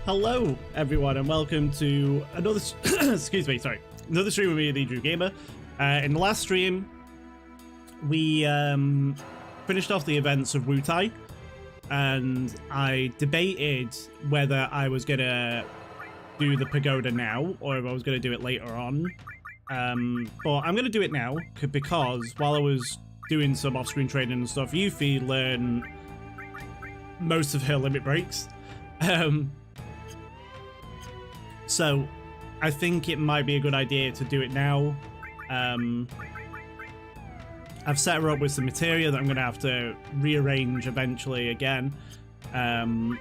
Hello, everyone, and welcome to another excuse me, sorry, another stream with me, the Drew Gamer. In the last stream, we finished off the events of Wutai, and I debated whether I was gonna do the pagoda now or if I was gonna do it later on. But I'm gonna do it now because while I was doing some off-screen training and stuff, Yuffie learned most of her limit breaks. So I think it might be a good idea to do it now. I've set her up with some material that I'm going to have to rearrange eventually again. And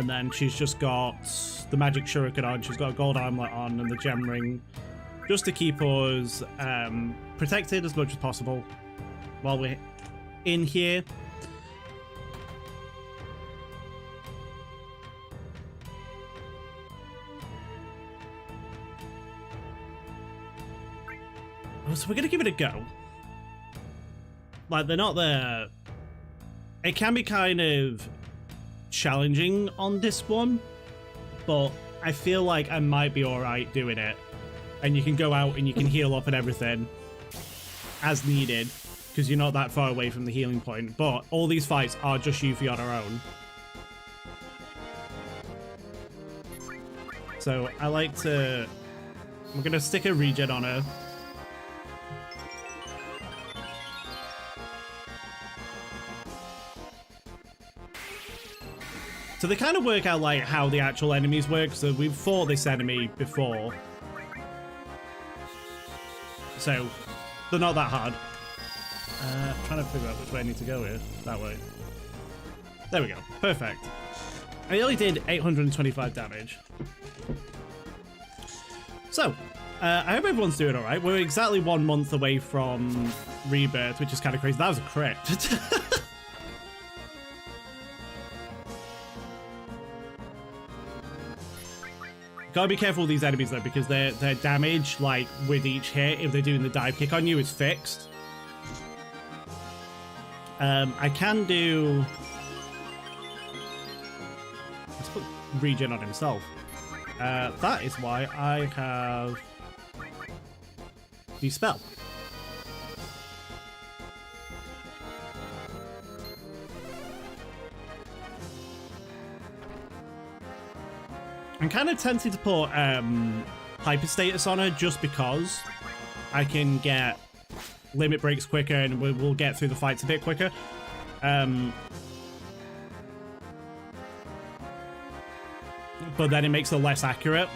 then she's just got the magic shuriken on, she's got a gold armlet on and the gem ring, just to keep us protected as much as possible while we're in here. So we're gonna give it a go. Like, they're not there. It can be kind of challenging on this one, but I feel like I might be alright doing it. And you can go out and you can heal up and everything as needed, because you're not that far away from the healing point. But all these fights are just Yuffie on her own. So I like to... I'm gonna stick a regen on her. So they kind of work out like how the actual enemies work. So we've fought this enemy before, so they're not that hard. Trying to figure out which way I need to go here. That way. There we go. Perfect. I only did 825 damage. So I hope everyone's doing all right. We're exactly 1 month away from Rebirth, which is kind of crazy. That was a crit. Gotta be careful with these enemies though, because their damage, like with each hit, if they're doing the dive kick on you, is fixed. I can do... Let's put regen on himself. That is why I have the spell. I'm kind of tempted to put hyper status on her just because I can get limit breaks quicker and we'll get through the fights a bit quicker. But then it makes her less accurate.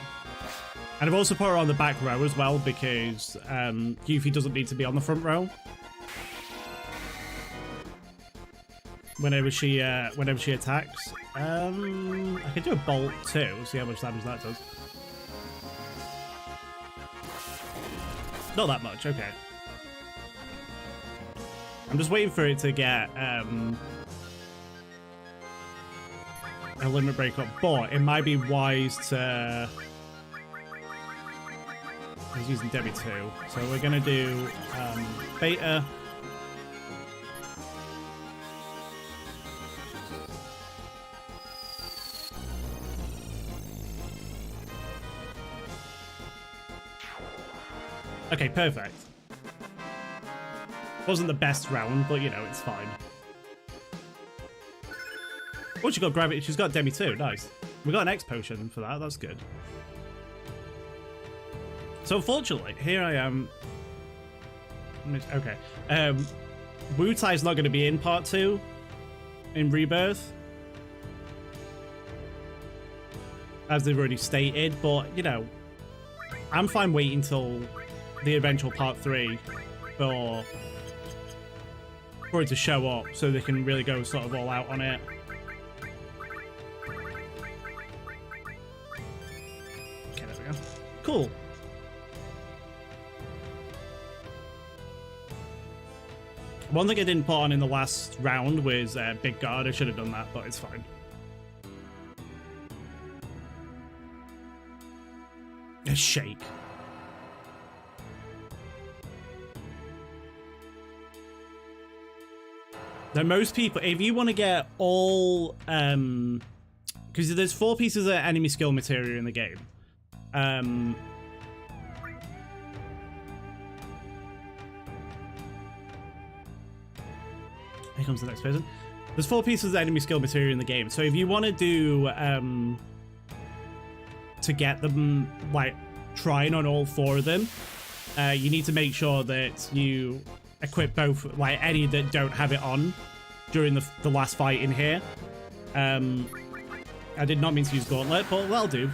And I've also put her on the back row as well because Yuffie doesn't need to be on the front row whenever she attacks. I could do a bolt too, see how much damage that does. Not that much, okay. I'm just waiting for it to get a limit break up, but it might be wise to... He's using Debbie too, so we're gonna do beta. Okay, perfect. Wasn't the best round, but you know, it's fine. Oh, she got gravity. She's got Demi too. Nice. We got an X potion for that. That's good. So unfortunately, here I am. Okay. Wutai's not going to be in part 2 in Rebirth, as they've already stated, but you know, I'm fine waiting till the eventual part 3 for it to show up so they can really go sort of all out on it. Okay, there we go. Cool. One thing I didn't put on in the last round was Big Guard. I should have done that, but it's fine. A shake. Now, most people, if you want to get all because there's 4 pieces of enemy skill material in the game. Here comes the next person. There's 4 pieces of enemy skill material in the game. So if you want to do, to get them, like, trying on all 4 of them, you need to make sure that you equip both, like, any that don't have it on during the last fight in here. I did not mean to use Gauntlet, but that'll do.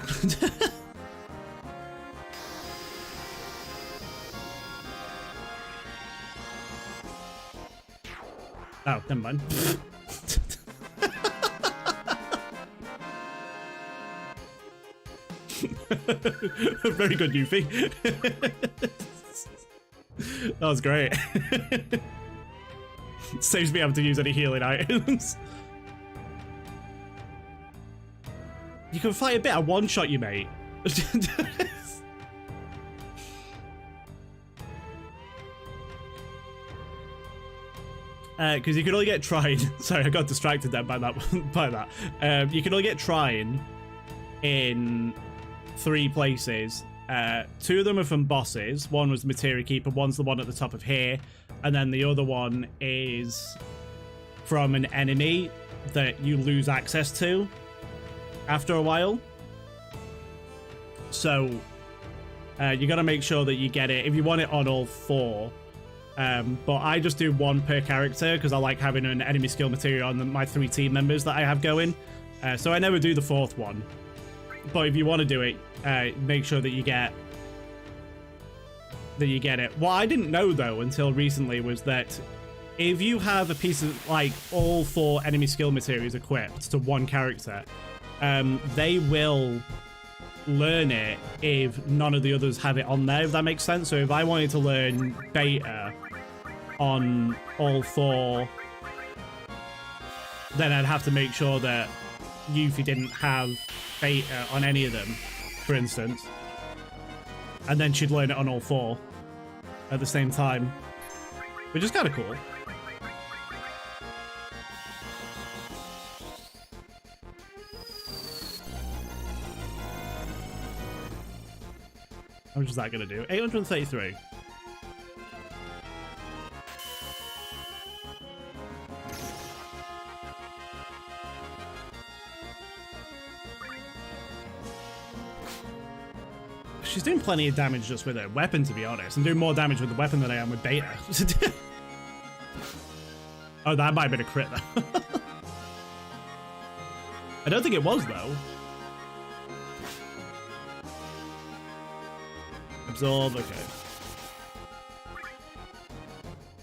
Oh, never mind. Very good, Yuffie. That was great. Saves me having to use any healing items. You can fight a bit. I one-shot you, mate. Because you can only get trying. Sorry, I got distracted then by that. You can only get trying in 3 places. 2 of them are from bosses. One was Materia Keeper. One's the one at the top of here, and then the other one is from an enemy that you lose access to after a while. So you got to make sure that you get it if you want it on all 4. But I just do 1 per character because I like having an enemy skill material on my 3 team members that I have going. So I never do the 4th one. But if you want to do it, make sure that you get it. What I didn't know though until recently was that if you have a piece of, like, all 4 enemy skill materials equipped to 1 character, they will learn it if none of the others have it on there, if that makes sense. So if I wanted to learn Beta on all 4, then I'd have to make sure that Yuffie didn't have Beta on any of them, for instance. And then she'd learn it on all 4 at the same time, which is kind of cool. How much is that going to do? 833. She's doing plenty of damage just with her weapon, to be honest. I'm doing more damage with the weapon than I am with Beta. Oh, that might have been a crit, though. I don't think it was, though. Absorb, okay.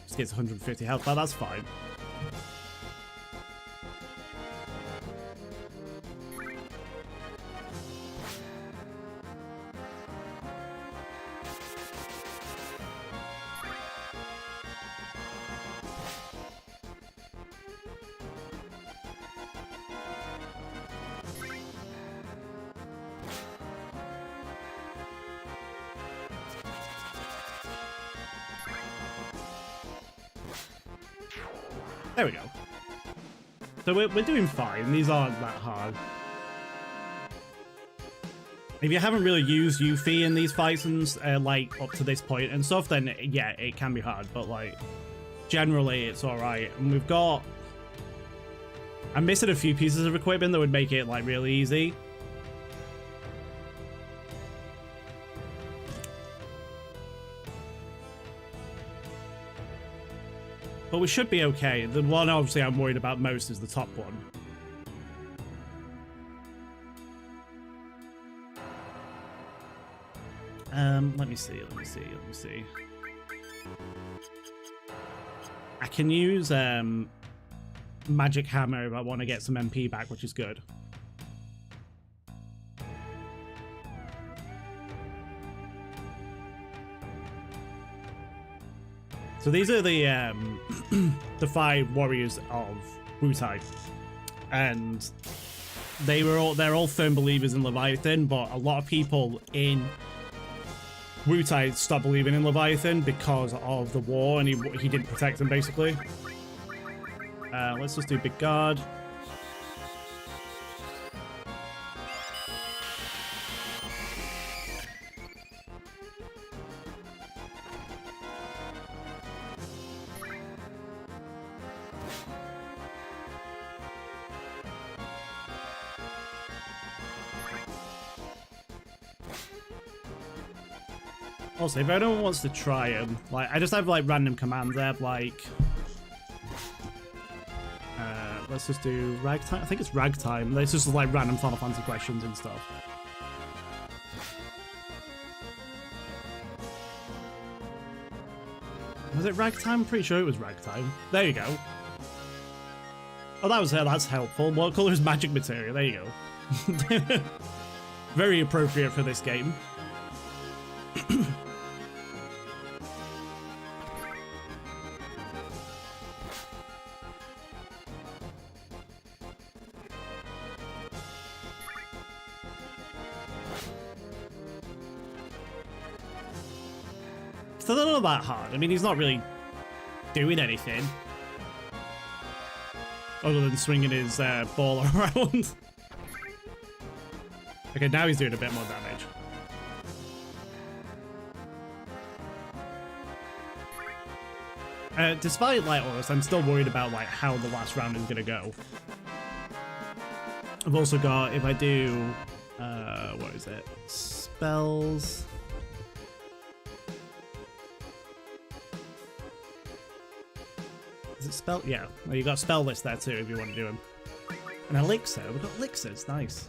Just gets 150 health, but that's fine. There we go. So we're doing fine. These aren't that hard. If you haven't really used Yuffie in these fights and like up to this point and stuff, then yeah, it can be hard. But like generally, it's all right. And we've got. I'm missing a few pieces of equipment that would make it like really easy. But we should be okay. The one obviously I'm worried about most is the top one. Let me see. I can use Magic Hammer if I want to get some MP back, which is good. So these are the the 5 warriors of Wutai, and they're all firm believers in Leviathan, but a lot of people in Wutai stopped believing in Leviathan because of the war, and he didn't protect them basically. Let's just do Big Guard. Also, if anyone wants to try them, like, I just have, like, random commands. I have, like... let's just do ragtime. I think it's ragtime. It's just, like, random Final Fantasy questions and stuff. Was it ragtime? I'm pretty sure it was ragtime. There you go. Oh, that's helpful. What color is magic materia? There you go. Very appropriate for this game. Still not that hard. I mean, he's not really doing anything other than swinging his ball around. Okay, now he's doing a bit more damage. Despite like all this, I'm still worried about like how the last round is gonna go. I've also got, if I do, what is it? Spells. Is it spell? Yeah. Well, you got spell list there too if you want to do them. An elixir. We've got elixirs. Nice.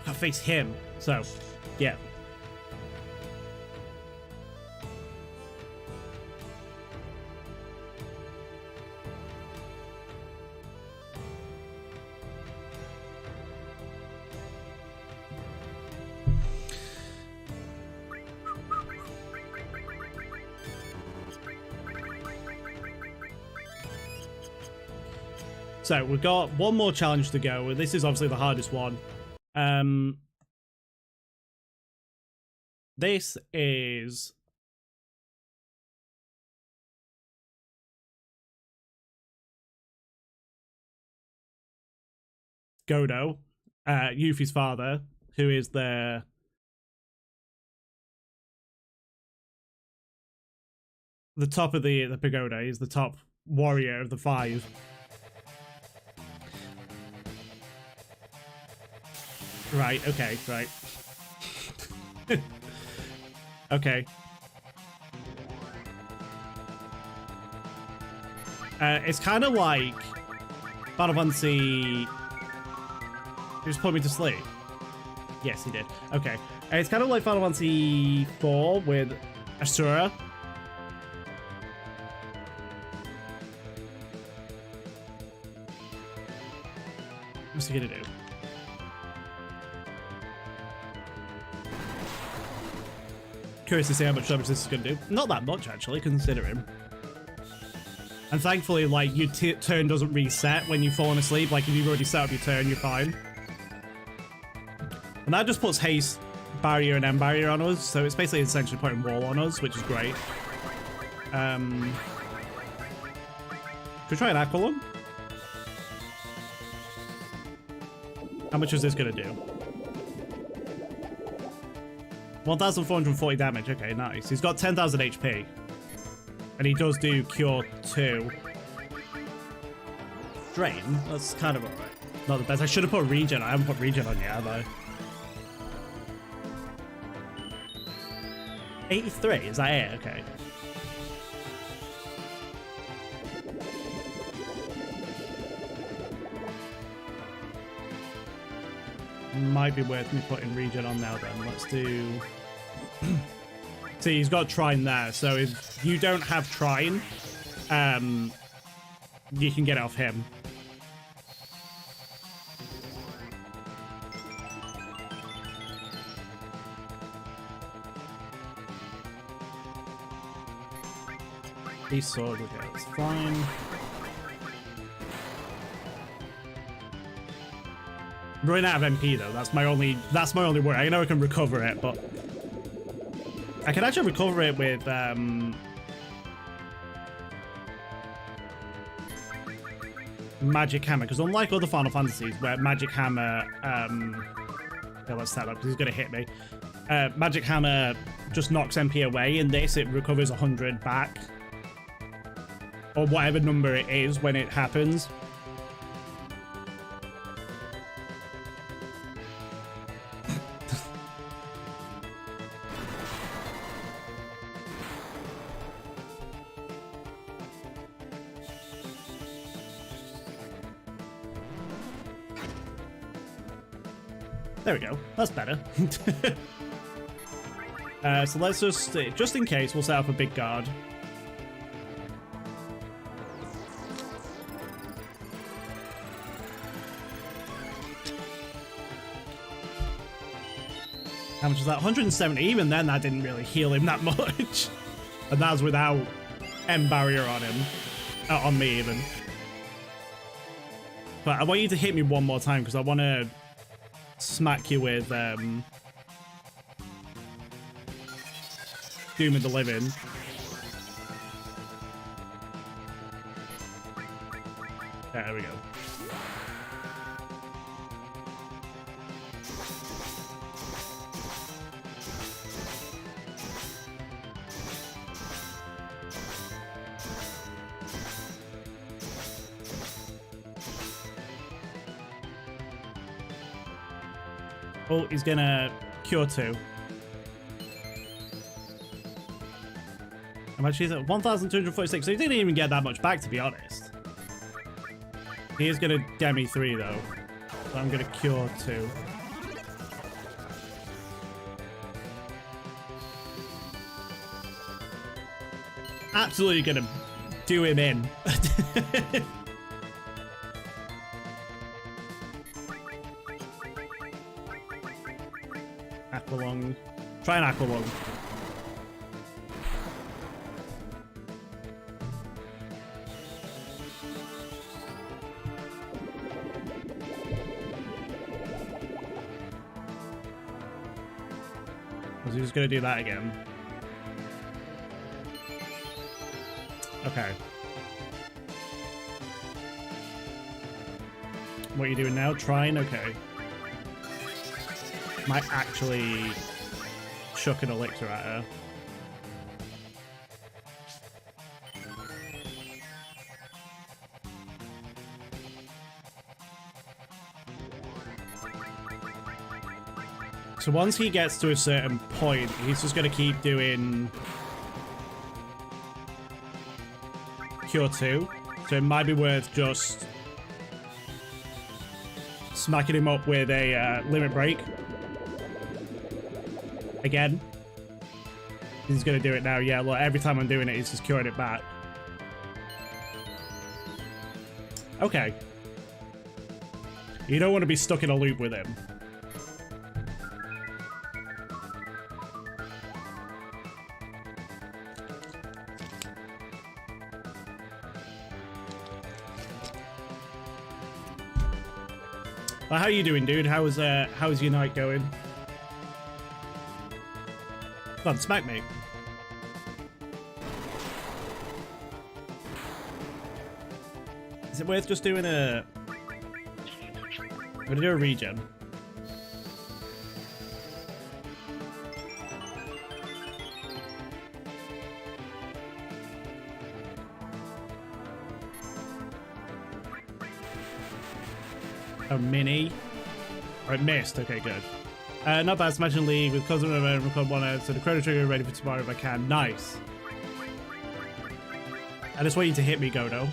I face him, so yeah. So we've got one more challenge to go. This is obviously the hardest one. This is Godo, Yuffie's father, who is the top of the pagoda. He's the top warrior of the 5. Right, okay, right. Okay. It's kind of like Final Fantasy... He just put me to sleep. Yes, he did. Okay. It's kind of like Final Fantasy IV with Asura. What's he gonna do? Curious to see how much damage this is going to do. Not that much, actually, considering. And thankfully, like, your turn doesn't reset when you've fallen asleep. Like, if you've already set up your turn, you're fine. And that just puts haste, barrier, and end barrier on us. So it's basically essentially putting wall on us, which is great. Should we try an Aqualung? How much is this going to do? 1,440 damage. Okay, nice. He's got 10,000 HP. And he does do Cure 2. Drain? That's kind of alright. Not the best. I should have put Regen. I haven't put Regen on yet, have I? 83? Is that it? Okay. Might be worth me putting Regen on now then. Let's do... See, he's got Trine there, so if you don't have Trine, you can get it off him. These swords, okay, it's fine. running out of MP though. That's my only worry. I know I can recover it, but I can actually recover it with Magic Hammer, because unlike other Final Fantasies where Magic Hammer yeah, let's set up because he's gonna hit me. Magic Hammer just knocks MP away. In this, it recovers 100 back, or whatever number it is when it happens. There we go. That's better. So let's just in case, we'll set up a big guard. How much is that? 170. Even then, that didn't really heal him that much. And that's without M barrier on him. On me, even. But I want you to hit me one more time, because I want to smack you with Doom of the Living. There we go. Oh, he's gonna cure 2. I'm actually at 1,246, so he didn't even get that much back, to be honest. He is gonna demi 3 though, so I'm gonna cure 2. Absolutely gonna do him in. Aqualung. Try an Aqualung. Was he just gonna do that again? Okay. What are you doing now? Trying? Okay. Might actually chuck an elixir at her. So once he gets to a certain point, he's just going to keep doing Cure 2. So it might be worth just smacking him up with a Limit Break. Again. He's going to do it now. Yeah, look, every time I'm doing it, he's just curing it back. Okay. You don't want to be stuck in a loop with him. Well, how you doing, dude? How's your night going? Come on, smack me. Is it worth just doing a... I'm gonna do a regen. A mini. Or it missed. Okay, good. Not bad. Smash in League with Cosmo and record 1 out. So the Chrono Trigger ready for tomorrow if I can. Nice. I just want you to hit me, Godo.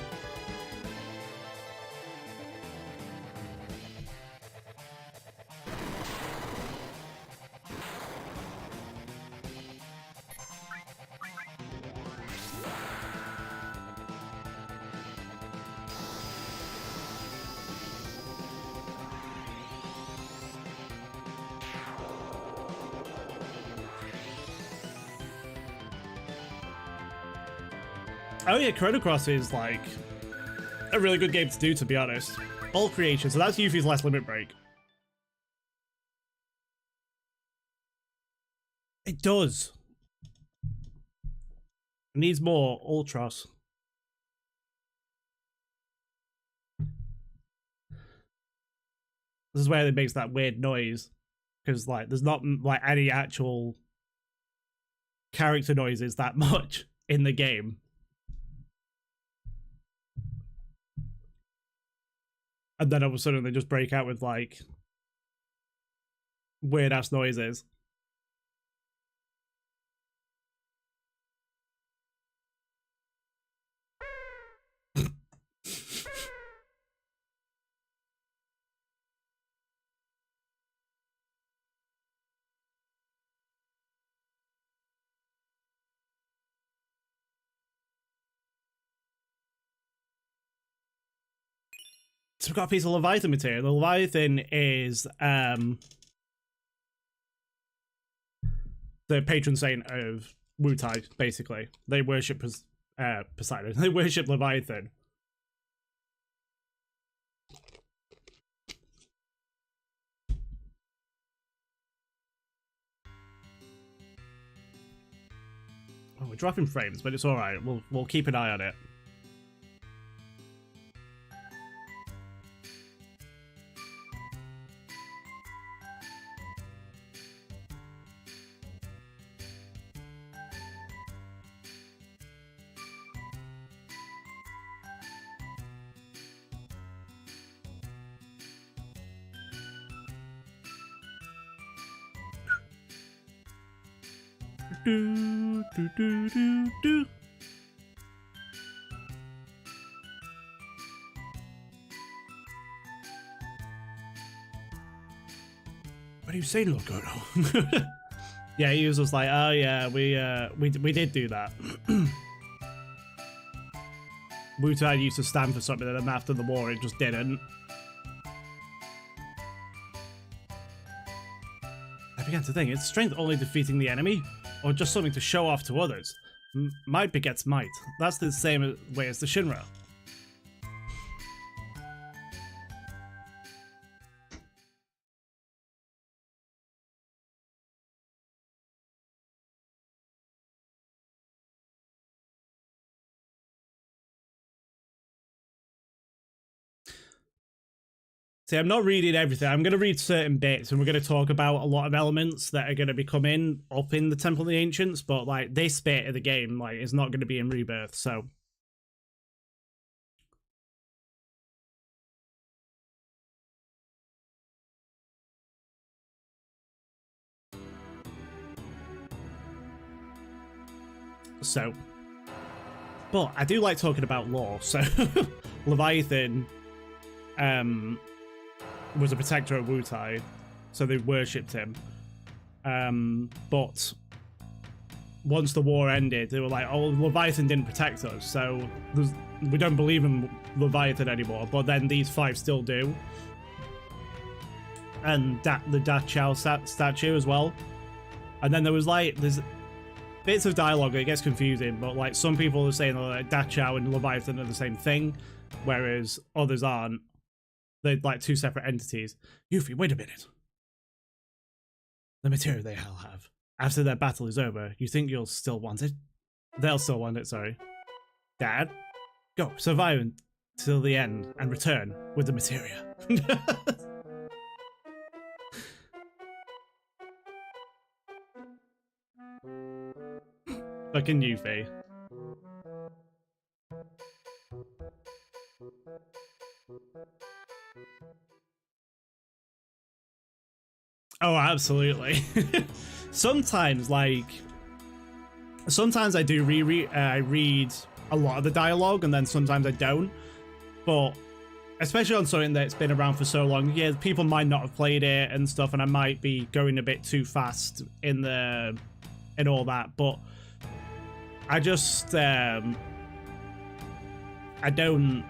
Oh yeah, Chrono Cross is like a really good game to do, to be honest. All creation, so that's Yuffie's last Limit Break. It does. It needs more ultras. This is where it makes that weird noise. Because, like, there's not, like, any actual character noises that much in the game. And then all of a sudden they just break out with, like, weird-ass noises. So we've got a piece of Leviathan material. The Leviathan is the patron saint of Wutai, basically. They worship Poseidon. They worship Leviathan. Oh, we're dropping frames, but it's alright. We'll keep an eye on it. Do, do, do, do, do. What are you saying, Lokono? Yeah, he was just like, oh yeah, we did do that. Wutai used to stand for something, and then after the war, it just didn't. I began to think, is strength only defeating the enemy, or just something to show off to others? Might begets might. That's the same way as the Shinra. See, I'm not reading everything. I'm going to read certain bits, and we're going to talk about a lot of elements that are going to be coming up in the Temple of the Ancients, but, like, this bit of the game, like, is not going to be in Rebirth, so... But I do like talking about lore, so... Leviathan, was a protector of Wutai, so they worshipped him. But once the war ended, they were like, oh, Leviathan didn't protect us, so we don't believe in Leviathan anymore, but then these five still do. And the Da Chao statue as well. And then there was like, there's bits of dialogue that gets confusing, but like some people are saying that Da Chao and Leviathan are the same thing, whereas others aren't. They're like two separate entities. Yuffie, wait a minute. The material they have. After their battle is over, you think you'll still want it? They'll still want it, sorry. Dad, go, survive until the end, and return with the materia. Fucking Yuffie. Oh, absolutely. Sometimes I do read a lot of the dialogue, and then sometimes I don't. But especially on something that's been around for so long, yeah, people might not have played it and stuff, and I might be going a bit too fast in all that. But I just I don't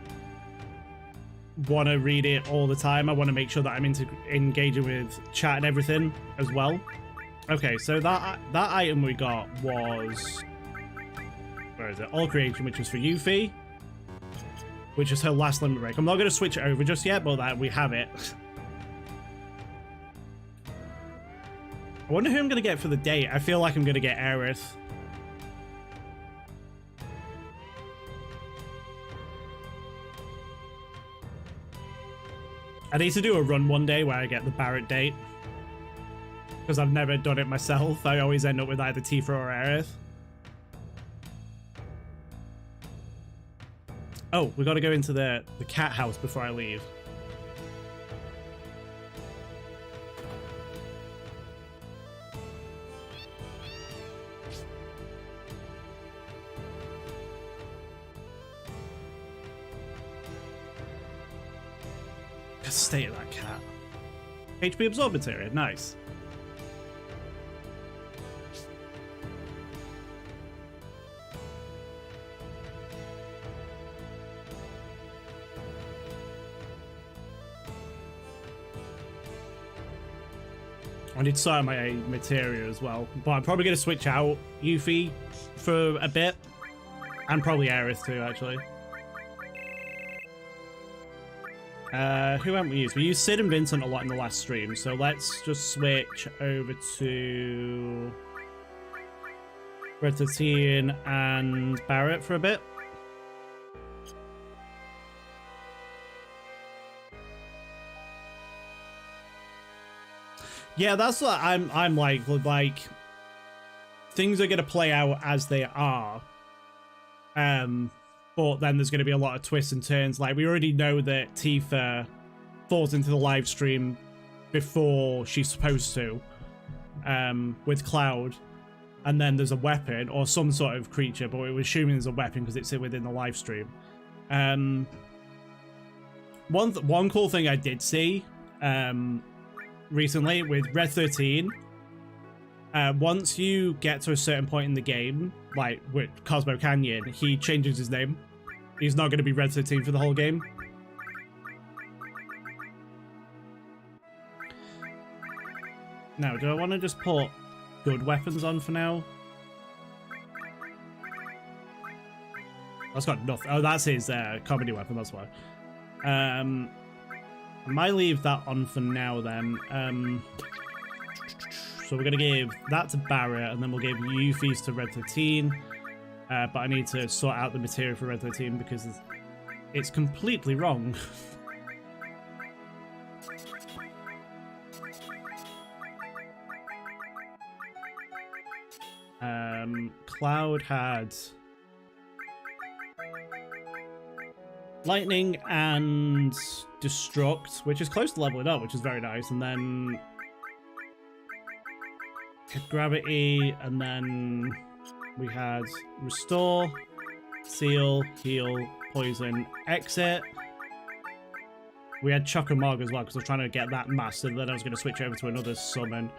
want to read it all the time. I want to make sure that I'm engaging with chat and everything as well. Okay, so that item we got was, where is it? All Creation, which was for Yuffie, which is her last limit break. I'm not going to switch it over just yet, but that we have it. I wonder who I'm going to get for the date. I feel like I'm going to get Aerith. I need to do a run one day where I get the Barrett date. Because I've never done it myself. I always end up with either Tifa or Aerith. Oh, we got to go into the cat house before I leave. The state of that cat. HP absorb materia, nice. I need to sort out my materia as well, but I'm probably going to switch out Yuffie for a bit, and probably Aerith too, actually. Who haven't we used? We used Sid and Vincent a lot in the last stream, so let's just switch over to Red 13 and Barrett for a bit. Yeah, that's what I'm like things are gonna play out as they are. But then there's gonna be a lot of twists and turns. Like, we already know that Tifa falls into the live stream before she's supposed to, with Cloud. And then there's a weapon or some sort of creature, but we're assuming there's a weapon because it's within the live stream. One cool thing I did see, recently with Red 13, once you get to a certain point in the game, like with Cosmo Canyon, he changes his name. He's not going to be Red 13 for the whole game. Now, do I want to just put good weapons on for now? That's got nothing. Oh, that's his comedy weapon, that's why. I might leave that on for now then. So we're going to give that to Barrett, and then we'll give Yuffie's to Red 13. But I need to sort out the material for Red 13 because it's completely wrong. Cloud had Lightning and Destruct, which is close to leveling up, which is very nice. And then Gravity, and then we had Restore, Seal, Heal, Poison, Exit. We had Chocomarg as well, because I was trying to get that mastered. Then I was going to switch over to another summon.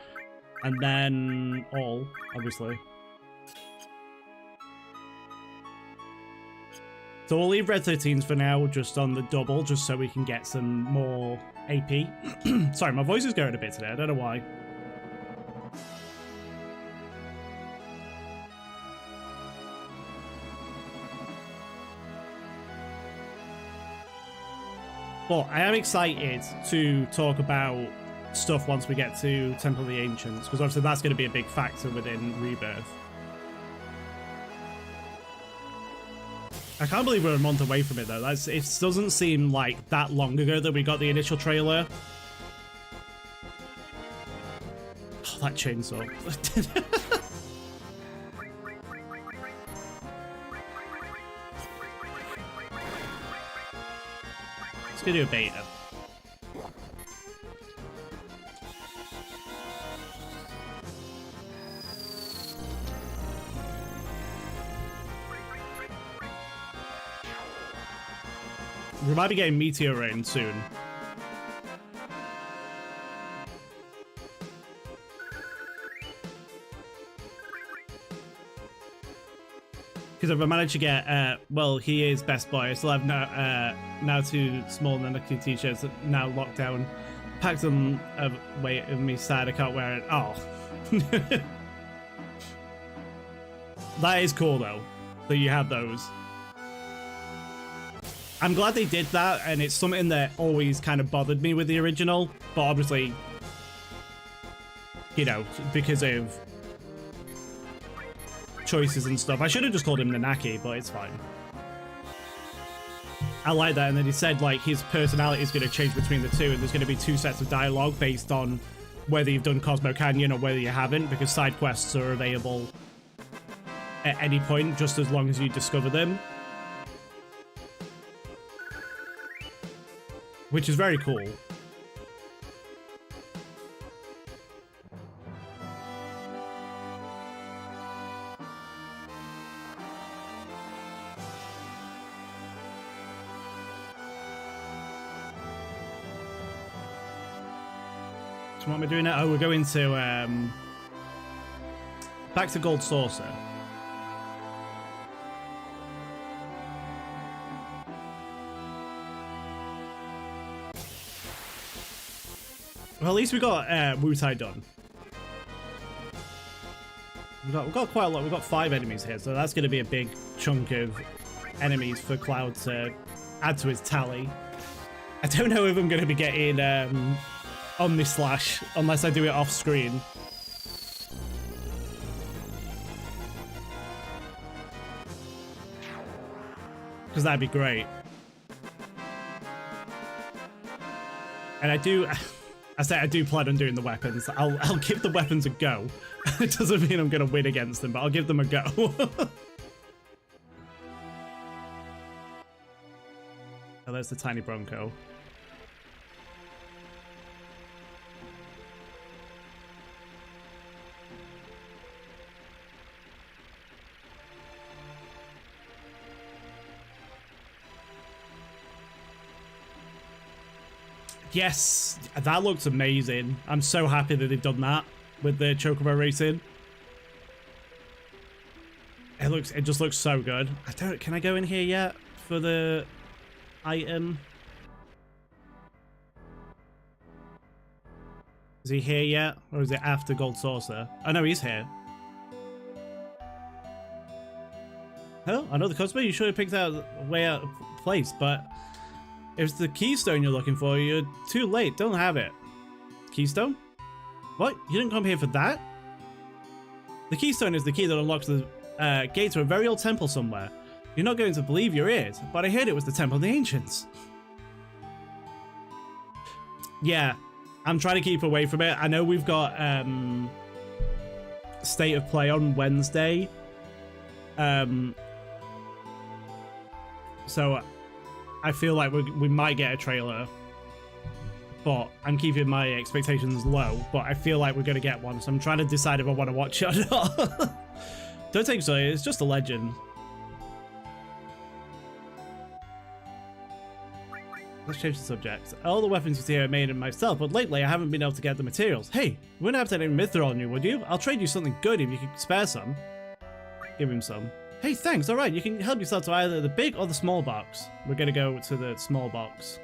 And then All, obviously. So we'll leave Red 13s for now, just on the double, just so we can get some more AP. Sorry, my voice is going a bit today. I don't know why. But I am excited to talk about stuff once we get to Temple of the Ancients, because obviously that's going to be a big factor within Rebirth. I can't believe we're a month away from it though. It doesn't seem like that long ago that we got the initial trailer. Oh, that chainsaw. Let's go do a beta. We might be getting Meteor Rain soon. Because if I manage to get, well, he is Best Boy. I still have now two small Nanaki t-shirts now locked down. Packed them away in me side. I can't wear it. Oh. That is cool though, that you have those. I'm glad they did that, and it's something that always kind of bothered me with the original, but obviously you know, because of choices and stuff. I should have just called him Nanaki, but it's fine. I like that. And then he said, like, his personality is going to change between the two, and there's going to be 2 sets of dialogue based on whether you've done Cosmo Canyon or whether you haven't, because side quests are available at any point, just as long as you discover them. Which is very cool. So what am I doing now? Oh, we're going to back to Gold Saucer. Well, at least we got Wutai done. We've got quite a lot. We've got 5 enemies here, so that's going to be a big chunk of enemies for Cloud to add to his tally. I don't know if I'm going to be getting Omnislash unless I do it off screen. Because that'd be great. And I do plan on doing the weapons. I'll give the weapons a go. It doesn't mean I'm gonna win against them, but I'll give them a go. Oh, there's the tiny Bronco. Yes, that looks amazing. I'm so happy that they've done that with the Chocobo racing. It just looks so good. Can I go in here yet for the item? Is he here yet? Or is it after Gold Saucer? Oh no, he's here. Oh, another Cosmo? You should have picked out way out of place, but if it's the keystone you're looking for, you're too late. Don't have it. Keystone? What? You didn't come here for that? The keystone is the key that unlocks the gate to a very old temple somewhere. You're not going to believe your ears, but I heard it was the Temple of the Ancients. Yeah, I'm trying to keep away from it. I know we've got State of Play on Wednesday. So I feel like we might get a trailer, but I'm keeping my expectations low, but I feel like we're going to get one, so I'm trying to decide if I want to watch it or not. Don't take it so, it's just a legend. Let's change the subject. All the weapons you see are made in myself, but lately I haven't been able to get the materials. Hey, you wouldn't have to have any Mithril on you, would you? I'll trade you something good if you could spare some. Give him some. Hey, thanks. All right, you can help yourself to either the big or the small box. We're going to go to the small box.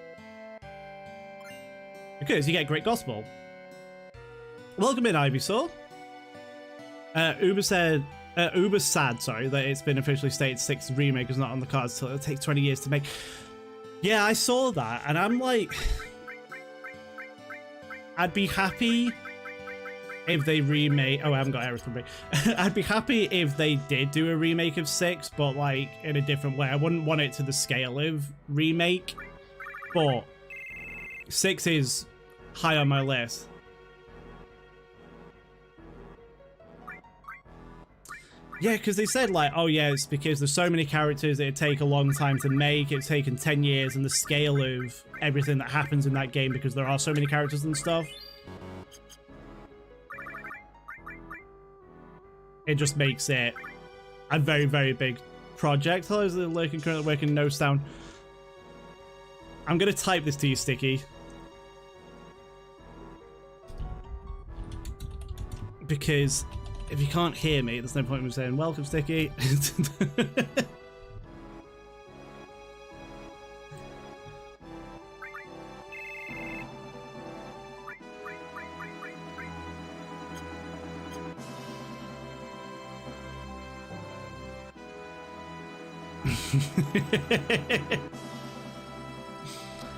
Because you get Great Gospel. Welcome in, Ivysaur. Uber's sad, that it's been officially stated 6 Remake is not on the cards, so it'll take 20 years to make. Yeah, I saw that, and I'm like, I'd be happy if they remake. Oh, I haven't got errors from me. I'd be happy if they did do a remake of 6, but like in a different way. I wouldn't want it to the scale of Remake, but 6 is high on my list. Yeah, because they said like, oh yeah, it's because there's so many characters it'd take a long time to make. It's taken 10 years, and the scale of everything that happens in that game because there are so many characters and stuff. It just makes it a very, very big project. Hello, is the lurking currently working nose down? I'm going to type this to you, Sticky. Because if you can't hear me, there's no point in me saying, welcome, Sticky.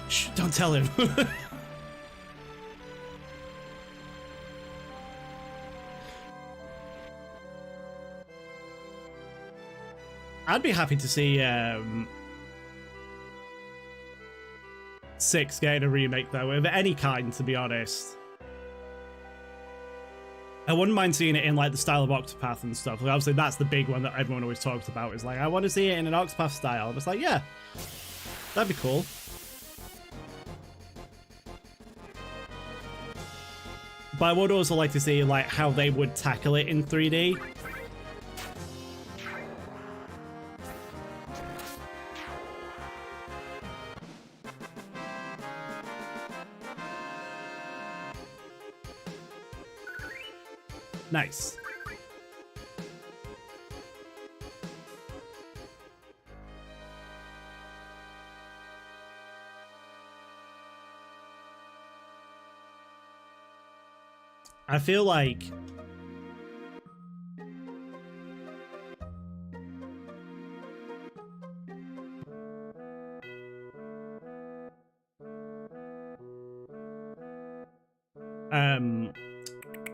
Shh, don't tell him. I'd be happy to see 6 getting a remake though, of any kind, to be honest. I wouldn't mind seeing it in like the style of Octopath and stuff. Like, obviously, that's the big one that everyone always talks about. Is like, I want to see it in an Octopath style. It's like, yeah, that'd be cool. But I would also like to see like how they would tackle it in 3D. Nice. I feel like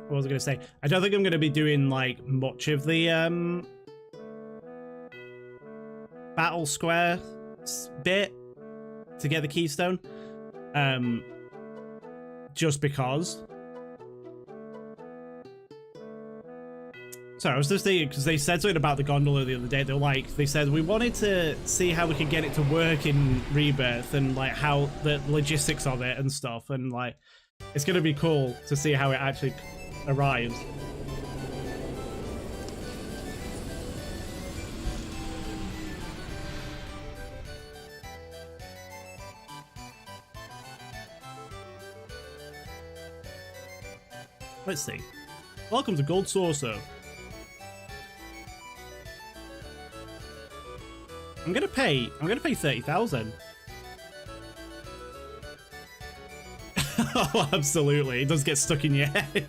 what was I going to say? I don't think I'm going to be doing like much of the battle square bit to get the keystone, just because. Sorry, I was just thinking, because they said something about the gondola the other day. They said we wanted to see how we could get it to work in Rebirth and like how the logistics of it and stuff, and like it's going to be cool to see how it actually arrives. Let's see. Welcome to Gold Saucer. I'm gonna pay 30,000. Oh, absolutely. It does get stuck in your head.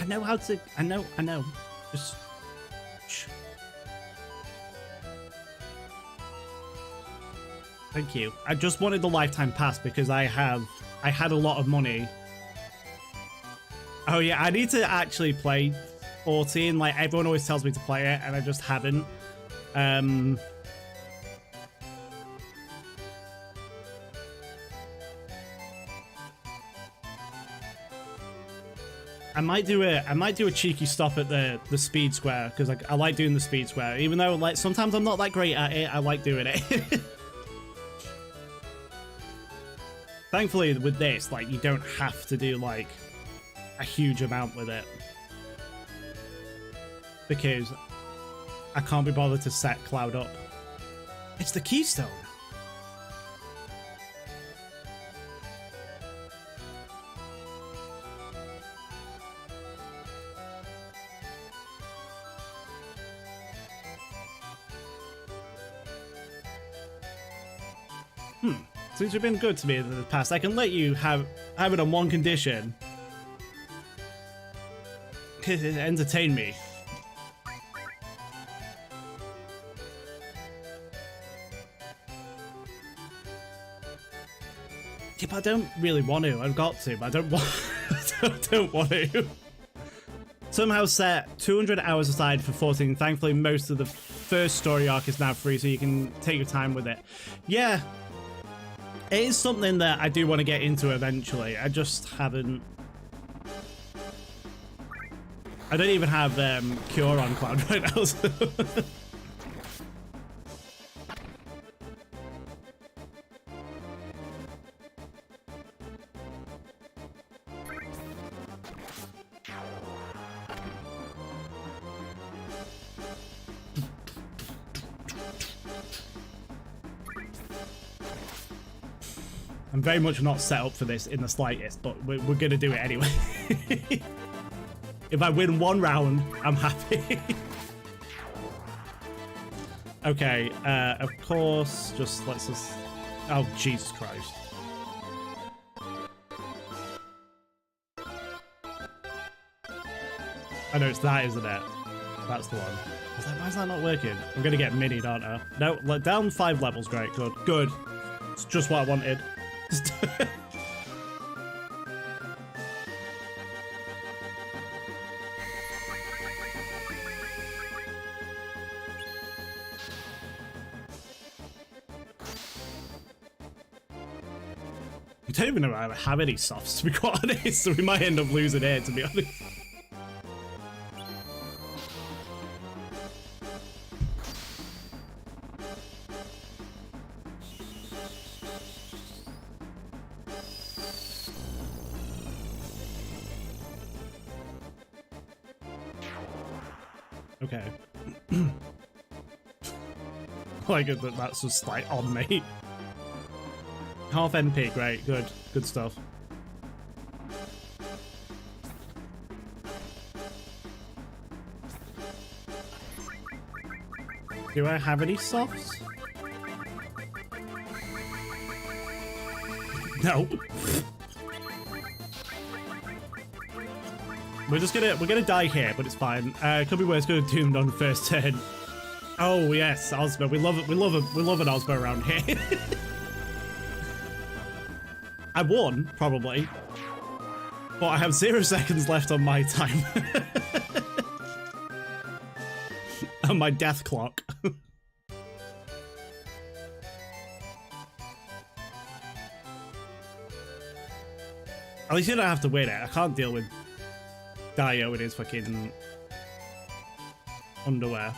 I know how to. I know. Just. Shh. Thank you. I just wanted the lifetime pass because I had a lot of money. Oh yeah, I need to actually play 14. Like everyone always tells me to play it, and I just haven't. I might do a cheeky stop at the speed square because I like doing the speed square, even though like sometimes I'm not that great at it. I like doing it. Thankfully, with this, like you don't have to do like a huge amount with it because I can't be bothered to set Cloud up. It's the keystone. Since you've been good to me in the past, I can let you have it on one condition. Entertain me. Yeah, but I don't really want to. I've got to, but I don't want. I don't want to. Somehow set 200 hours aside for 14. Thankfully, most of the first story arc is now free, so you can take your time with it. Yeah. It is something that I do want to get into eventually. I just haven't. I don't even have Cure on Cloud right now. So. I'm very much not set up for this in the slightest, but we're going to do it anyway. If I win one round, I'm happy. Okay, of course, let's just... Oh, Jesus Christ. I know it's that, isn't it? That's the one. Why is that not working? I'm going to get minied, aren't I? No, down 5 levels, great, good. Good. It's just what I wanted. I don't even know if I have any softs, to be quite honest, so we might end up losing here, to be honest. Okay. Like, that's just like on me. Half MP, great, good stuff. Do I have any softs? No. We're gonna die here, but it's fine. Could be worse. Could have doomed on the first turn. Oh yes, Ozma. We love it. We love an Ozma around here. I won, probably, but I have 0 seconds left on my time. And my death clock. At least you don't have to win it. I can't deal with Dio in his fucking underwear.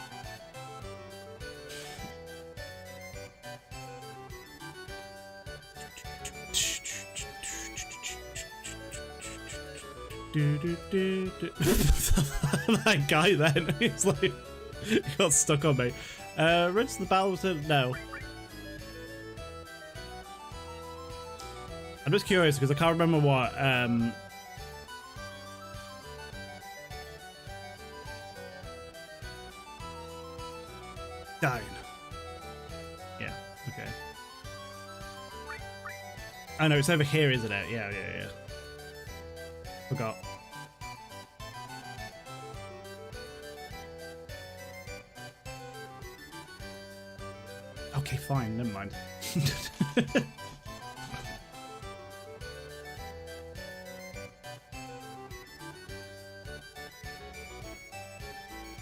That guy then, he's like, he got stuck on me. Register the battle to no. I'm just curious because I can't remember what dying. Yeah, okay. I know it's over here, isn't it? Yeah. Forgot. Okay, fine, never mind.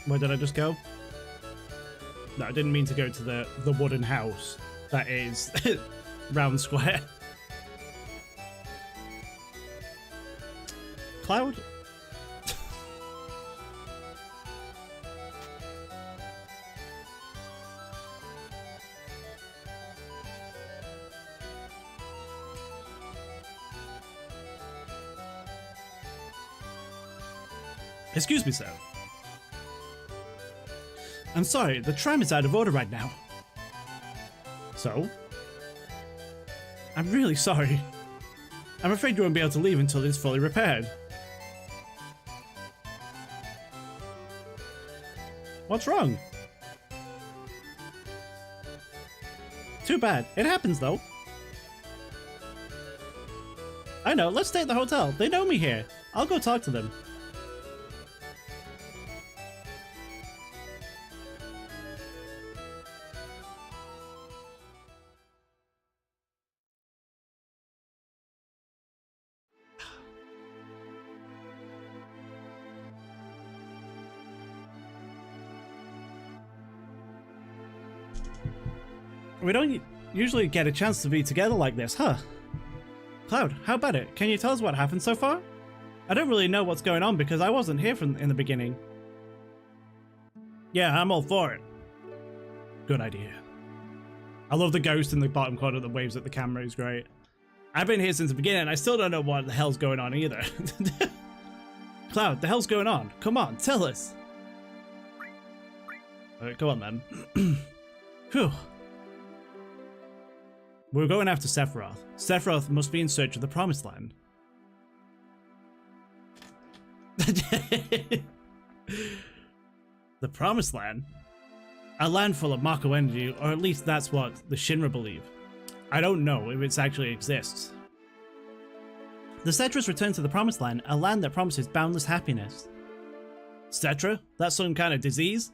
Where did I just go? No, I didn't mean to go to the wooden house that is round square. Cloud? Excuse me, sir. I'm sorry, the tram is out of order right now. So? I'm really sorry. I'm afraid you won't be able to leave until it's fully repaired. What's wrong? Too bad. It happens, though. I know, let's stay at the hotel. They know me here. I'll go talk to them. We don't usually get a chance to be together like this, huh? Cloud, how about it? Can you tell us what happened so far? I don't really know what's going on because I wasn't here in the beginning. Yeah, I'm all for it. Good idea. I love the ghost in the bottom corner that waves at the camera, is great. I've been here since the beginning and I still don't know what the hell's going on either. Cloud, the hell's going on? Come on, tell us. Alright, go on then. Phew. We're going after Sephiroth. Sephiroth must be in search of the Promised Land. The Promised Land? A land full of Mako energy, or at least that's what the Shinra believe. I don't know if it actually exists. The Cetras return to the Promised Land, a land that promises boundless happiness. Cetra? That's some kind of disease?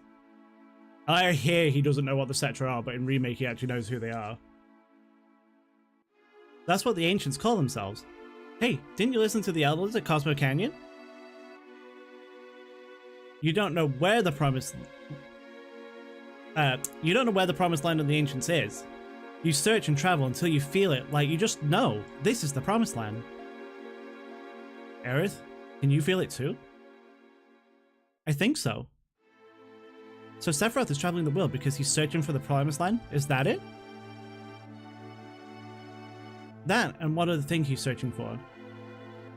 I hear he doesn't know what the Cetra are, but in Remake he actually knows who they are. That's what the ancients call themselves. Hey, didn't you listen to the elders at Cosmo Canyon? You don't know where the promised land of the ancients is. You search and travel until you feel it, like you just know this is the promised land. Aerith, can you feel it too? I think so. So Sephiroth is traveling the world because he's searching for the promised land? Is that it? That, and what other thing he's searching for?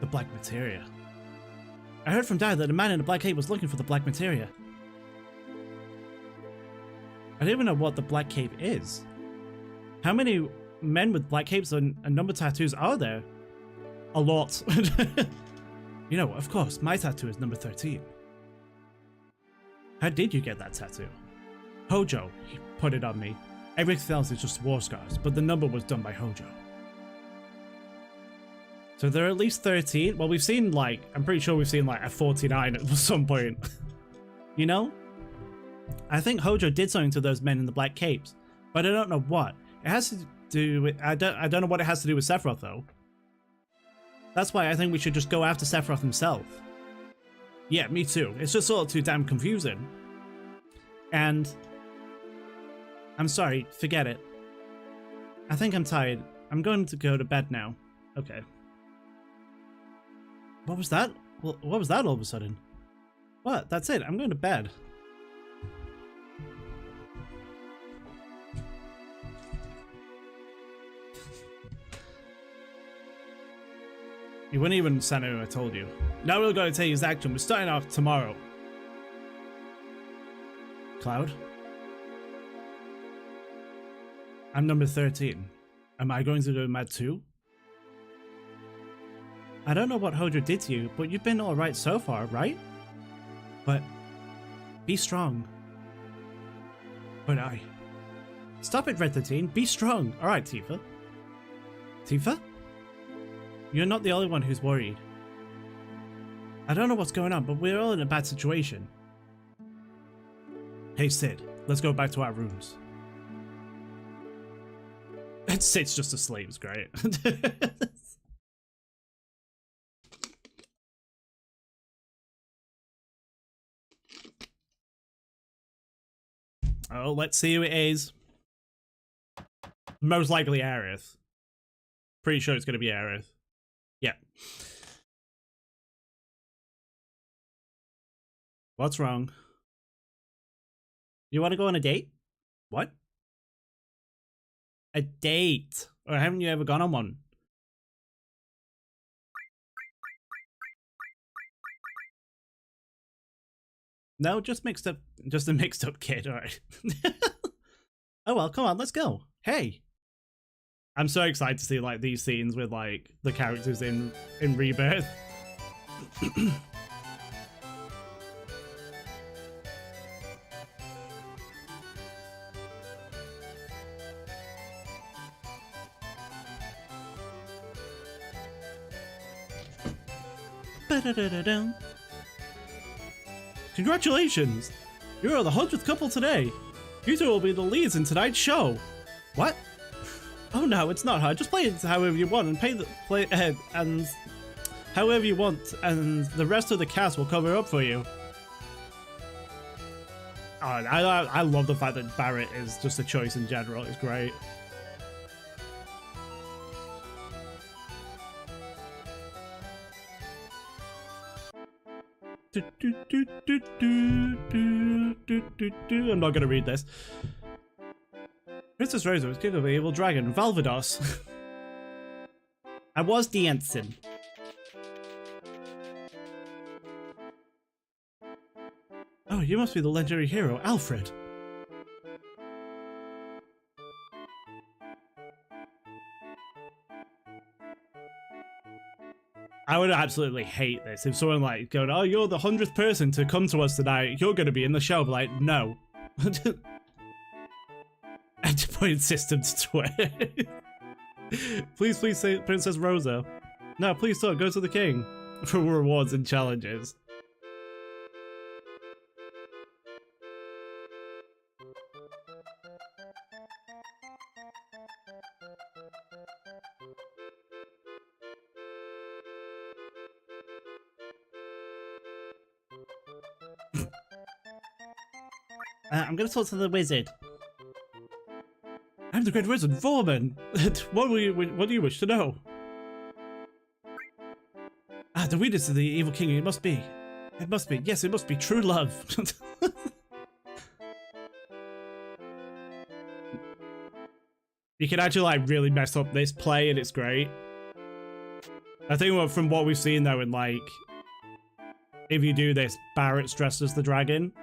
The Black Materia. I heard from Dad that a man in a black cape was looking for the Black Materia. I don't even know what the Black Cape is. How many men with black capes and number tattoos are there? A lot. You know, of course, my tattoo is number 13. How did you get that tattoo? Hojo, he put it on me. Everything else is just war scars, but the number was done by Hojo. So there are at least 13. Well, we've seen like, I'm pretty sure we've seen like a 49 at some point. You know? I think Hojo did something to those men in the black capes, but I don't know what. It has to do with, I don't know what it has to do with Sephiroth though. That's why I think we should just go after Sephiroth himself. Yeah, me too. It's just sort of too damn confusing. And I'm sorry, forget it. I think I'm tired. I'm going to go to bed now. Okay. What was that? Well, what was that all of a sudden? What? That's it. I'm going to bed. You wouldn't even send it if I told you. Now we're going to tell you his action. We're starting off tomorrow. Cloud? I'm number 13. Am I going to go mad too? I don't know what Hojo did to you, but you've been alright so far, right? But be strong. But Stop it, Red 13. Be strong. Alright, Tifa. Tifa? You're not the only one who's worried. I don't know what's going on, but we're all in a bad situation. Hey Sid, let's go back to our rooms. And Sid's just asleep, it's great. Oh, let's see who it is. Most likely Aerith. Pretty sure it's going to be Aerith. Yeah. What's wrong? You want to go on a date? What? A date? Or haven't you ever gone on one? No, just mixed up. Just a mixed up kid, alright. Oh well, come on, let's go. Hey. I'm so excited to see like these scenes with like the characters in Rebirth. Congratulations! You are the 100th couple today. You two will be the leads in tonight's show. What? Oh no, it's not hard. Just play it however you want and play and however you want, and the rest of the cast will cover up for you. Oh, I love the fact that Barrett is just a choice in general. It's great. I'm not gonna read this. Princess Rosa was killed by evil dragon Valvados. I was dancing. Oh, you must be the legendary hero, Alfred. I would absolutely hate this if someone like going, oh, you're the 100th person to come to us tonight. You're going to be in the show. But like, no. Endpoint system to twit. Please say Princess Rosa. No, please don't. Go to the king for rewards and challenges. I'm gonna talk to the wizard. I'm I'm the Great Wizard, Foreman. What do you wish to know? Ah, the witness of the evil king. It must be. It must be. Yes, it must be true love. You can actually like really mess up this play, and it's great. I think from what we've seen though, in like, if you do this, Barrett's dressed as the dragon,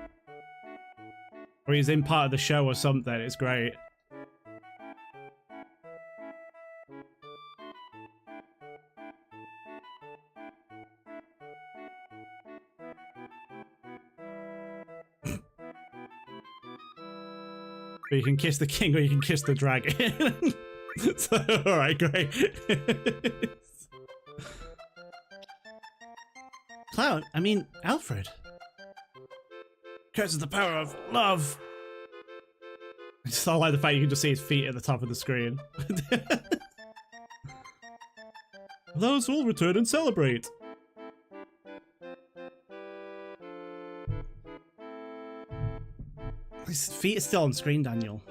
or he's in part of the show or something. It's great. But you can kiss the king or you can kiss the dragon. So, alright, great. Cloud, I mean, Alfred. Curses the power of love. I just don't like the fact you can just see his feet at the top of the screen. Those will return and celebrate. His feet are still on screen, Daniel.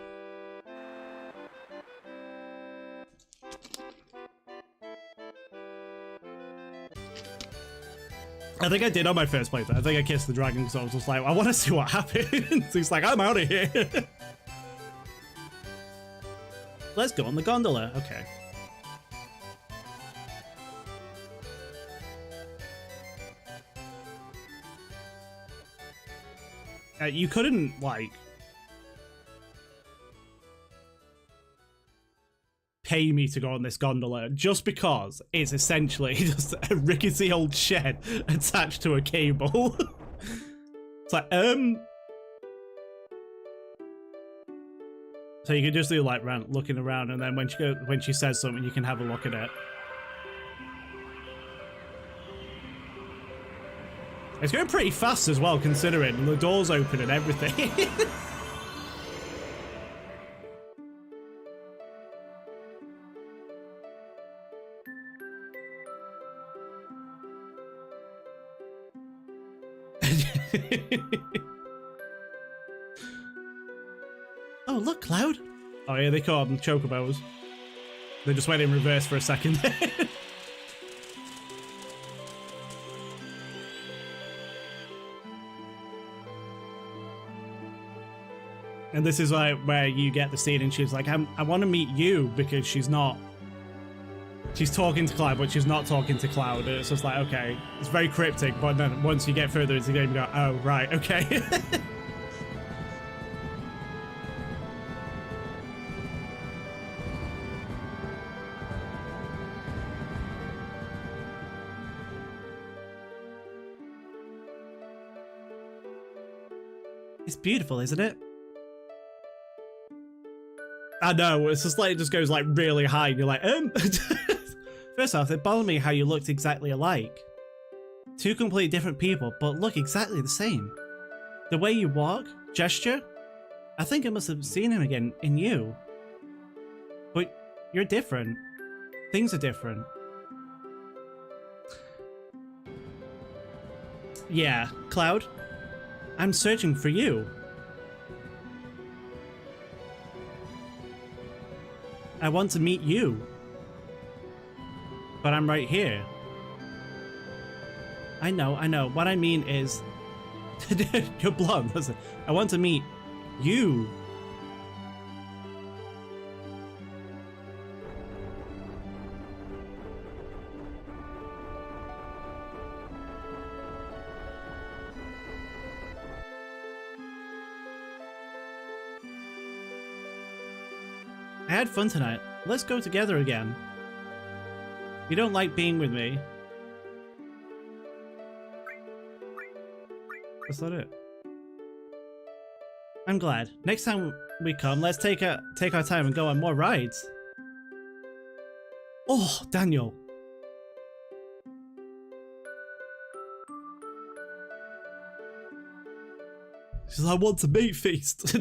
I think I did on my first playthrough. I think I kissed the dragon because I was just like, I want to see what happens. He's like, I'm out of here. Let's go on the gondola. Okay. You couldn't, like, pay me to go on this gondola just because it's essentially just a rickety old shed attached to a cable. It's like, So you can just do like looking around, and then when she says something, you can have a look at it. It's going pretty fast as well, considering the doors open and everything. Oh, look, Cloud. Oh, yeah, they call them chocobos. They just went in reverse for a second. And this is like where you get the scene and she's like, I want to meet you, because she's talking to Cloud, but she's not talking to Cloud. And it's just like, okay, it's very cryptic, but then once you get further into the game, you go, oh, right, okay. It's beautiful, isn't it? I know, it's just like, it just goes like really high and you're like, First off, it bothered me how you looked exactly alike. Two completely different people, but look exactly the same. The way you walk, gesture, I think I must have seen him again in you. But you're different. Things are different. Yeah, Cloud, I'm searching for you. I want to meet you. But I'm right here. I know. What I mean is... You're blonde, listen. I want to meet you. I had fun tonight. Let's go together again. You don't like being with me. That's not it. I'm glad. Next time we come, let's take our time and go on more rides. Oh, Daniel. She says, I want to meat feast.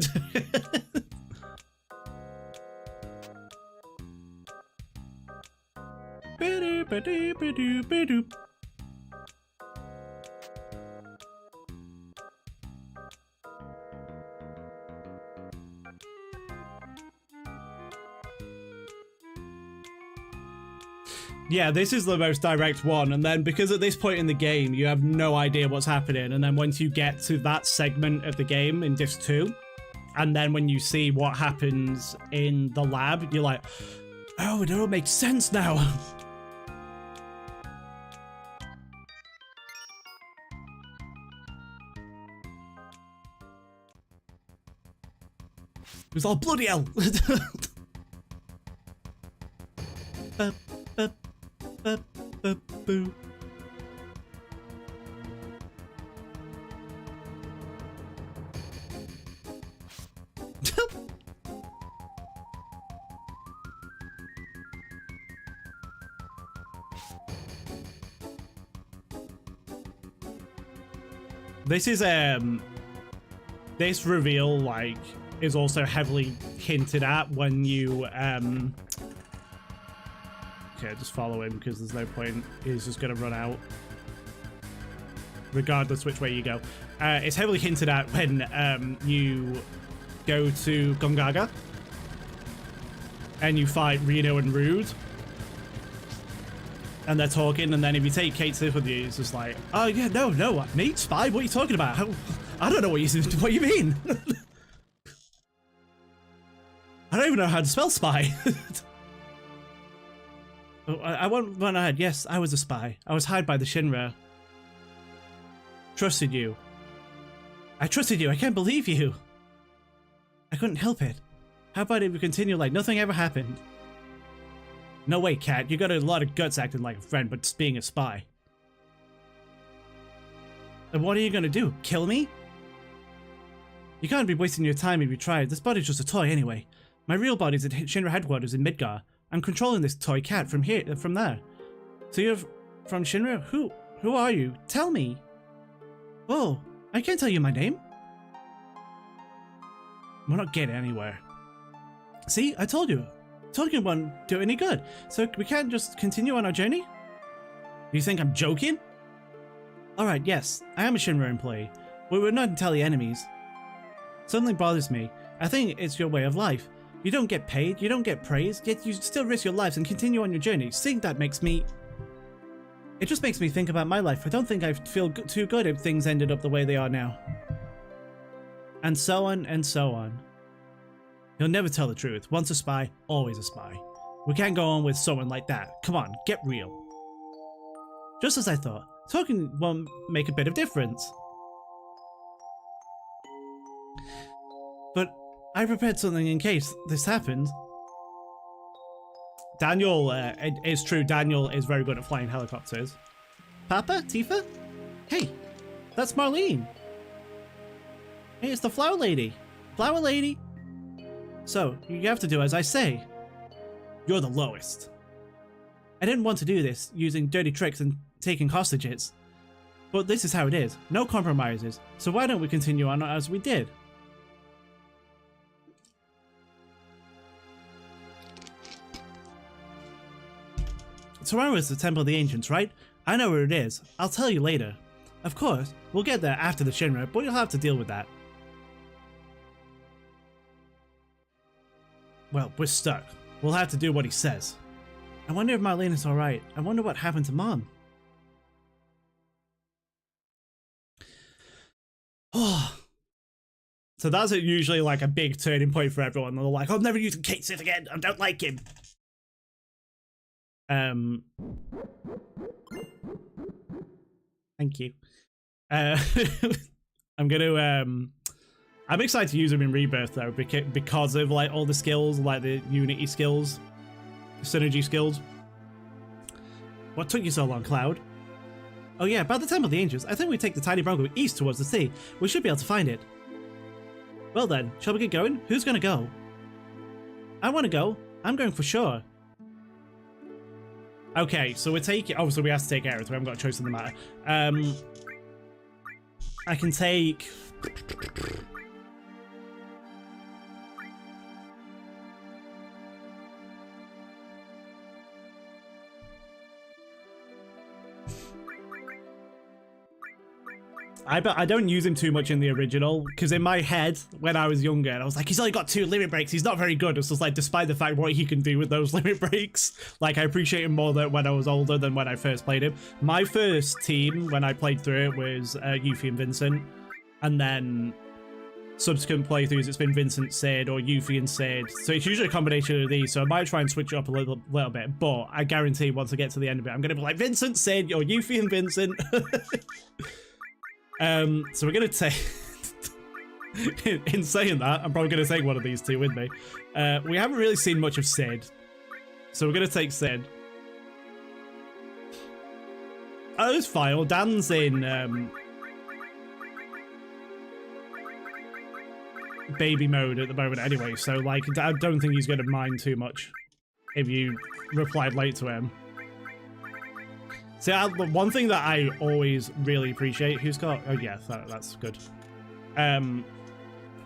Yeah, this is the most direct one, and then because at this point in the game, you have no idea what's happening, and then once you get to that segment of the game in Disc 2, and then when you see what happens in the lab, you're like, oh, it all makes sense now. It was all bloody hell. Boo. This is this reveal like is also heavily hinted at when you okay, just follow him because there's no point. He's just gonna run out regardless which way you go. It's heavily hinted at when you go to Gongaga and you fight Reno and Rude and they're talking, and then if you take Kate Sith with you, it's just like, oh yeah, no, me? Spy? What are you talking about? I don't know what you mean. I don't even know how to spell spy. I went ahead. Yes, I was a spy. I was hired by the Shinra. Trusted you. I trusted you. I can't believe you. I couldn't help it. How about if we continue like nothing ever happened? No way, Cat. You got a lot of guts acting like a friend, but just being a spy. And what are you gonna do? Kill me? You can't be wasting your time if you try. This body's just a toy anyway. My real body's at Shinra headquarters in Midgar. I'm controlling this toy cat from there. So you're from Shinra? Who are you? Tell me. Oh, I can't tell you my name. We're not getting anywhere. See, I told you. Talking won't do any good. So we can't just continue on our journey? You think I'm joking? Alright, yes, I am a Shinra employee, but we're not entirely enemies. Something bothers me. I think it's your way of life. You don't get paid, you don't get praise, yet you still risk your lives and continue on your journey. Seeing that makes me... It just makes me think about my life. I don't think I'd feel too good if things ended up the way they are now. And so on and so on. He'll never tell the truth. Once a spy, always a spy. We can't go on with someone like that. Come on, get real. Just as I thought. Talking won't make a bit of difference. But I prepared something in case this happened. Daniel, it's true, Daniel is very good at flying helicopters. Papa? Tifa? Hey, that's Marlene. Hey, it's the flower lady. Flower lady. So, you have to do as I say. You're the lowest. I didn't want to do this, using dirty tricks and taking hostages. But this is how it is. No compromises. So why don't we continue on as we did? Tomorrow is the Temple of the Ancients, right? I know where it is. I'll tell you later. Of course, we'll get there after the Shinra, but you'll have to deal with that. Well, we're stuck. We'll have to do what he says. I wonder if Marlene is alright. I wonder what happened to Mom. Oh. So that's usually like a big turning point for everyone. They're like, I'm never using Kate Sith again. I don't like him. Thank you. I'm excited to use him in Rebirth though, because of like all the skills, like the Unity skills, synergy skills. What took you so long, Cloud? Oh yeah, about the Temple of the Ancients. I think we take the tiny Bronco east towards the sea. We should be able to find it. Well then, shall we get going? Who's gonna go? I want to go. I'm going for sure. Okay, so we're taking... Oh, so we have to take Aerith. We haven't got a choice in the matter. I can take... I don't use him too much in the original, because in my head, when I was younger, I was like, he's only got 2 limit breaks, he's not very good. It's just like, despite the fact what he can do with those limit breaks, like, I appreciate him more than when I was older than when I first played him. My first team, when I played through it, was Yuffie and Vincent, and then subsequent playthroughs, it's been Vincent, Sid, or Yuffie and Sid. So it's usually a combination of these, so I might try and switch it up a little bit, but I guarantee once I get to the end of it, I'm going to be like, Vincent, Sid, or Yuffie and Vincent. So we're going to take... in saying that, I'm probably going to take one of these two with me. We haven't really seen much of Sid, so we're going to take Sid. Oh, it's fine. Well, Dan's in baby mode at the moment anyway, so like, I don't think he's going to mind too much if you replied late to him. See, one thing that I always really appreciate, who's got, oh yeah, that's good,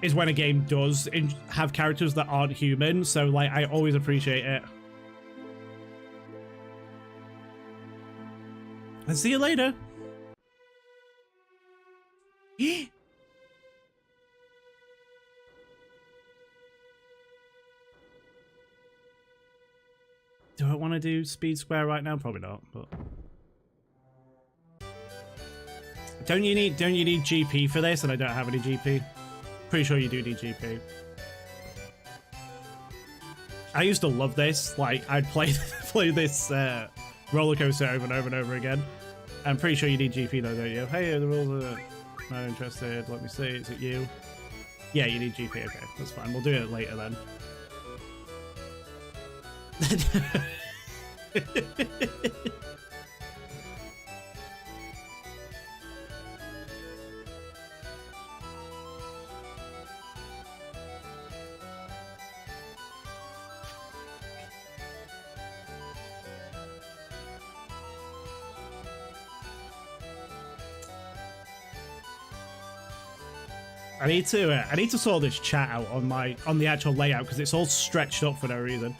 is when a game does have characters that aren't human, so like, I always appreciate it. And see you later. Do I want to do speed square right now? Probably not, but don't you need GP for this? And I don't have any GP. Pretty sure you do need GP. I used to love this. Like, I'd play this roller coaster over and over and over again. I'm pretty sure you need GP though, don't you? Hey, the rules are not interested. Let me see. Is it you? Yeah, you need GP. Okay, that's fine. We'll do it later then. I need to sort this chat out on the actual layout because it's all stretched up for no reason.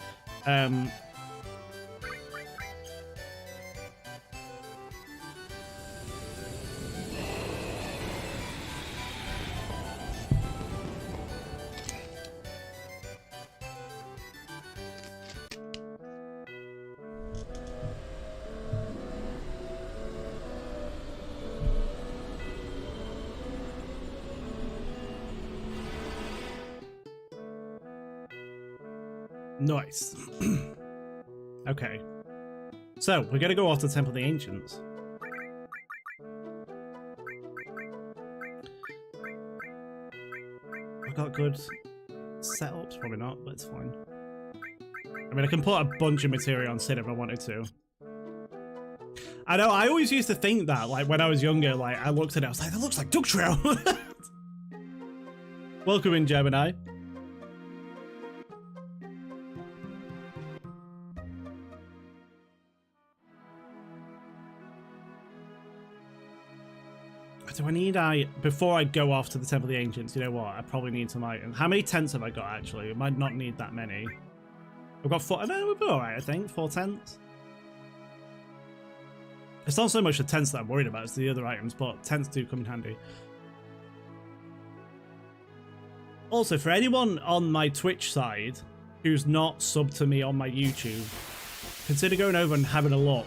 Nice. Okay. So, we're gonna go off to the Temple of the Ancients. I've got good setups, probably not, but it's fine. I mean, I can put a bunch of material on Sid if I wanted to. I know, I always used to think that, like, when I was younger, like, I looked at it, I was like, that looks like Duck Trail! Welcome in, Gemini. Do I need before I go off to the Temple of the Ancients, you know what? I probably need some items. How many tents have I got, actually? I might not need that many. I've got 4. No, we'll be alright, I think. 4 tents. It's not so much the tents that I'm worried about, it's the other items, but tents do come in handy. Also, for anyone on my Twitch side who's not subbed to me on my YouTube, consider going over and having a look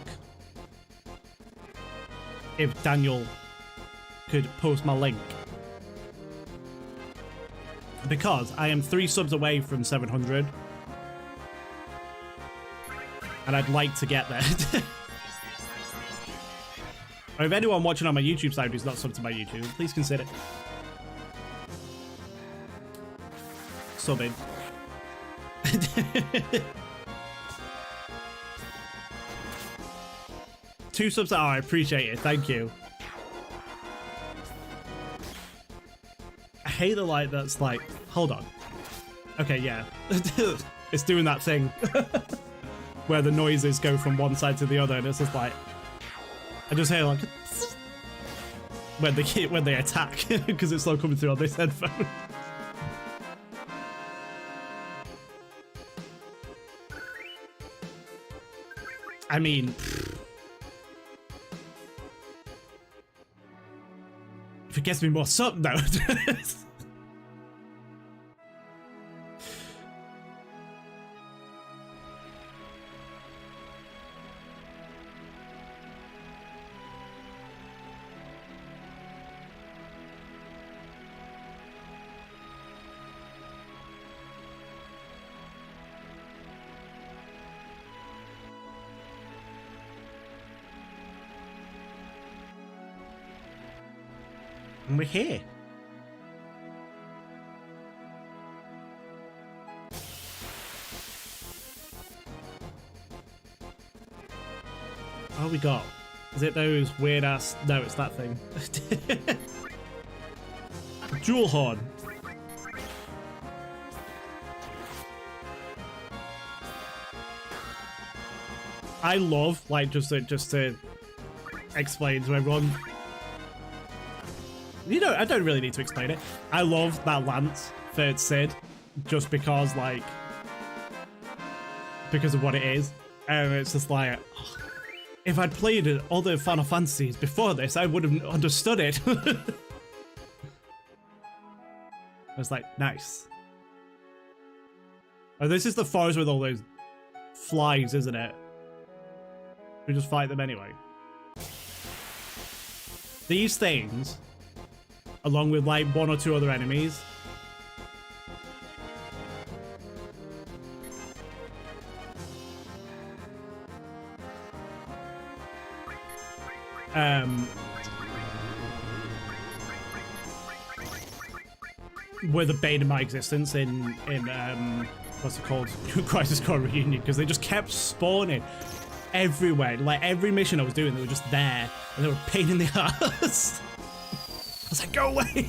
if Daniel could post my link, because I am 3 subs away from 700 and I'd like to get there. Or if anyone watching on my YouTube side who's not subbed to my YouTube, please consider subbing. 2 subs. Oh, I appreciate it, thank you. I hate the light that's like, hold on. Okay, yeah. It's doing that thing where the noises go from one side to the other, and it's just like, I just hear like when they attack because it's not coming through on this headphone. I mean, gets me more sub now. And we're here. Oh, we got. Is it those weird ass? No, it's that thing. Jewel horn. I love, like, just to explain to everyone. You know, I don't really need to explain it. I love that lance for Cid, just because, like, because of what it is. And it's just like, oh, if I'd played other Final Fantasies before this, I would have understood it. I was like, nice. Oh, this is the forest with all those flies, isn't it? We just fight them anyway. These things, along with like 1 or 2 other enemies, were the bane of my existence in what's it called? Crisis Core Reunion, because they just kept spawning everywhere. Like every mission I was doing, they were just there, and they were a pain in the ass. I was like, go away!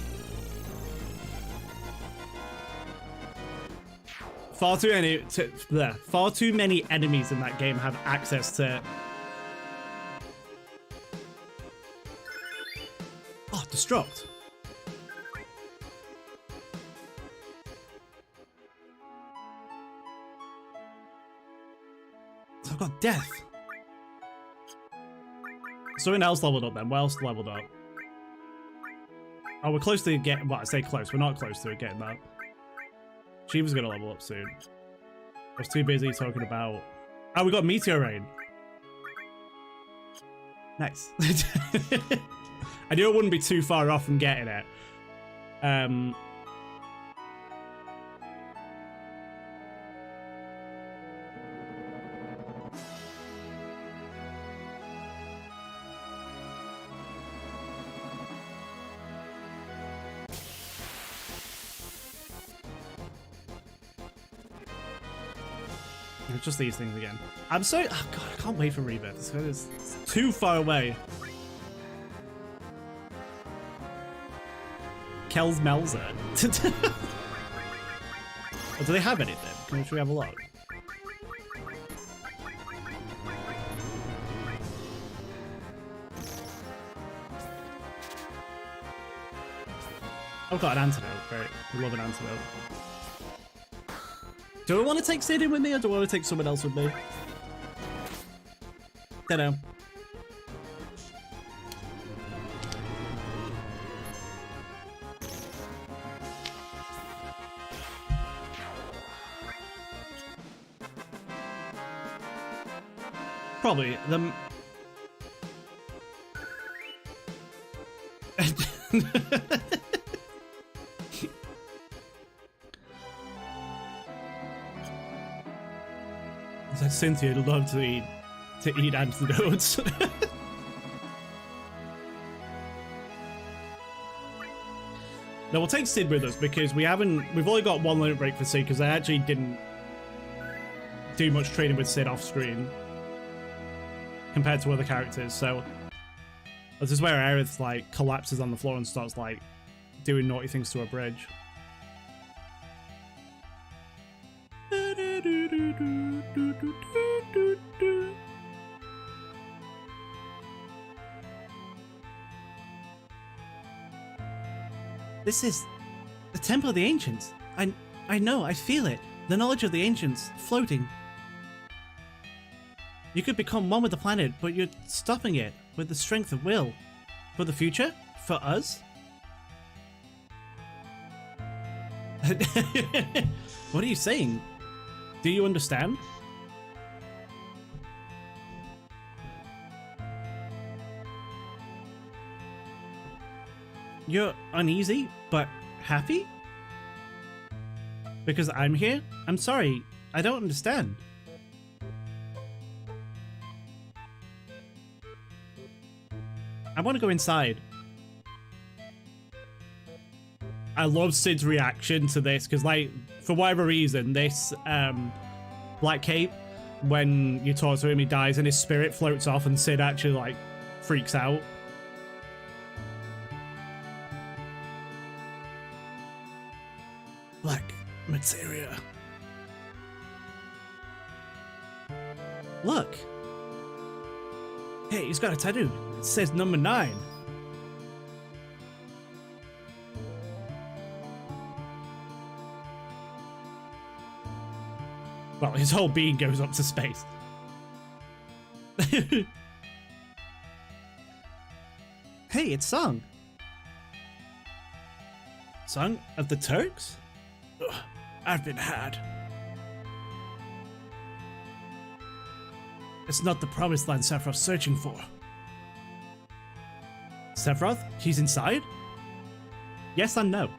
Far too many enemies in that game have access to. Oh, destruct. So I've got death. Something else leveled up then. What else leveled up? Oh, we're close to getting. Well, I say close. We're not close to it getting that. Shiva's gonna level up soon. I was too busy talking about. Oh, we got Meteor Rain. Nice. I knew it wouldn't be too far off from getting it. It's just these things again. I'm so. Oh god, I can't wait for Rebirth. It's too far away. Kel's Melzer. Oh, do they have anything? Should we have a look? I've got an antidote. Great. I love an antidote. Do I want to take Cid in with me, or do I want to take someone else with me? Don't know. Probably the. It's like Cynthia would love to eat antidotes. No, we'll take Cid with us because we've only got 1 limit break for Cid because I actually didn't do much training with Cid off screen compared to other characters, so this is where Aerith like collapses on the floor and starts like doing naughty things to a bridge. This is the Temple of the Ancients. I know, I feel it. The knowledge of the Ancients floating. You could become one with the planet, but you're stopping it with the strength of will. For the future? For us? What are you saying? Do you understand? You're uneasy, but happy? Because I'm here? I'm sorry, I don't understand. I want to go inside. I love Sid's reaction to this because, like, for whatever reason, this Black Cape, when you talk to him, he dies and his spirit floats off, and Sid actually, like, freaks out. Black materia. Look. Hey, he's got a tattoo. It says number 9. Well, his whole being goes up to space. Hey, it's Song. Song of the Turks? Ugh, I've been had. It's not the promised land Sephiroth's searching for. Sephiroth? He's inside? Yes and no.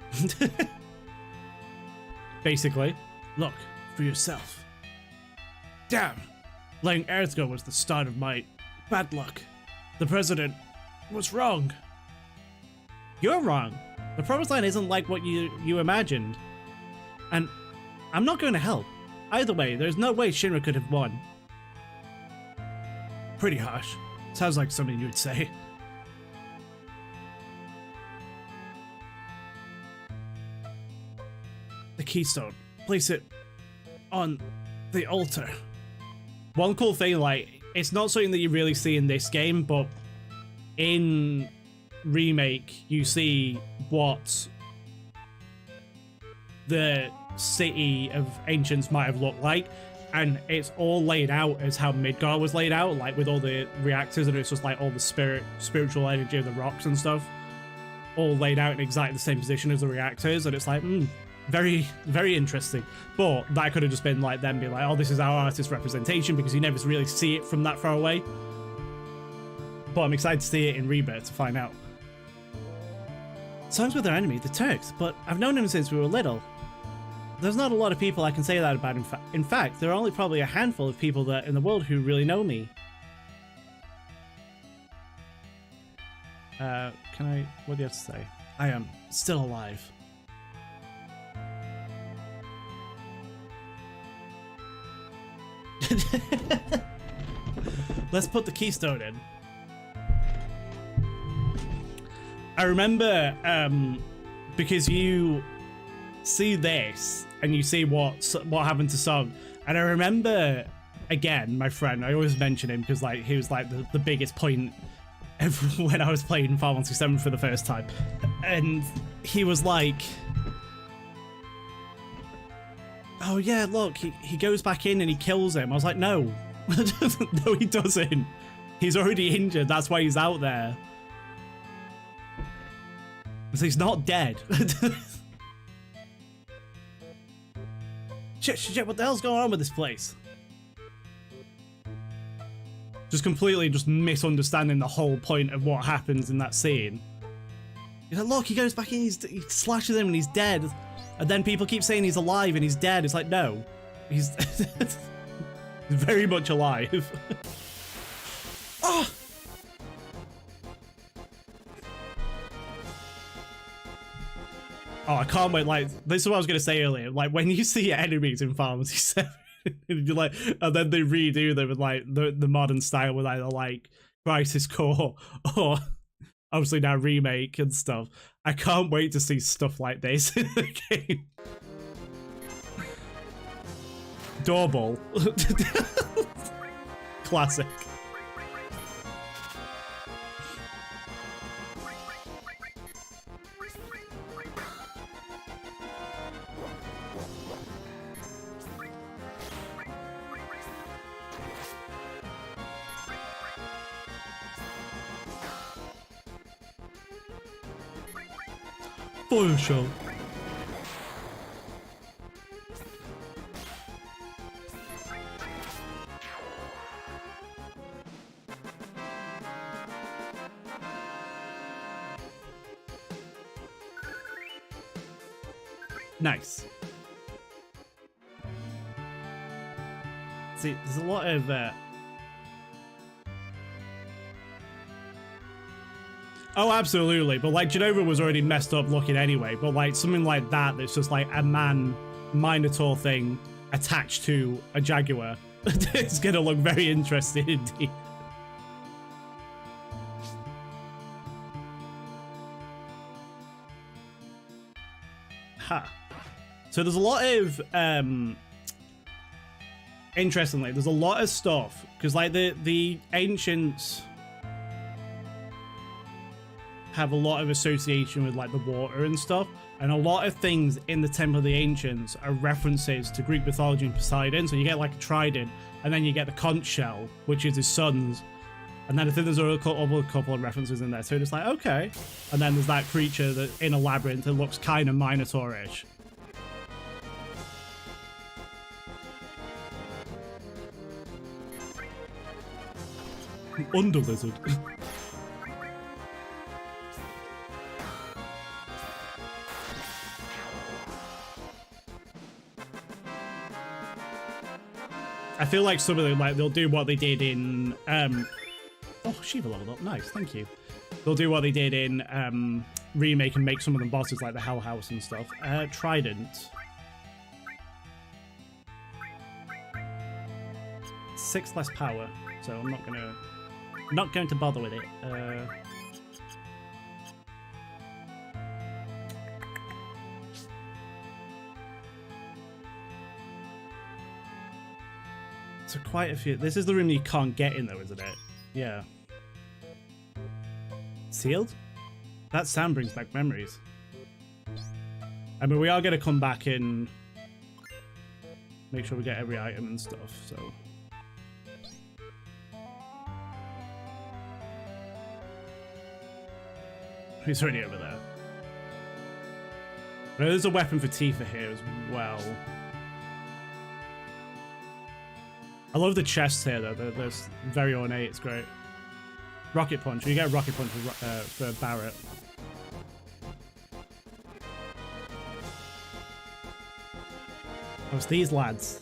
Basically. Look, for yourself. Damn! Letting Earth go was the start of my bad luck. The president was wrong. You're wrong. The promised land isn't like what you imagined. And I'm not going to help. Either way, there's no way Shinra could have won. Pretty harsh. Sounds like something you'd say. The keystone. Place it on the altar. One cool thing, like, it's not something that you really see in this game, but in Remake, you see what the city of Ancients might have looked like, and it's all laid out as how Midgar was laid out, like with all the reactors, and it's just like all the spiritual energy of the rocks and stuff, all laid out in exactly the same position as the reactors, and it's like, very, very interesting. But that could have just been like them being like, oh, this is our artist representation, because you never really see it from that far away. But I'm excited to see it in Rebirth to find out. Song's with our enemy, the Turks, but I've known him since we were little. There's not a lot of people I can say that about. In fact, there are only probably a handful of people that in the world who really know me. What do you have to say? I am still alive. Let's put the keystone in. I remember, because you see this and you see what happened to Song, and I remember, again, my friend, I always mention him because like he was like the biggest point when I was playing Final Fantasy VII for the first time, and he was like, oh yeah, look, he goes back in and he kills him. I was like, no. No, he doesn't. He's already injured, that's why he's out there. So he's not dead. Shit, what the hell's going on with this place? Just completely misunderstanding the whole point of what happens in that scene. He's like, look, he goes back in, he slashes him and he's dead. And then people keep saying he's alive and he's dead. It's like, no. He's very much alive. Oh! Oh, I can't wait. Like, this is what I was going to say earlier. Like, when you see enemies in Final Fantasy VII, you're like, and then they redo them with, like, the modern style with either, like, Crisis Core or obviously now Remake and stuff. I can't wait to see stuff like this in the game. Doorbell. Classic. Fire show. Nice. See, there's a lot of oh, absolutely. But like Genova was already messed up looking anyway. But like something like that, that's just like a man Minotaur thing attached to a jaguar. It's gonna look very interesting indeed. Ha. So there's a lot of interestingly, there's a lot of stuff because like the ancients have a lot of association with like the water and stuff, and a lot of things in the Temple of the Ancients are references to Greek mythology and Poseidon. So you get like a trident, and then you get the conch shell, which is his son's, and then I think there's a couple of references in there. So it's like, okay, and then there's that creature that in a labyrinth that looks kind of Minotaur-ish. Underlizard. I feel like some of them, like, they'll do what they did in, oh, Shiva leveled up. Nice, thank you. They'll do what they did in, Remake and make some of them bosses like the Hell House and stuff. Trident. 6 less power, so I'm not going to bother with it. So quite a few. This is the room you can't get in though, isn't it? Yeah. Sealed? That sound brings back memories. I mean, we are going to come back and make sure we get every item and stuff, so. He's already over there. There's a weapon for Tifa here as well. I love the chests here though, they're very ornate, it's great. Rocket Punch, you get a Rocket Punch for Barret. Oh, it's these lads.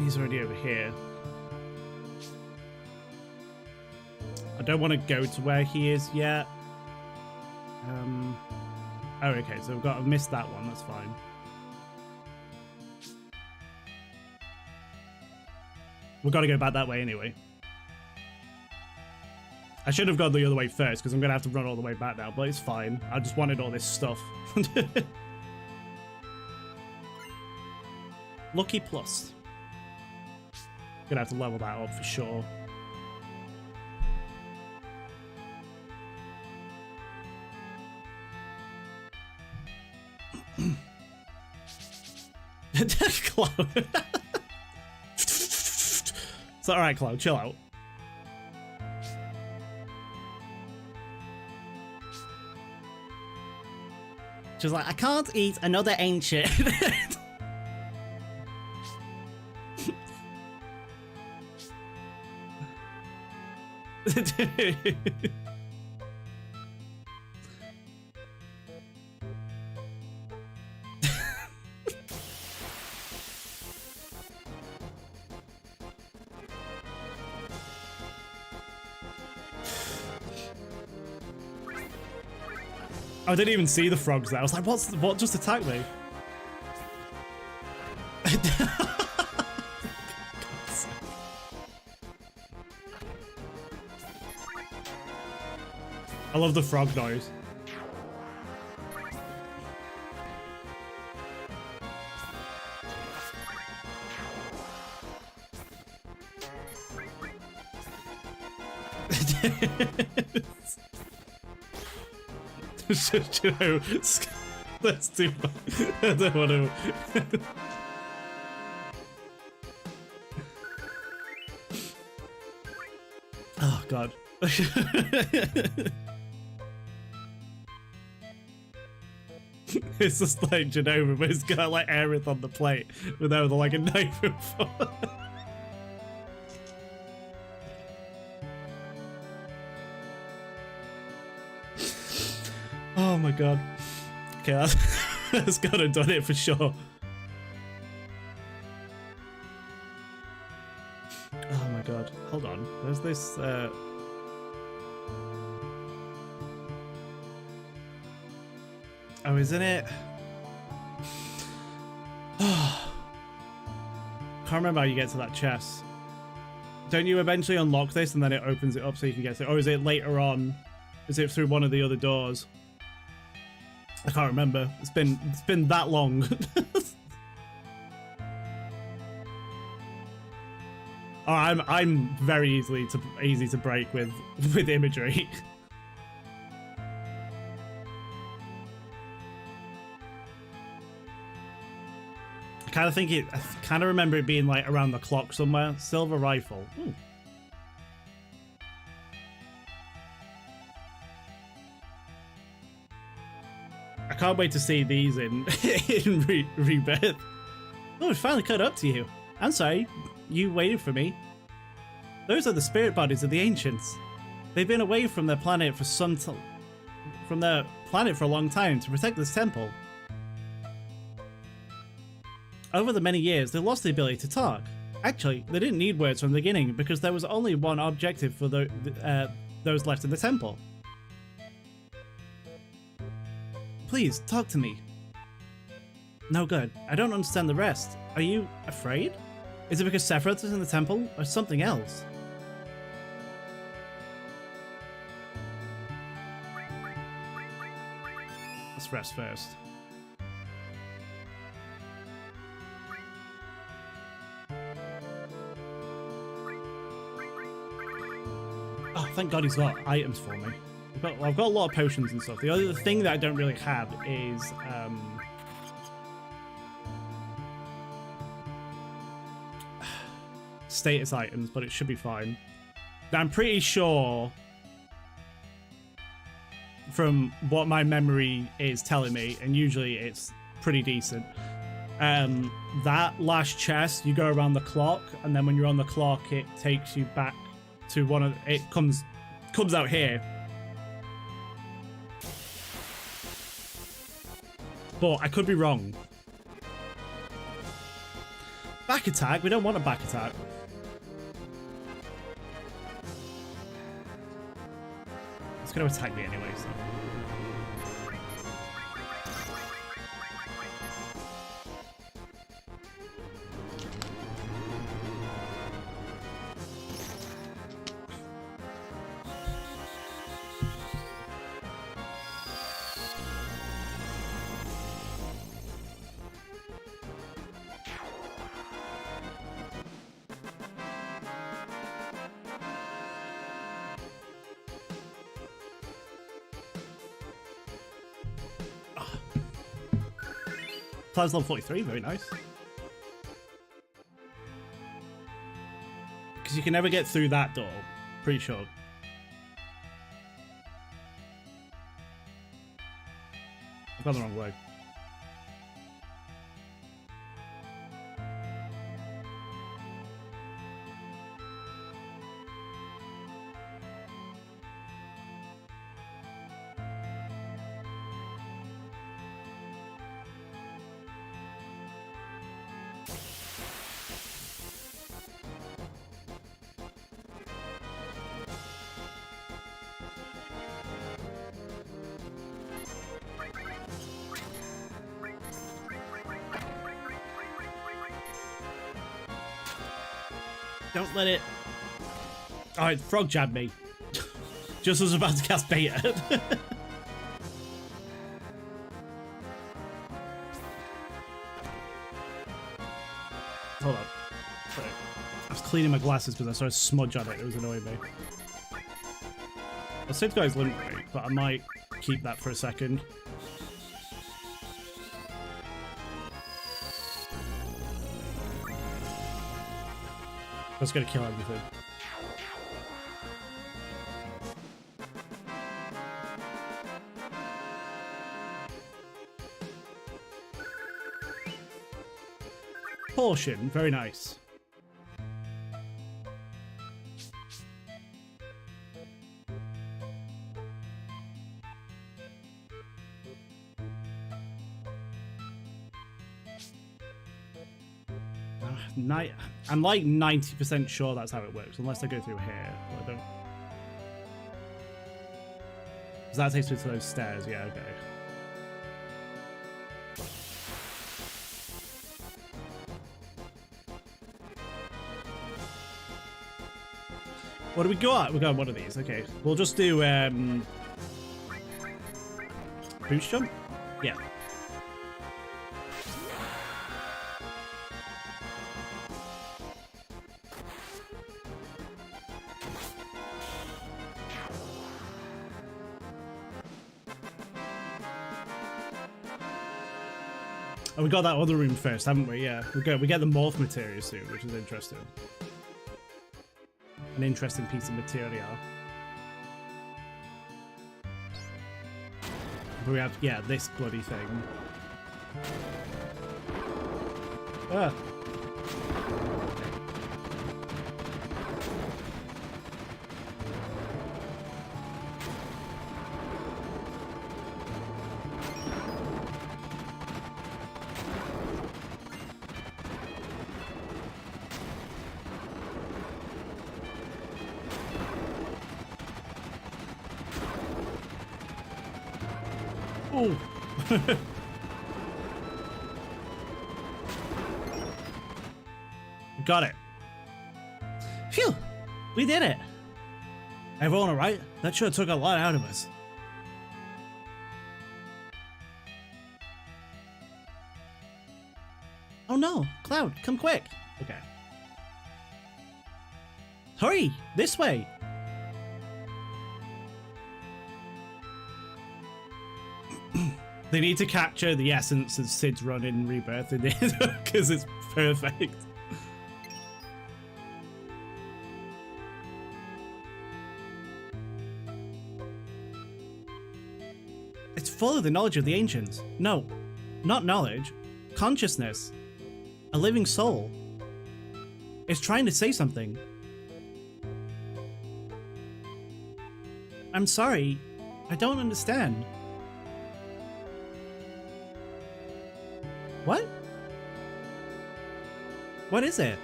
He's already over here. I don't want to go to where he is yet. Oh, okay, so I've missed that one, that's fine. We've got to go back that way anyway. I should have gone the other way first, because I'm going to have to run all the way back now, but it's fine. I just wanted all this stuff. Lucky Plus. Gonna have to level that up for sure. Cloud. It's alright, Cloud, chill out. She's like, I can't eat another ancient. I didn't even see the frogs there. I was like, what just attacked me? I love the frog noise. You know, that's too much. I don't want to. God. It's just like Genova, but it's got like Aerith on the plate without like a knife in front. Oh my God. Okay, that's gotta done it for sure. Oh my God. Hold on. There's this oh, isn't it? Can't remember how you get to that chest. Don't you eventually unlock this and then it opens it up so you can get to it? Or is it later on? Is it through one of the other doors? I can't remember. It's been that long. Oh, I'm very easy to break with imagery. I kind of remember it being like around the clock somewhere. Silver rifle. Ooh. I can't wait to see these in Rebirth. Oh, it's finally caught up to you. I'm sorry, you waited for me. Those are the spirit bodies of the ancients. They've been away from their planet for a long time to protect this temple. Over the many years, they lost the ability to talk. Actually, they didn't need words from the beginning because there was only one objective for those left in the temple. Please, talk to me. No good. I don't understand the rest. Are you afraid? Is it because Sephiroth is in the temple or something else? Let's rest first. Oh, thank God he's got items for me. I've got a lot of potions and stuff. The other thing that I don't really have is status items, but it should be fine. I'm pretty sure from what my memory is telling me, and usually it's pretty decent, that last chest, you go around the clock, and then when you're on the clock, it takes you back to one of it comes out here. But I could be wrong. Back attack? We don't want a back attack. It's going to attack me anyway, so. Cloud's level 43, very nice. Because you can never get through that door, pretty sure. I've gone the wrong way. Don't let it... Oh, it frog jabbed me. Just as I was about to cast beta. Hold on. Sorry. I was cleaning my glasses because I saw a smudge on it. It was annoying me. I said guys link break, but I might keep that for a second. That's gonna kill everything. portion. Very nice. I'm like 90% sure that's how it works, unless I go through here. But I don't. Does that take me to those stairs? Yeah, okay. What do we got? We got one of these. Okay, we'll just do boost jump. Yeah. Oh, we got that other room first, haven't we? Yeah, we get the morph material soon, which is interesting. An interesting piece of material. But we have, yeah, this bloody thing. Ah. Oh. Got it. Phew! We did it! Everyone alright? That sure took a lot out of us. Oh no! Cloud, come quick! Okay. Hurry! This way! They need to capture the essence of Cid's run in Rebirth in it, because it's perfect. It's full of the knowledge of the ancients. No, not knowledge. Consciousness. A living soul. It's trying to say something. I'm sorry. I don't understand. What? What is it?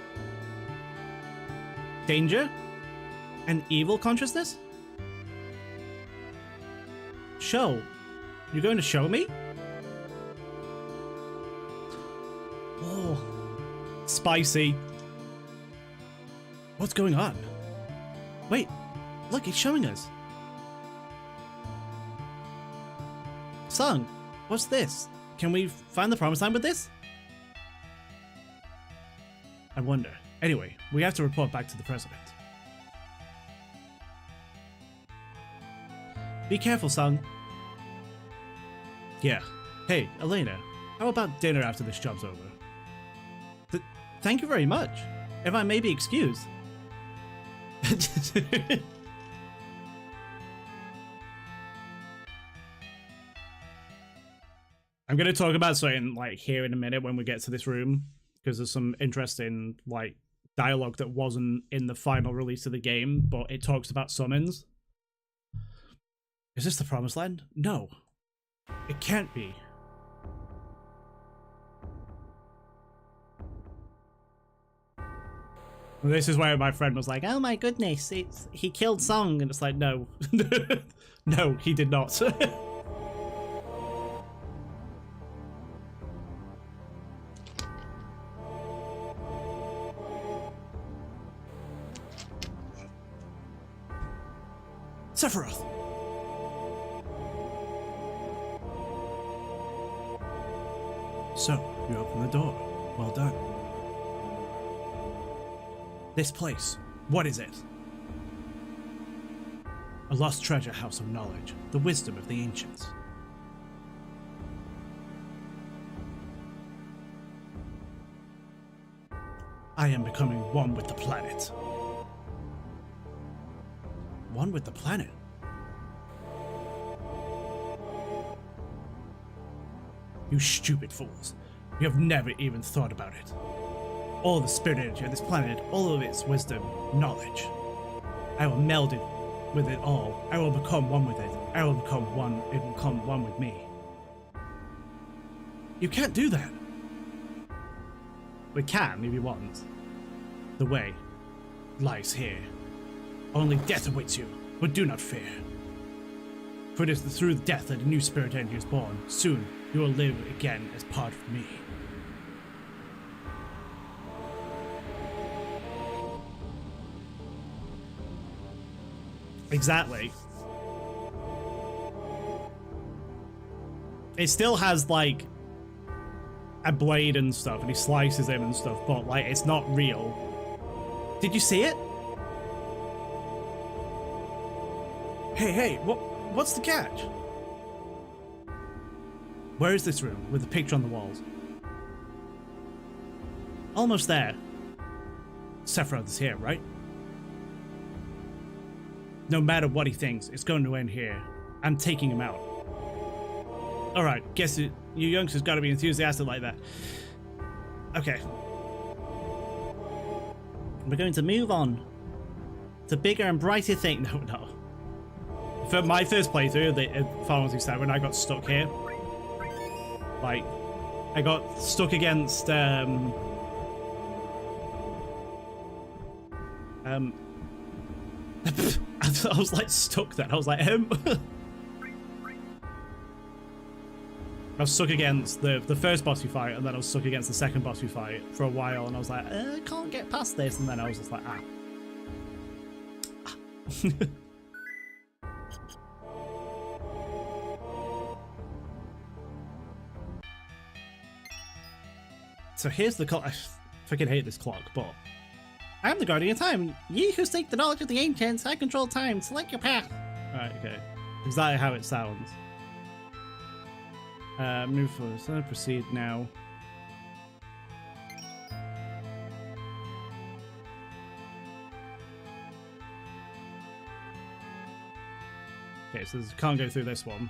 Danger? An evil consciousness? Show. You're going to show me? Oh. Spicy. What's going on? Wait. Look, it's showing us. Sung, what's this? Can we find the promised land with this? I wonder. Anyway, we have to report back to the president. Be careful, Sung. Yeah. Hey, Elena, how about dinner after this job's over? Thank you very much. If I may be excused. I'm going to talk about something like here in a minute when we get to this room, because there's some interesting like dialogue that wasn't in the final release of the game, but it talks about summons. Is this the promised land? No, it can't be. And this is where my friend was like, "Oh my goodness, he killed Song," and it's like, no, no, he did not. Sephiroth! So, you opened the door. Well done. This place, what is it? A lost treasure house of knowledge, the wisdom of the ancients. I am becoming one with the planet. One with the planet? You stupid fools. You have never even thought about it. All the spirit energy of this planet, all of its wisdom, knowledge. I will meld it with it all. I will become one with it. I will become one. It will become one with me. You can't do that. We can if you want. The way lies here. Only death awaits you, but do not fear. For it is through death that a new spirit energy is born. Soon, you will live again as part of me. Exactly. It still has, like, a blade and stuff, and he slices him and stuff, but, like, it's not real. Did you see it? Hey, what's the catch? Where is this room with the picture on the walls? Almost there. Cetra is here, right? No matter what he thinks, it's going to end here. I'm taking him out. Alright, guess it, you youngsters gotta be enthusiastic like that. Okay. We're going to move on to bigger and brighter things. No. For my first playthrough of the Final Fantasy VII, I got stuck here. Like, I got stuck against, I was like stuck then. I was like, I was stuck against the first boss we fight, and then I was stuck against the second boss we fight for a while, and I was like, I can't get past this, and then I was just like, ah. So here's the clock. I fucking hate this clock, but I am the guardian of time. Ye who seek the knowledge of the ancients, I control time. Select your path. Alright, okay. Exactly how it sounds. Move forward. So proceed now. Okay, so can't go through this one.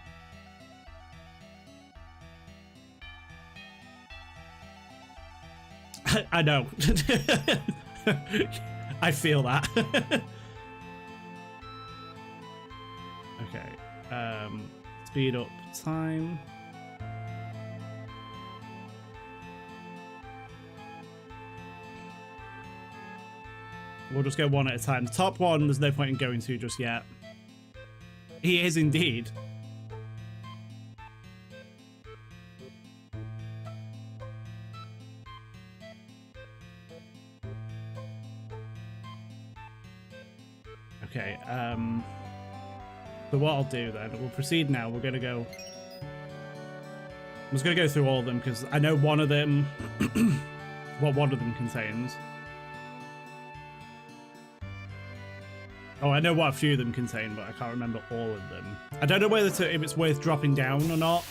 I know. I feel that. Okay. Speed up time. We'll just go one at a time. The top one, there's no point in going to just yet. He is indeed. Okay, so what I'll do then, we'll proceed now. We're gonna go... I'm just gonna go through all of them, because I know one of them... what one of them contains. Oh, I know what a few of them contain, but I can't remember all of them. I don't know whether if it's worth dropping down or not.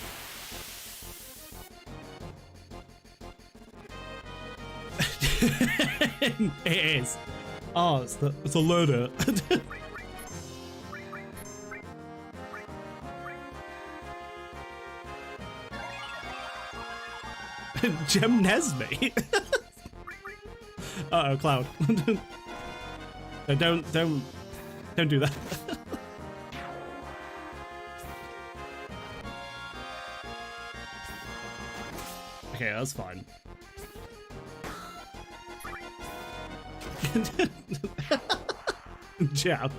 It is. Oh, it's a loader. Gem Nesme. Uh-oh, Cloud. No, don't do that. Okay, that's fine. Jab.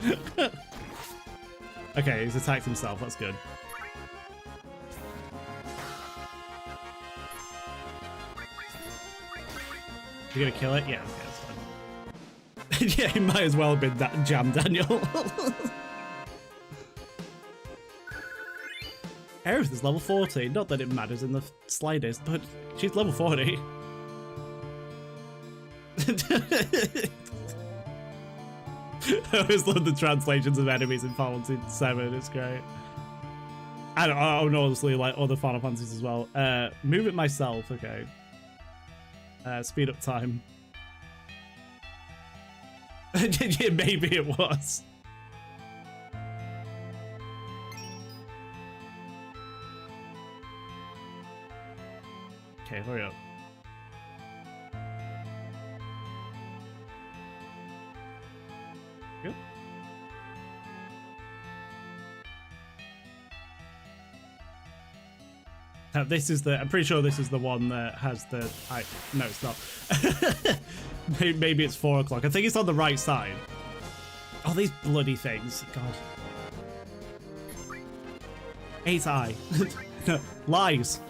Okay, he's attacked himself. That's good. You gonna kill it? Yeah, okay, that's fine. Yeah, he might as well have been that Jam Daniel. Aerith is level 40. Not that it matters in the slightest, but she's level 40. I always love the translations of enemies in Final Fantasy VII. It's great. I don't honestly like other Final Fantasies as well. Move it myself. Okay. Speed up time. Yeah, maybe it was. Okay, hurry up. Good. This is the. I'm pretty sure this is the one that has the. No, it's not. Maybe it's 4 o'clock. I think it's on the right side. Oh, these bloody things! God. 8i. Lies.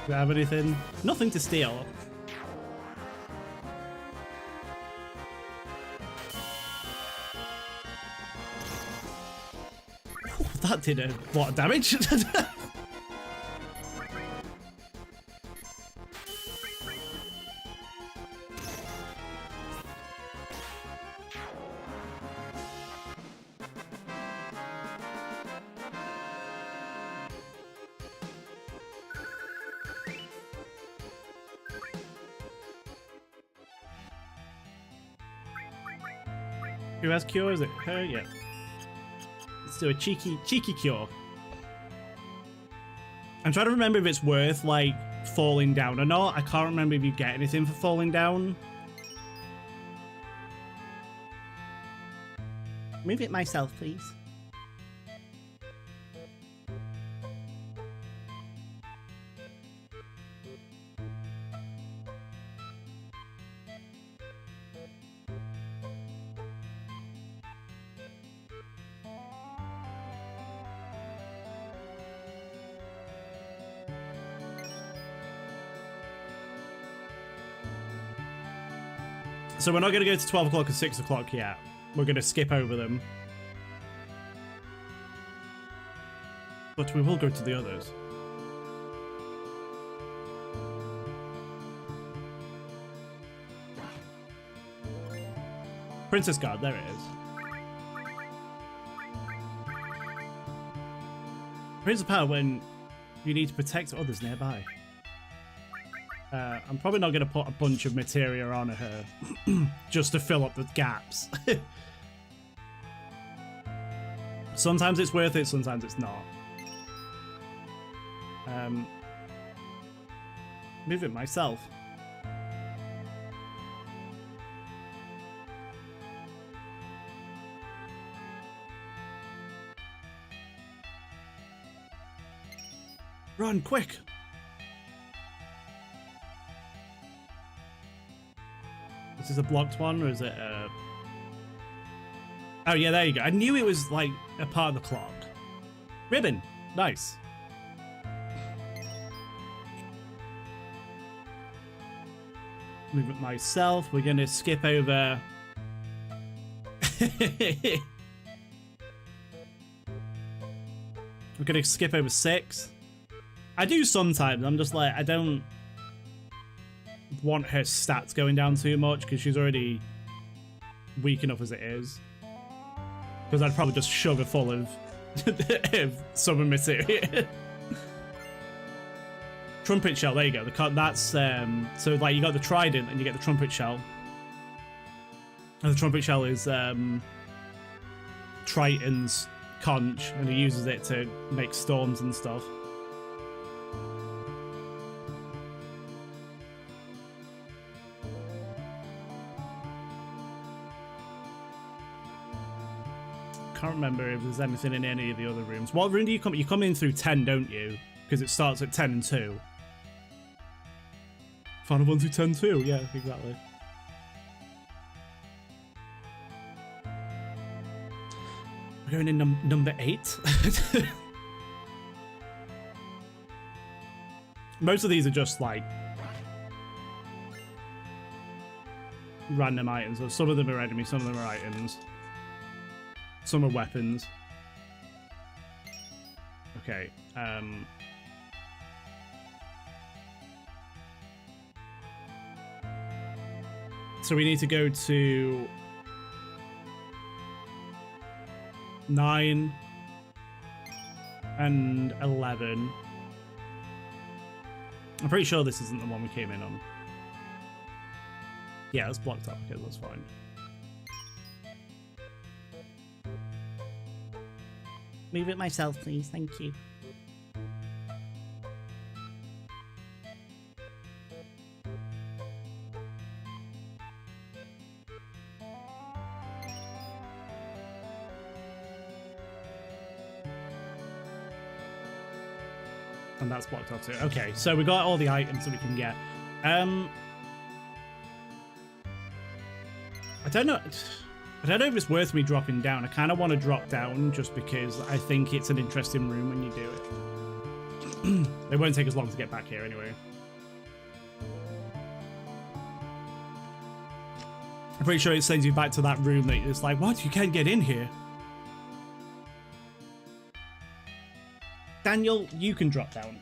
Do I have anything? Nothing to steal. That did a lot of damage. Who has cure? Is it her? Yeah. Let's do a cheeky cure. I'm trying to remember if it's worth, like, falling down or not. I can't remember if you get anything for falling down. Move it myself, please. So we're not going to go to 12 o'clock and 6 o'clock yet. We're going to skip over them. But we will go to the others. Princess Guard, there it is. Prince of Power when you need to protect others nearby. I'm probably not going to put a bunch of materia on her just to fill up the gaps. Sometimes it's worth it, sometimes it's not. Move it myself. Run, quick! Is this a blocked one, or is it a... Oh yeah, there you go. I knew it was like a part of the clock. Ribbon! Nice. Move it myself. We're gonna skip over... We're gonna skip over 6. I do sometimes. I'm just like, I don't want her stats going down too much because she's already weak enough as it is. Because I'd probably just shove her full of summon materia. Trumpet shell, there you go. That's so like you got the trident and you get the trumpet shell. And the trumpet shell is Triton's conch, and he uses it to make storms and stuff. Can't remember if there's anything in any of the other rooms. What room do you come? You come in through 10, don't you? Because it starts at 10 and 2. Final Fantasy 10 too. Yeah, exactly. We're going in number 8. Most of these are just like random items. So some of them are enemies, some of them are items. Some are weapons. Okay. So we need to go to 9 and 11. I'm pretty sure this isn't the one we came in on. Yeah, it's blocked up. Okay, that's fine. Move it myself, please. Thank you. And that's blocked off too. Okay, so we got all the items that we can get. I don't know if it's worth me dropping down. I kind of want to drop down just because I think it's an interesting room when you do it. It won't take us long to get back here anyway. I'm pretty sure it sends you back to that room that it's like, what? You can't get in here. Daniel, you can drop down.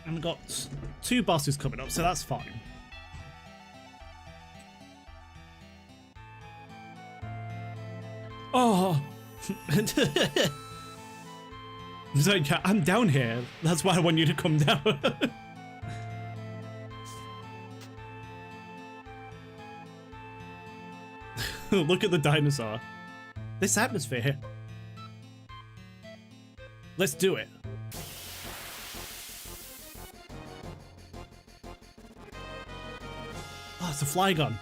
And we've got 2 bosses coming up, so that's fine. Oh! So, I'm down here. That's why I want you to come down. Look at the dinosaur. This atmosphere. Let's do it. Oh, it's a Flygon.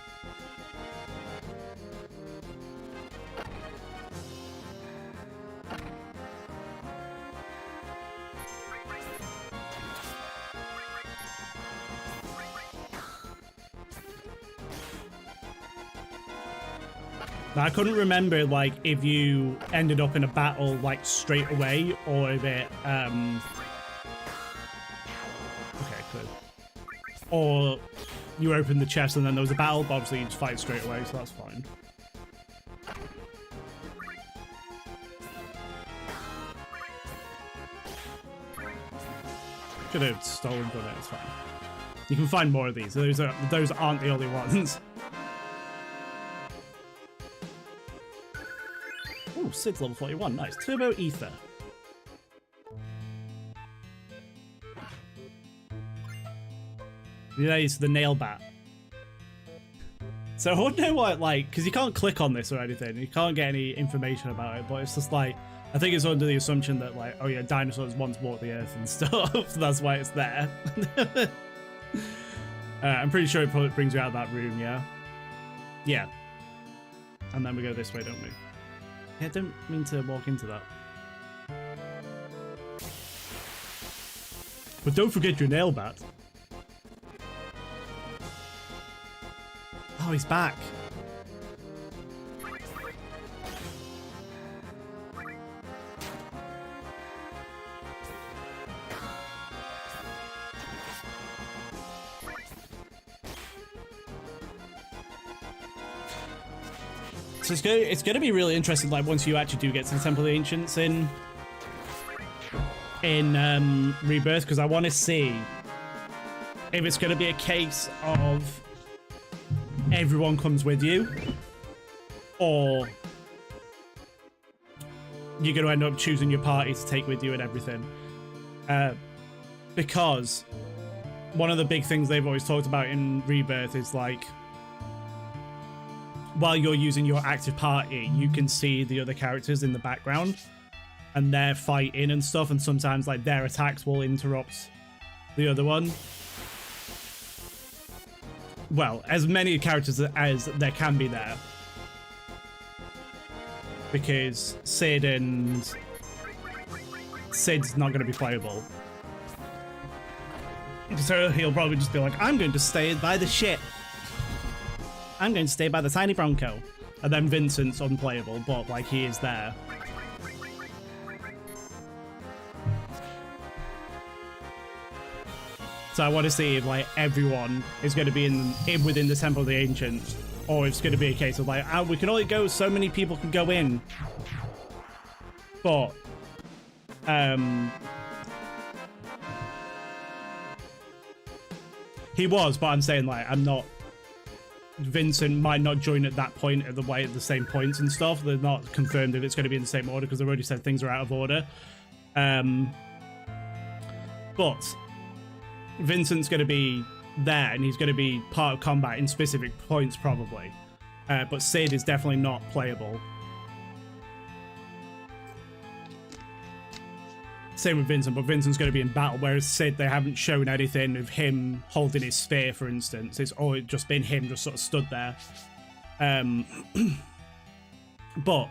Now, I couldn't remember, like, if you ended up in a battle, like, straight away, or if it, okay, good. Or you opened the chest and then there was a battle, but obviously you just fight straight away, so that's fine. Could have stolen from it, it's fine. You can find more of these, those aren't the only ones. Ooh, Sid's level 41, nice. Turbo Ether. Yeah, it's the nail bat. So I wonder what, like, because you can't click on this or anything, you can't get any information about it, but it's just like, I think it's under the assumption that, like, oh yeah, dinosaurs once walked the earth and stuff, so that's why it's there. I'm pretty sure it probably brings you out of that room, yeah? Yeah. And then we go this way, don't we? Yeah, I don't mean to walk into that. But don't forget your nail bat. Oh, he's back. So it's going to be really interesting, like, once you actually do get to the Temple of the Ancients in Rebirth, because I want to see if it's going to be a case of everyone comes with you, or you're going to end up choosing your party to take with you and everything. Because one of the big things they've always talked about in Rebirth is, like, while you're using your active party, you can see the other characters in the background and they're fighting and stuff, and sometimes, like, their attacks will interrupt the other one. Well, as many characters as there can be there. Because Sid's not going to be playable. So he'll probably just be like, I'm going to stay by the ship. I'm going to stay by the tiny Bronco. And then Vincent's unplayable, but, like, he is there. So I want to see if, like, everyone is going to be within the Temple of the Ancients, or if it's going to be a case of, like, oh, we can only go, so many people can go in. But, he was, but I'm saying, like, I'm not. Vincent might not join at that point at the same points and stuff. They're not confirmed if it's going to be in the same order because they've already said things are out of order. But Vincent's going to be there, and he's going to be part of combat in specific points probably. But Sid is definitely not playable. Same with Vincent, but Vincent's going to be in battle, whereas Sid, they haven't shown anything of him holding his spear, for instance. It's always just been him just sort of stood there. But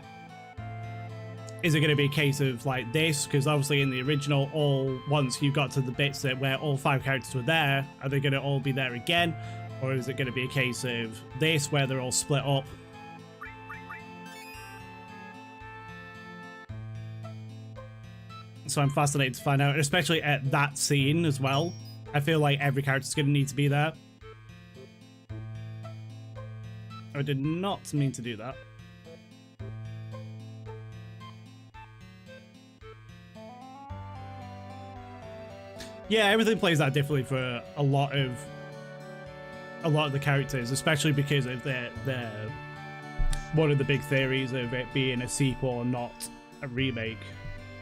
is it going to be a case of like this? Because obviously in the original, once you got to the bits that where all 5 characters were there, are they going to all be there again? Or is it going to be a case of this, where they're all split up? So I'm fascinated to find out, especially at that scene as well. I feel like every character's going to need to be there. I did not mean to do that. Yeah, everything plays out differently for a lot of the characters, especially because of their one of the big theories of it being a sequel and not a remake.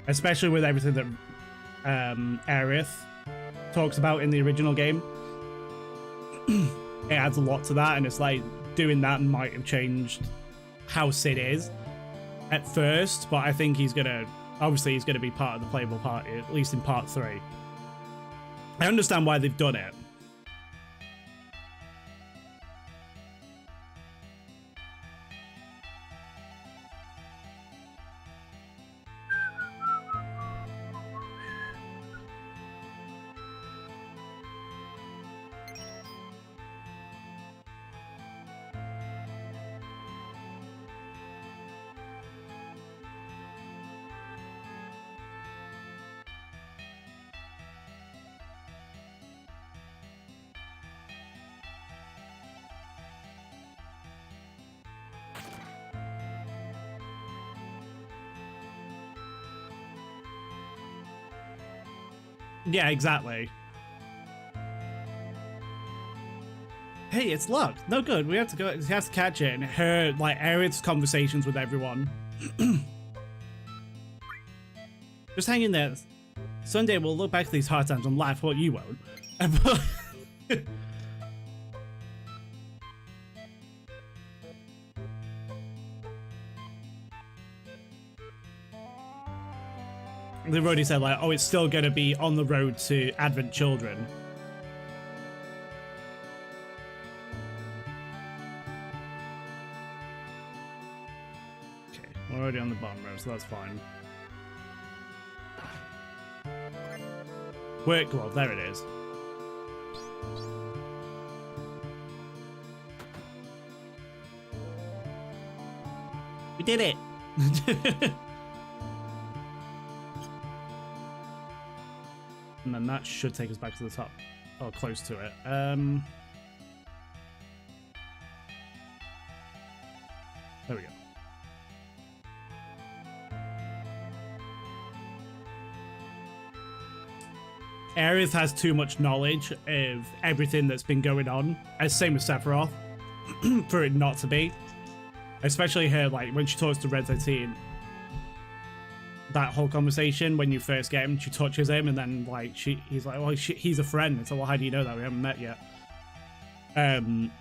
Especially with everything that Aerith talks about in the original game. It adds a lot to that, and it's like doing that might have changed how Sid is at first, but I think he's gonna be part of the playable party, at least in part 3. I understand why they've done it. Yeah, exactly. Hey, it's locked. No good. We have to go. We have to catch it. And her, like, Aerith's conversations with everyone. Just hang in there. Someday we'll look back at these hard times and laugh. What you won't. They've already said, like, oh, it's still going to be on the road to Advent Children. Okay, we're already on the bottom row, so that's fine. Work glove, there it is. We did it! And then that should take us back to the top, or close to it. There we go. Aerith has too much knowledge of everything that's been going on, as same as Sephiroth, for it not to be. Especially her, like, when she talks to Red 13. That whole conversation when you first get him, she touches him, and then like he's like, "Well, he's a friend." It's like, "Well, how do you know that? We haven't met yet." And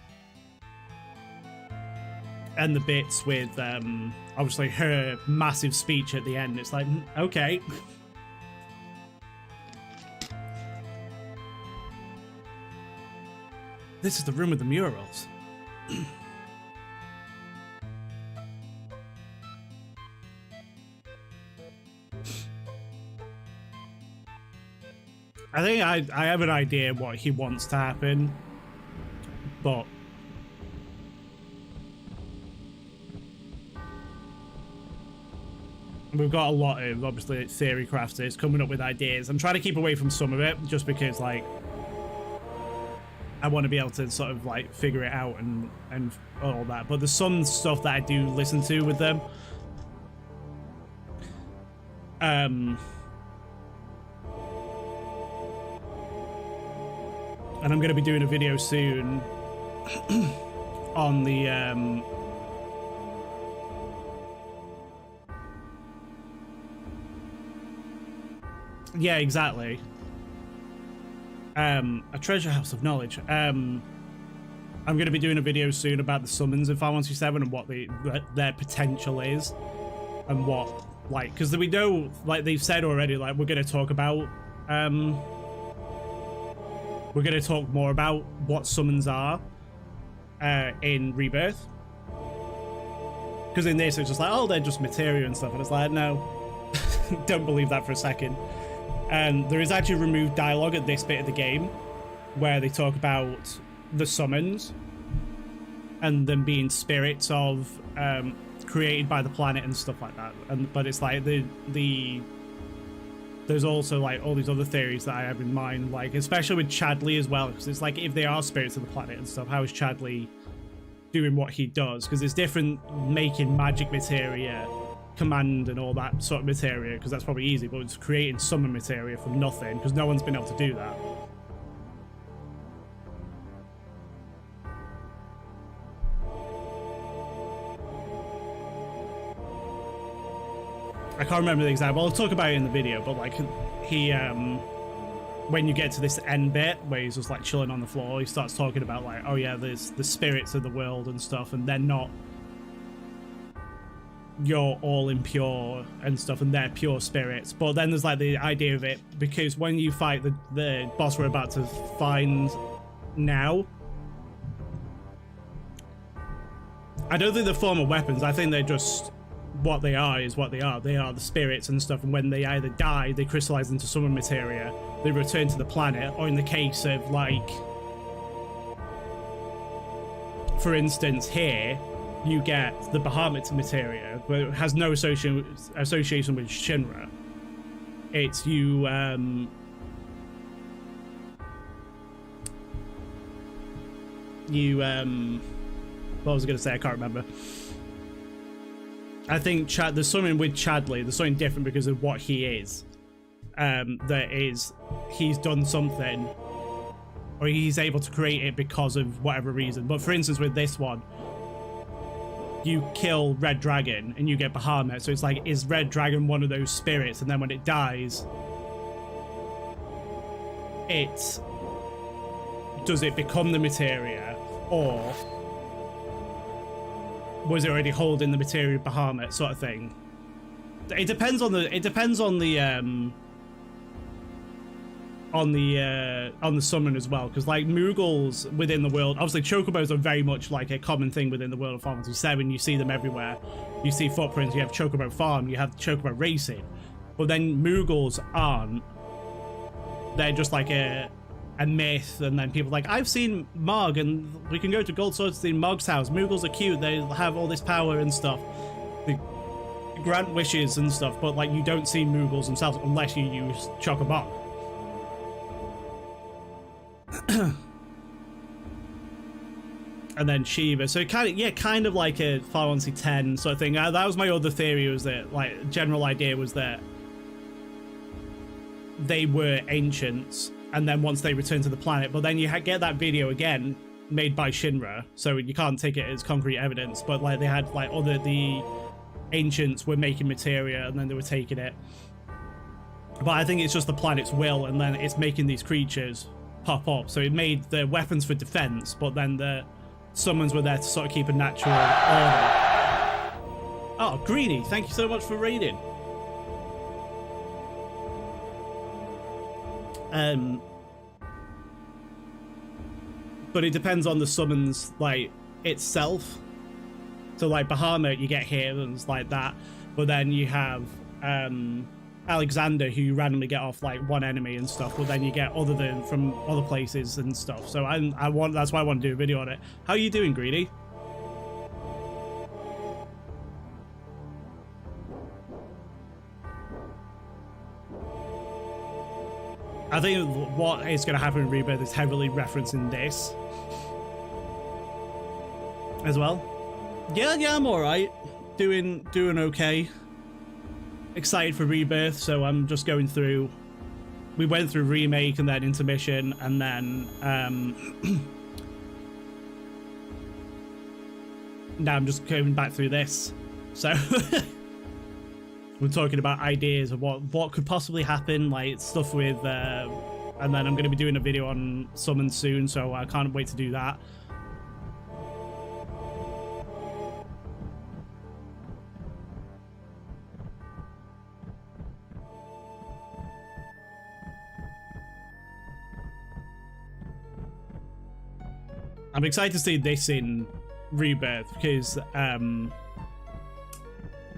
the bits with obviously her massive speech at the end. It's like, okay. This is the room with the murals. I think I have an idea what he wants to happen, but we've got a lot of, obviously, theory crafters coming up with ideas. I'm trying to keep away from some of it, just because, like, I want to be able to sort of, like, figure it out and all that. But there's some stuff that I do listen to with them. And I'm going to be doing a video soon on the yeah, exactly. A treasure house of knowledge. I'm going to be doing a video soon about the summons in Final Fantasy VII and what their potential is, and what, like, because we know, like they've said already, like we're going to talk about, we're going to talk more about what summons are in Rebirth. Because in this it's just like, oh, they're just materia and stuff, and it's like, no, don't believe that for a second. And there is actually removed dialogue at this bit of the game where they talk about the summons and them being spirits of created by the planet and stuff like that. But it's like there's also like all these other theories that I have in mind, like especially with Chadley as well, because it's like if they are spirits of the planet and stuff, how is Chadley doing what he does? Because it's different making magic materia, command and all that sort of materia, because that's probably easy, but it's creating summon materia from nothing, because no one's been able to do that. I can't remember the exact, well, I'll talk about it in the video, but like he when you get to this end bit where he's just like chilling on the floor, he starts talking about like, oh yeah, there's the spirits of the world and stuff, and they're not, you're all impure and stuff, and they're pure spirits. But then there's like the idea of it, because when you fight the boss we're about to find now, I don't think they're former weapons. I think they're just, what they are is what they are. They are the spirits and stuff, and when they either die, they crystallize into summon materia, they return to the planet, or in the case of like, for instance here, you get the Bahamut materia, but it has no association with Shinra. It's you, what was I going to say? I can't remember. I think there's something with Chadley, there's something different because of what he is. That is, he's done something, or he's able to create it because of whatever reason. But for instance, with this one, you kill Red Dragon and you get Bahamut, so it's like, is Red Dragon one of those spirits? And then when it dies, does it become the materia, or was it already holding the materia of Bahamut, sort of thing? It depends on the summon as well, because like Moogles within the world, obviously Chocobos are very much like a common thing within the world of Final Fantasy VII. You see them everywhere. You see footprints. You have Chocobo Farm. You have Chocobo Racing. But then Moogles aren't. They're just like a myth, and then people are like, I've seen Mog, and we can go to Gold Sword to see Mog's house. Moogles are cute. They have all this power and stuff. They grant wishes and stuff, but like you don't see Moogles themselves unless you use Chocobog. And then Shiva, so kind of like a Final Fantasy X sort of thing. That was my other theory, was that like general idea was that they were ancients, and then once they return to the planet, but then you get that video again made by Shinra, so you can't take it as concrete evidence, but like they had like the ancients were making materia and then they were taking it. But I think it's just the planet's will, and then it's making these creatures pop up. So it made the weapons for defense, but then the summons were there to sort of keep a natural order. Oh, Greedy, thank you so much for raiding. But it depends on the summons like itself. So like Bahamut, you get here and it's like that, but then you have Alexander, who you randomly get off like one enemy and stuff, but then you get from other places and stuff. So that's why I want to do a video on it. How are you doing, Greedy? I think what is going to happen in Rebirth is heavily referencing this as well. Yeah, I'm all right. Doing okay. Excited for Rebirth, so I'm just going through. We went through Remake and then Intermission, and then now I'm just going back through this. So we're talking about ideas of what could possibly happen, like stuff with and then I'm going to be doing a video on Summon soon, so I can't wait to do that. I'm excited to see this in Rebirth because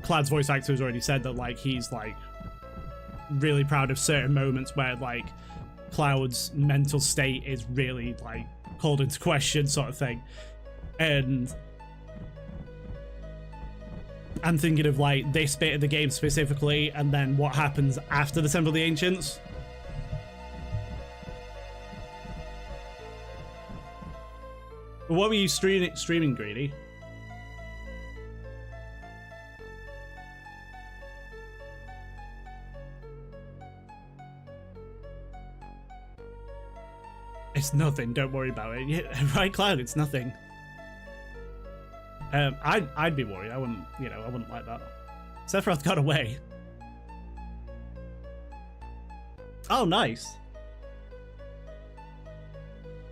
Cloud's voice actor has already said that like he's like really proud of certain moments where like Cloud's mental state is really like called into question, sort of thing. And I'm thinking of like this bit of the game specifically, and then what happens after the Temple of the Ancients. But what were you streaming, Greedy? It's nothing. Don't worry about it. Yeah, right, Cloud. It's nothing. I'd be worried. I wouldn't. You know, I wouldn't like that. Sephiroth got away. Oh, nice.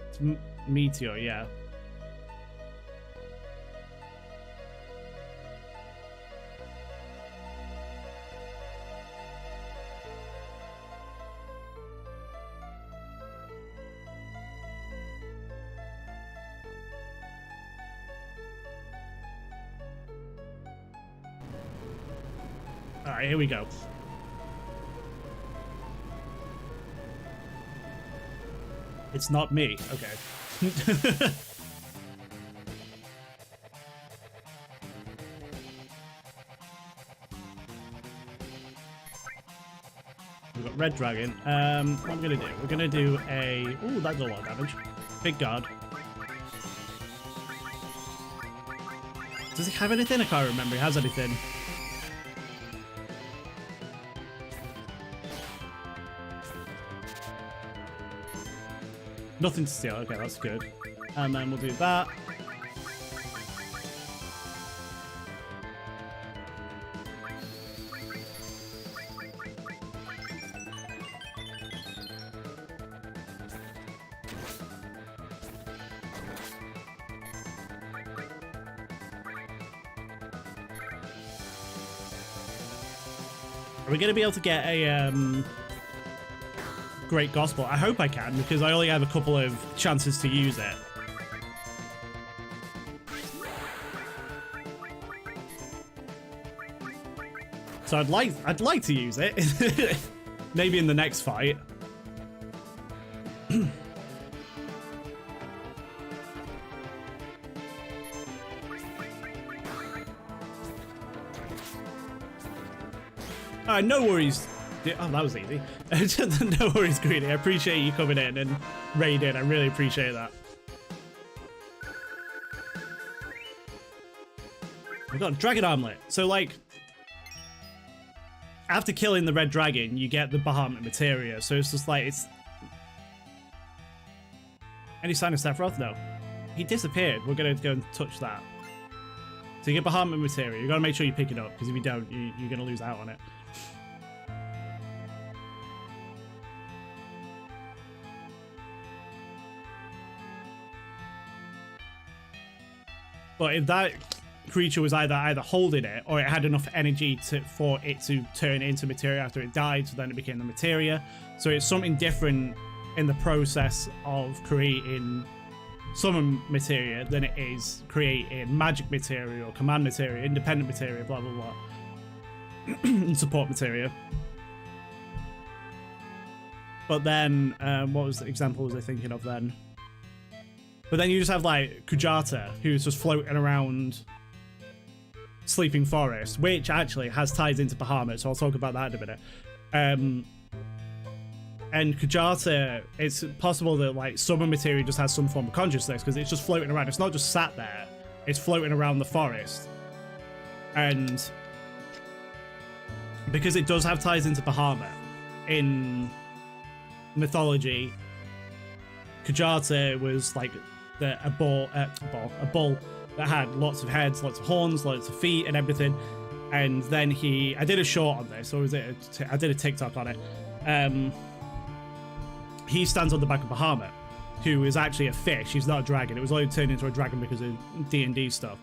It's Meteor, yeah. Alright, here we go. It's not me. Okay. We've got Red Dragon. What am I gonna do? We're gonna do a... Ooh, that got a lot of damage. Big guard. Does he have anything? I can't remember. He has anything. Nothing to steal. Okay, that's good. And then we'll do that. Are we going to be able to get a Great Gospel? I hope I can, because I only have a couple of chances to use it. So I'd like to use it. Maybe in the next fight. No worries. Oh, that was easy. No worries, Greedy. I appreciate you coming in and raiding. I really appreciate that. We've got Dragon Armlet. So, like, after killing the Red Dragon, you get the Bahamut Materia. So it's just like, it's... Any sign of Sephiroth? No. He disappeared. We're going to go and touch that. So you get Bahamut Materia. You've got to make sure you pick it up, because if you don't, you're going to lose out on it. But if that creature was either holding it, or it had enough energy for it to turn into materia after it died, so then it became the materia. So it's something different in the process of creating summon materia than it is creating magic materia or command materia, independent materia, blah blah blah, and support materia. But then, what was the example was I thinking of then? But then you just have like Kujata, who's just floating around Sleeping Forest, which actually has ties into Bahamut, so I'll talk about that in a minute. And Kujata, it's possible that like summon materia just has some form of consciousness, because it's just floating around. It's not just sat there, it's floating around the forest. And because it does have ties into Bahamut in mythology, Kujata was like a bull that had lots of heads, lots of horns, lots of feet and everything. And then I did a short on this, or was it I did a TikTok on it. he stands on the back of Bahamut, who is actually a fish. He's not a dragon. It was only turned into a dragon because of D&D stuff.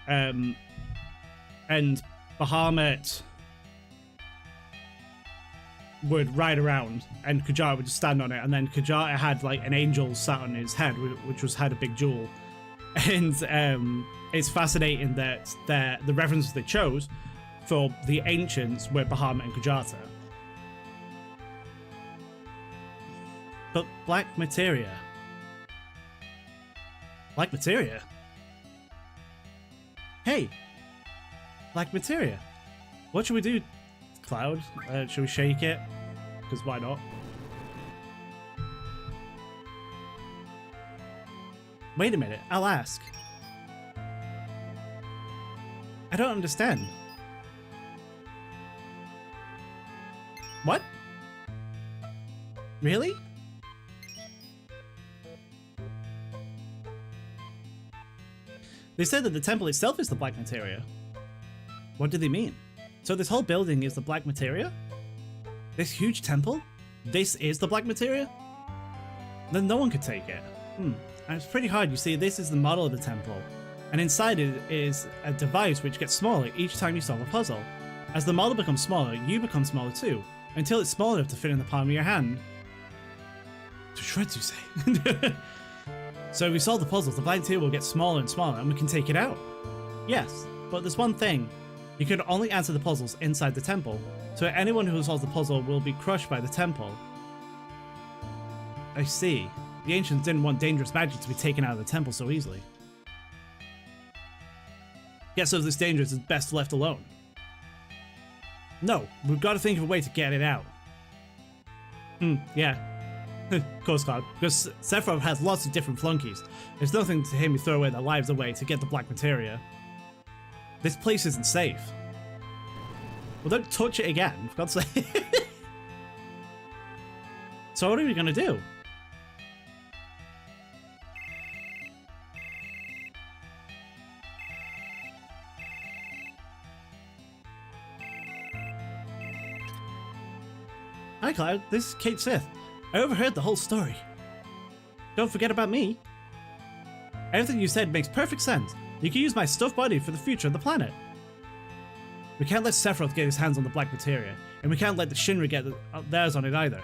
And Bahamut would ride around, and Kajata would just stand on it, and then Kajata had like an angel sat on his head, which had a big jewel. And it's fascinating that the references they chose for the ancients were Bahamut and Kajata. But black materia. Black materia? Hey! Black materia. What should we do, Cloud? Should we shake it? Because why not? Wait a minute, I'll ask. I don't understand. What? Really? They said that the temple itself is the black materia. What do they mean? So this whole building is the black materia? This huge temple? This is the black materia? Then no one could take it. And it's pretty hard. You see, this is the model of the temple. And inside it is a device which gets smaller each time you solve a puzzle. As the model becomes smaller, you become smaller too, until it's small enough to fit in the palm of your hand. To shreds, you say? So if we solve the puzzles, the black materia will get smaller and smaller, and we can take it out. Yes, but there's one thing. You can only answer the puzzles inside the temple, so anyone who solves the puzzle will be crushed by the temple. I see. The ancients didn't want dangerous magic to be taken out of the temple so easily. Guess if this dangerous is best left alone. No, we've got to think of a way to get it out. Yeah. Of course, Cloud, because Cetra has lots of different flunkies. There's nothing to him to throw away their lives away to get the black materia. This place isn't safe. Well, don't touch it again, for God's sake. So what are we gonna do? Hi, Cloud. This is Kate Sith. I overheard the whole story. Don't forget about me. Everything you said makes perfect sense. You can use my stuffed body for the future of the planet. We can't let Sephiroth get his hands on the black materia, and we can't let the Shinra get theirs on it either.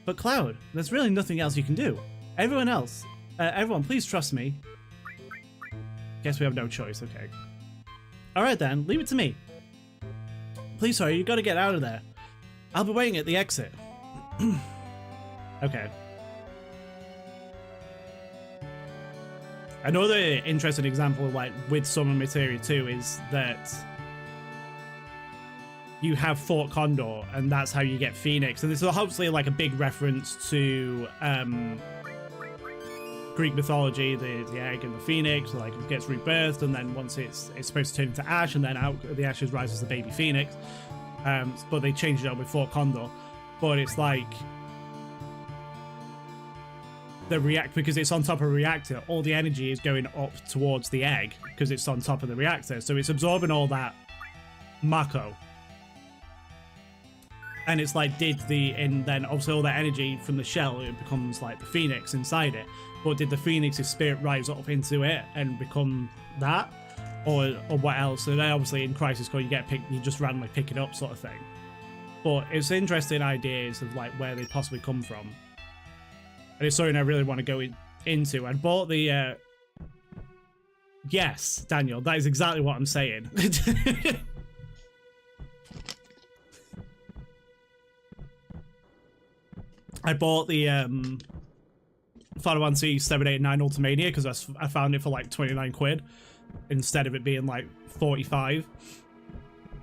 But Cloud, there's really nothing else you can do. Everyone, please trust me. Guess we have no choice, okay. Alright then, leave it to me. Please hurry, you gotta get out of there. I'll be waiting at the exit. Okay. Another interesting example, like with Summon Materia 2, is that you have Fort Condor, and that's how you get Phoenix. And this is hopefully like a big reference to Greek mythology, the egg and the phoenix, like it gets rebirthed, and then once it's supposed to turn into ash, and then out of the ashes rises the baby phoenix. But they changed it up with Fort Condor. But it's like because it's on top of a reactor, all the energy is going up towards the egg because it's on top of the reactor, so it's absorbing all that Mako. And it's like then obviously all that energy from the shell, it becomes like the phoenix inside it. But did the phoenix's spirit rise up into it and become that, or what else? And then obviously in Crisis Core you just randomly pick it up, sort of thing. But it's interesting ideas of like where they possibly come from. And it's something I really want to go into. I bought the... Yes, Daniel, that is exactly what I'm saying. I bought the Final Fantasy VII, 8, 9 Ultimania because I found it for like 29 quid instead of it being like 45.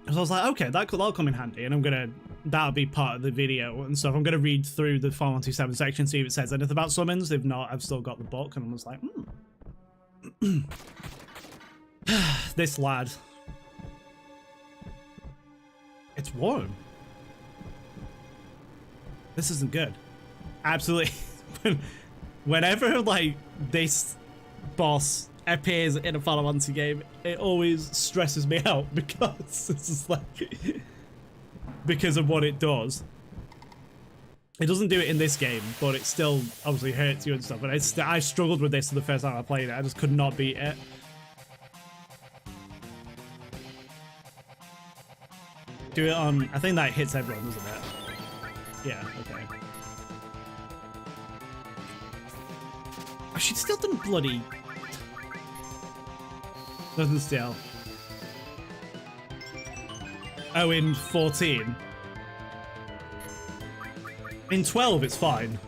So I was like, okay, that'll come in handy, and that'll be part of the video and stuff. I'm gonna read through the Final Fantasy VII section, see if it says anything about summons. If not, I've still got the book, and I was like, This lad. It's warm. This isn't good. Absolutely. Whenever like this boss appears in a Final Fantasy game, it always stresses me out because it's just like because of what it does. It doesn't do it in this game, but it still obviously hurts you and stuff. And I struggled with this the first time I played it. I just could not beat it. Do it on... I think that hits everyone, doesn't it? Yeah, okay. Oh, she still didn't bloody... Doesn't still. Oh, in 14. In 12, it's fine.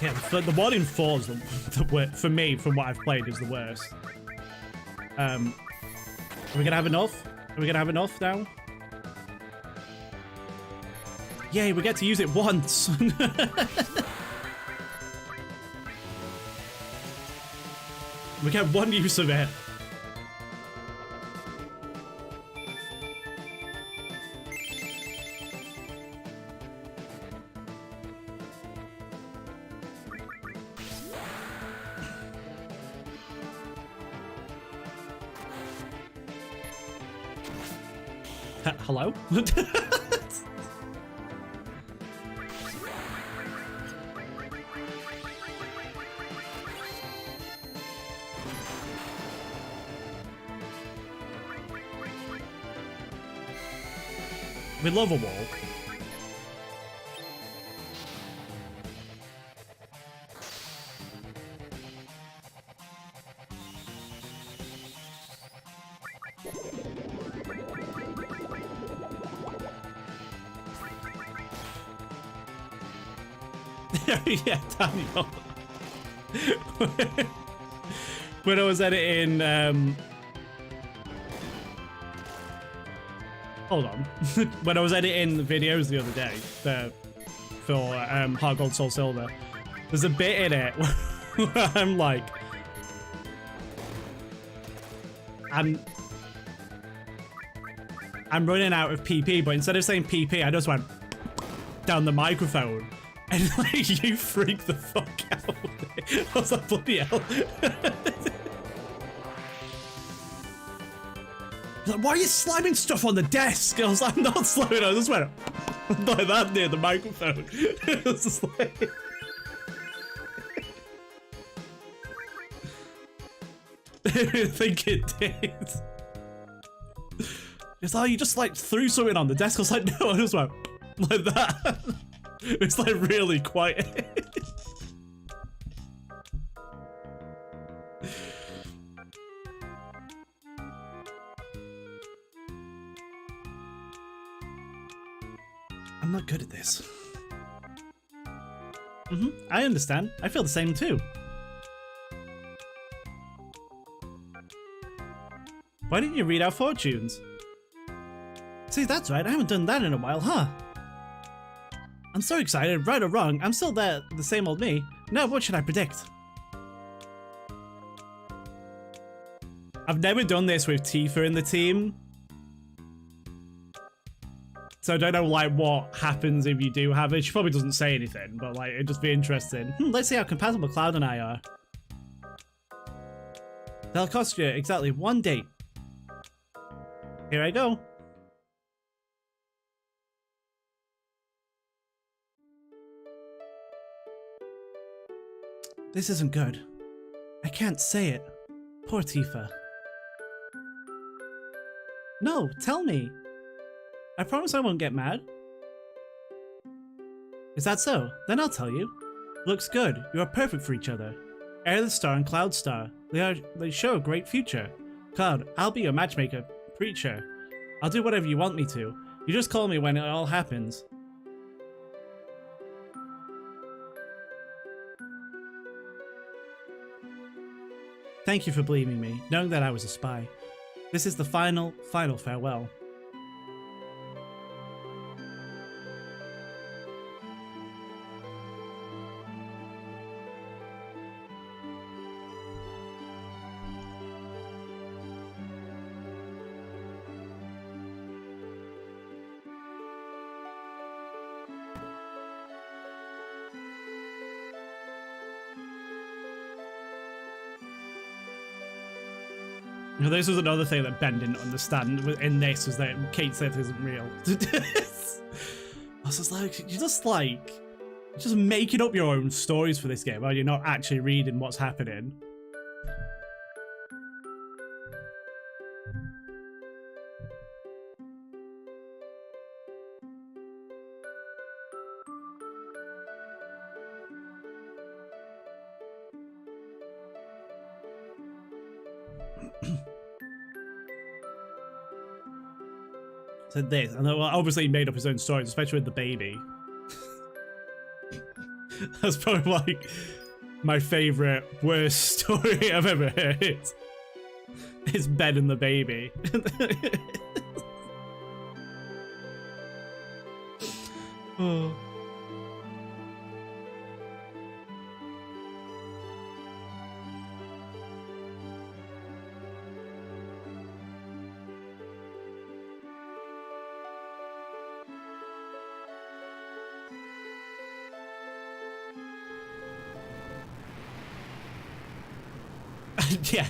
Yeah, the one in 4 is for me, from what I've played, is the worst. Are we gonna have enough? Are we gonna have enough now? Yay, we get to use it once. We get one use of it. Hello? We love a wall. Yeah, Daniel. When I was editing, hold on. When I was editing the videos the other day for Heart Gold Soul Silver, there's a bit in it where I'm like, I'm running out of PP, but instead of saying PP, I just went down the microphone. And like, you freaked the fuck out. I was like, bloody hell. Like, why are you slamming stuff on the desk? I was like, I'm not slamming, I just went like that near the microphone. It was just like... I think it did. It's like, you just like threw something on the desk. I was like, no, I just went like that. It's like really quiet. I'm not good at this. I understand. I feel the same too. Why didn't you read our fortunes? See, that's right. I haven't done that in a while, huh? I'm so excited, right or wrong, I'm still the same old me. Now, what should I predict? I've never done this with Tifa in the team. So I don't know, like, what happens if you do have it. She probably doesn't say anything, but, like, it'd just be interesting. Let's see how compatible Cloud and I are. That'll cost you exactly 1 date. Here I go. This isn't good. I can't say it. Poor Tifa. No, tell me. I promise I won't get mad. Is that so? Then I'll tell you. Looks good. You are perfect for each other. Airless Star and Cloud Star. They show a great future. Cloud, I'll be your matchmaker, preacher. I'll do whatever you want me to. You just call me when it all happens. Thank you for believing me, knowing that I was a spy. This is the final farewell. You know, this was another thing that Ben didn't understand in this, was that Kate Sith isn't real. I was just like, you're just making up your own stories for this game, or you're not actually reading what's happening. So this, and obviously he made up his own stories, especially with the baby. That's probably like my favorite, worst story I've ever heard. It's Ben and the baby. Oh. Yeah.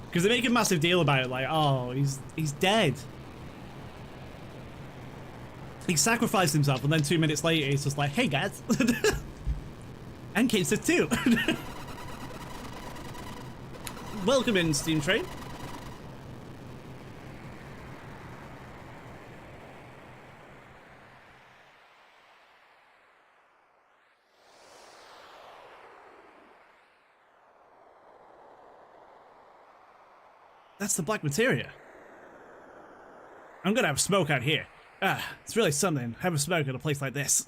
Because they make a massive deal about it, like, oh, he's dead. He sacrificed himself, and then 2 minutes later, he's just like, hey guys. And Kate says too. Welcome in, Steam Train. That's the black materia. I'm gonna have a smoke out here. Ah, it's really something. Have a smoke at a place like this.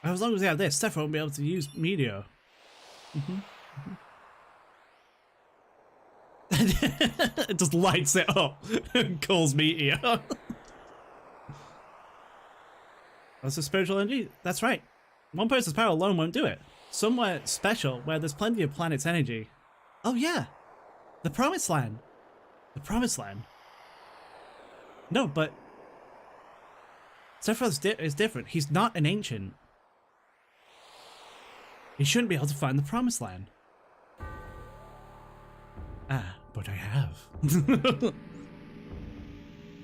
As long as we have this, Cetra won't be able to use media. It just lights it up and calls meteor. That's a spiritual energy? That's right. One person's power alone won't do it. Somewhere special where there's plenty of planet's energy. Oh yeah, the Promised Land. The Promised Land? No, but Cetra is different. He's not an ancient. He shouldn't be able to find the Promised Land. Ah, but I have.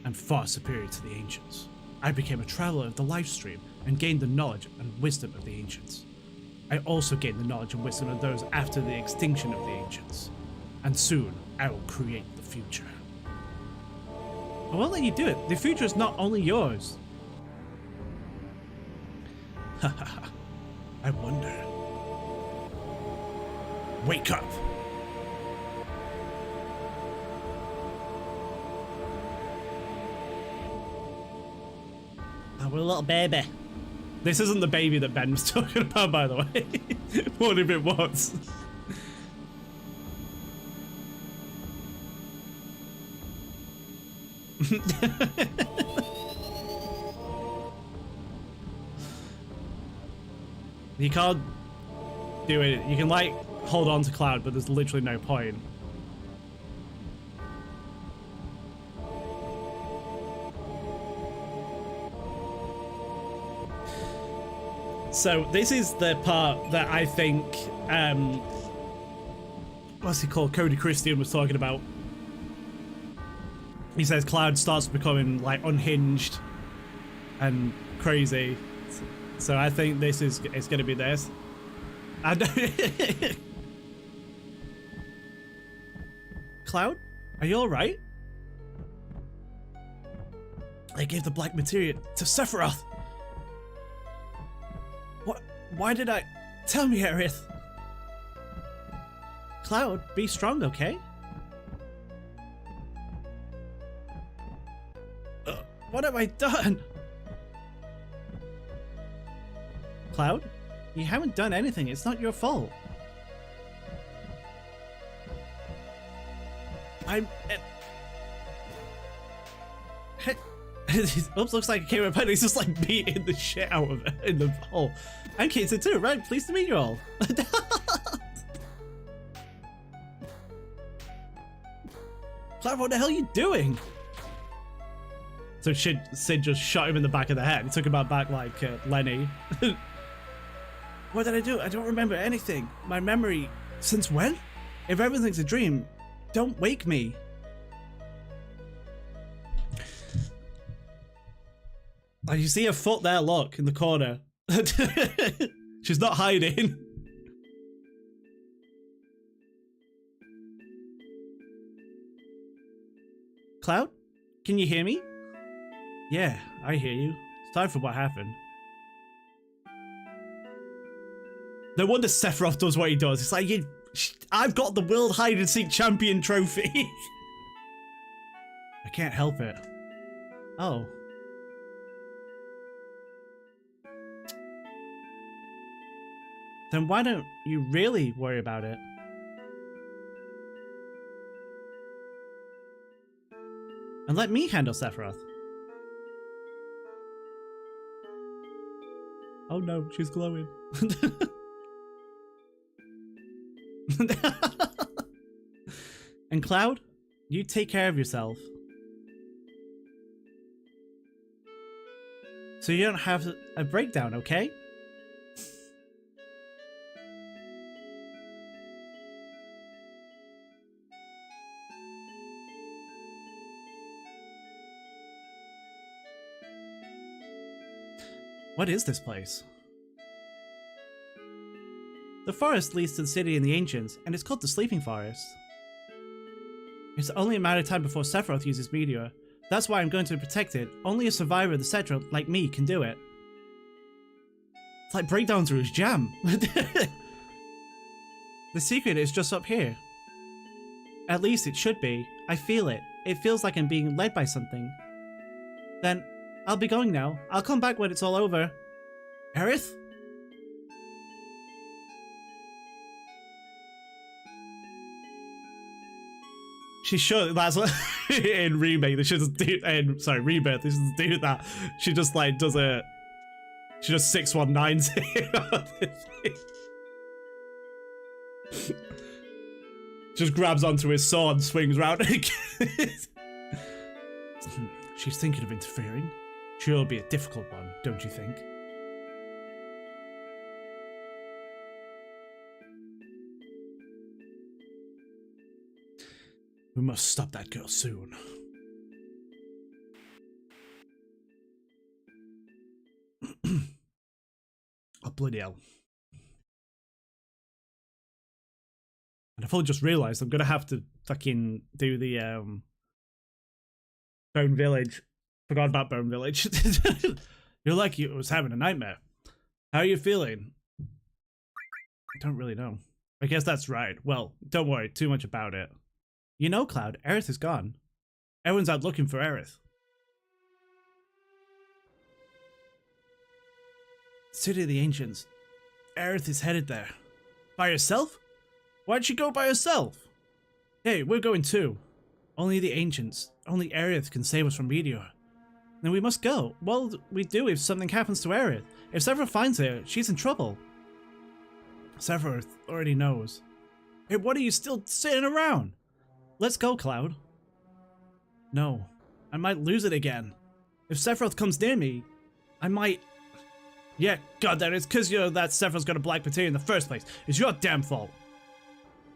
I'm far superior to the ancients. I became a traveler of the livestream and gained the knowledge and wisdom of the ancients. I also gained the knowledge and wisdom of those after the extinction of the ancients. And soon, I will create the future. I won't let you do it. The future is not only yours. Hahaha. I wonder. Wake up! Oh, we're a little baby. This isn't the baby that Ben was talking about, by the way. What if it was? You can't do it. You can, like, hold on to Cloud, but there's literally no point. So this is the part that I think, what's he called? Cody Christian was talking about. He says Cloud starts becoming like unhinged and crazy. So I think this is, it's going to be this. Cloud, are you all right? They gave the black materia to Sephiroth. What? Why did I? Tell me, Aerith. Cloud, be strong, okay? What have I done? Cloud, you haven't done anything. It's not your fault. Oops, looks like it came up and he's just like beating the shit out of it in the hole. I'm Kate's too, right? Pleased to meet you all. Cloud, what the hell are you doing? So Sid just shot him in the back of the head. He took him out back like Lenny. What did I do? I don't remember anything. My memory... Since when? If everything's a dream, don't wake me. Oh, you see her foot there, look, in the corner. She's not hiding. Cloud? Can you hear me? Yeah, I hear you. It's time for what happened. No wonder Sephiroth does what he does. It's like, I've got the World Hide and Seek Champion trophy. I can't help it. Oh. Then why don't you really worry about it? And let me handle Sephiroth. Oh no, she's glowing. And Cloud, you take care of yourself. So you don't have a breakdown, okay? What is this place? The forest leads to the city and the ancients, and it's called the Sleeping Forest. It's only a matter of time before Sephiroth uses Meteor. That's why I'm going to protect it. Only a survivor of the Cetra like me can do it. It's like breakdowns are his jam. The secret is just up here. At least it should be. I feel it. It feels like I'm being led by something. Then, I'll be going now. I'll come back when it's all over. Aerith? She should. That's what in Remake. They should just do. Sorry, Rebirth. They should just do that. She just like does a. She just 619s it. Just grabs onto his sword and swings round again. She's thinking of interfering. She'll be a difficult one, don't you think? We must stop that girl soon. Oh, bloody hell. And I've only just realised I'm gonna have to fucking do the Bone Village. Forgot about Bone Village. You're like you was having a nightmare. How are you feeling? I don't really know. I guess that's right. Well, don't worry too much about it. You know, Cloud, Aerith is gone. Everyone's out looking for Aerith. City of the Ancients. Aerith is headed there. By herself? Why'd she go by herself? Hey, we're going too. Only the Ancients, only Aerith can save us from Meteor. Then we must go. What will we do if something happens to Aerith? If Cetra finds her, she's in trouble. Cetra already knows. Hey, what are you still sitting around? Let's go, Cloud. No, I might lose it again. If Sephiroth comes near me, I might... Yeah, god damn it, it's because that Sephiroth's got a black material in the first place. It's your damn fault.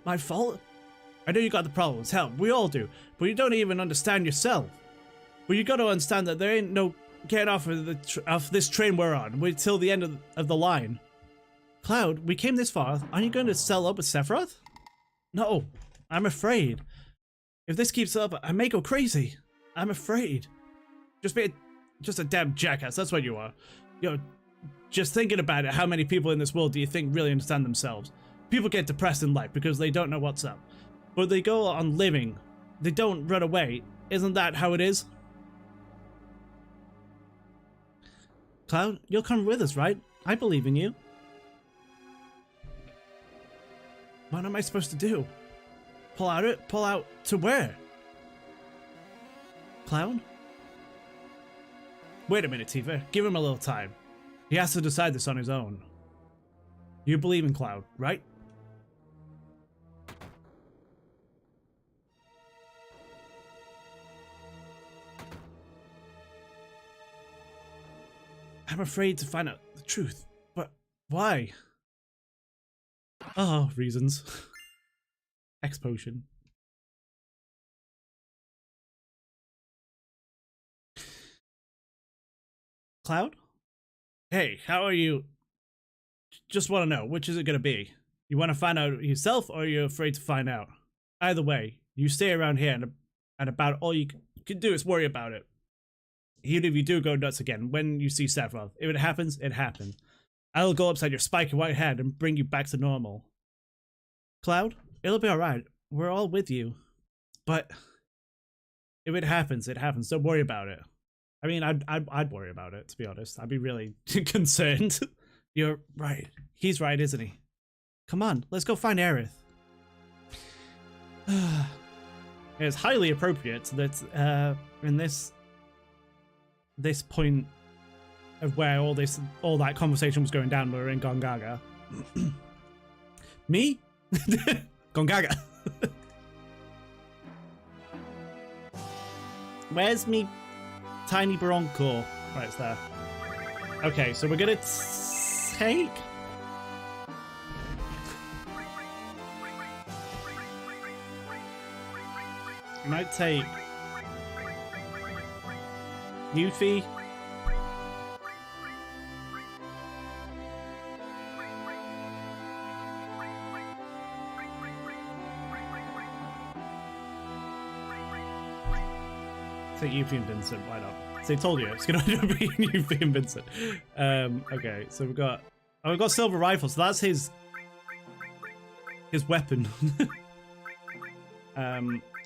My fault? I know you got the problems, hell, we all do, but you don't even understand yourself. But you gotta understand that there ain't no getting off of this train we're on until the end of the line. Cloud, we came this far, aren't you going to settle up with Sephiroth? No, I'm afraid. If this keeps up, I may go crazy. I'm afraid. Just a damn jackass, that's what you are. Just thinking about it, how many people in this world do you think really understand themselves? People get depressed in life because they don't know what's up. But they go on living. They don't run away. Isn't that how it is? Cloud, you'll come with us, right? I believe in you. What am I supposed to do? Pull out to where? Cloud? Wait a minute, Tifa. Give him a little time. He has to decide this on his own. You believe in Cloud, right? I'm afraid to find out the truth. But why? Oh, reasons. X potion. Cloud? Hey, how are you? Just want to know, which is it going to be? You want to find out yourself, or are you afraid to find out? Either way, you stay around here, and about all you can do is worry about it. Even if you do go nuts again, when you see Sephiroth, if it happens, it happens. I'll go upside your spiky white head and bring you back to normal. Cloud, it'll be alright. We're all with you. But if it happens, it happens. Don't worry about it. I mean, I'd worry about it, to be honest. I'd be really concerned. You're right. He's right, isn't he? Come on, let's go find Aerith. It's highly appropriate that in this point of where all that conversation was going down, we were in Gongaga. Me? Gongaga. Where's me tiny Bronco? Right, it's there. Okay, so we're gonna take... I might take... Yuffie. Take Yuffie and Vincent, why not? So they told you it's gonna end up being Yuffie and Vincent. Okay, so we've got Silver Rifle, so that's his weapon.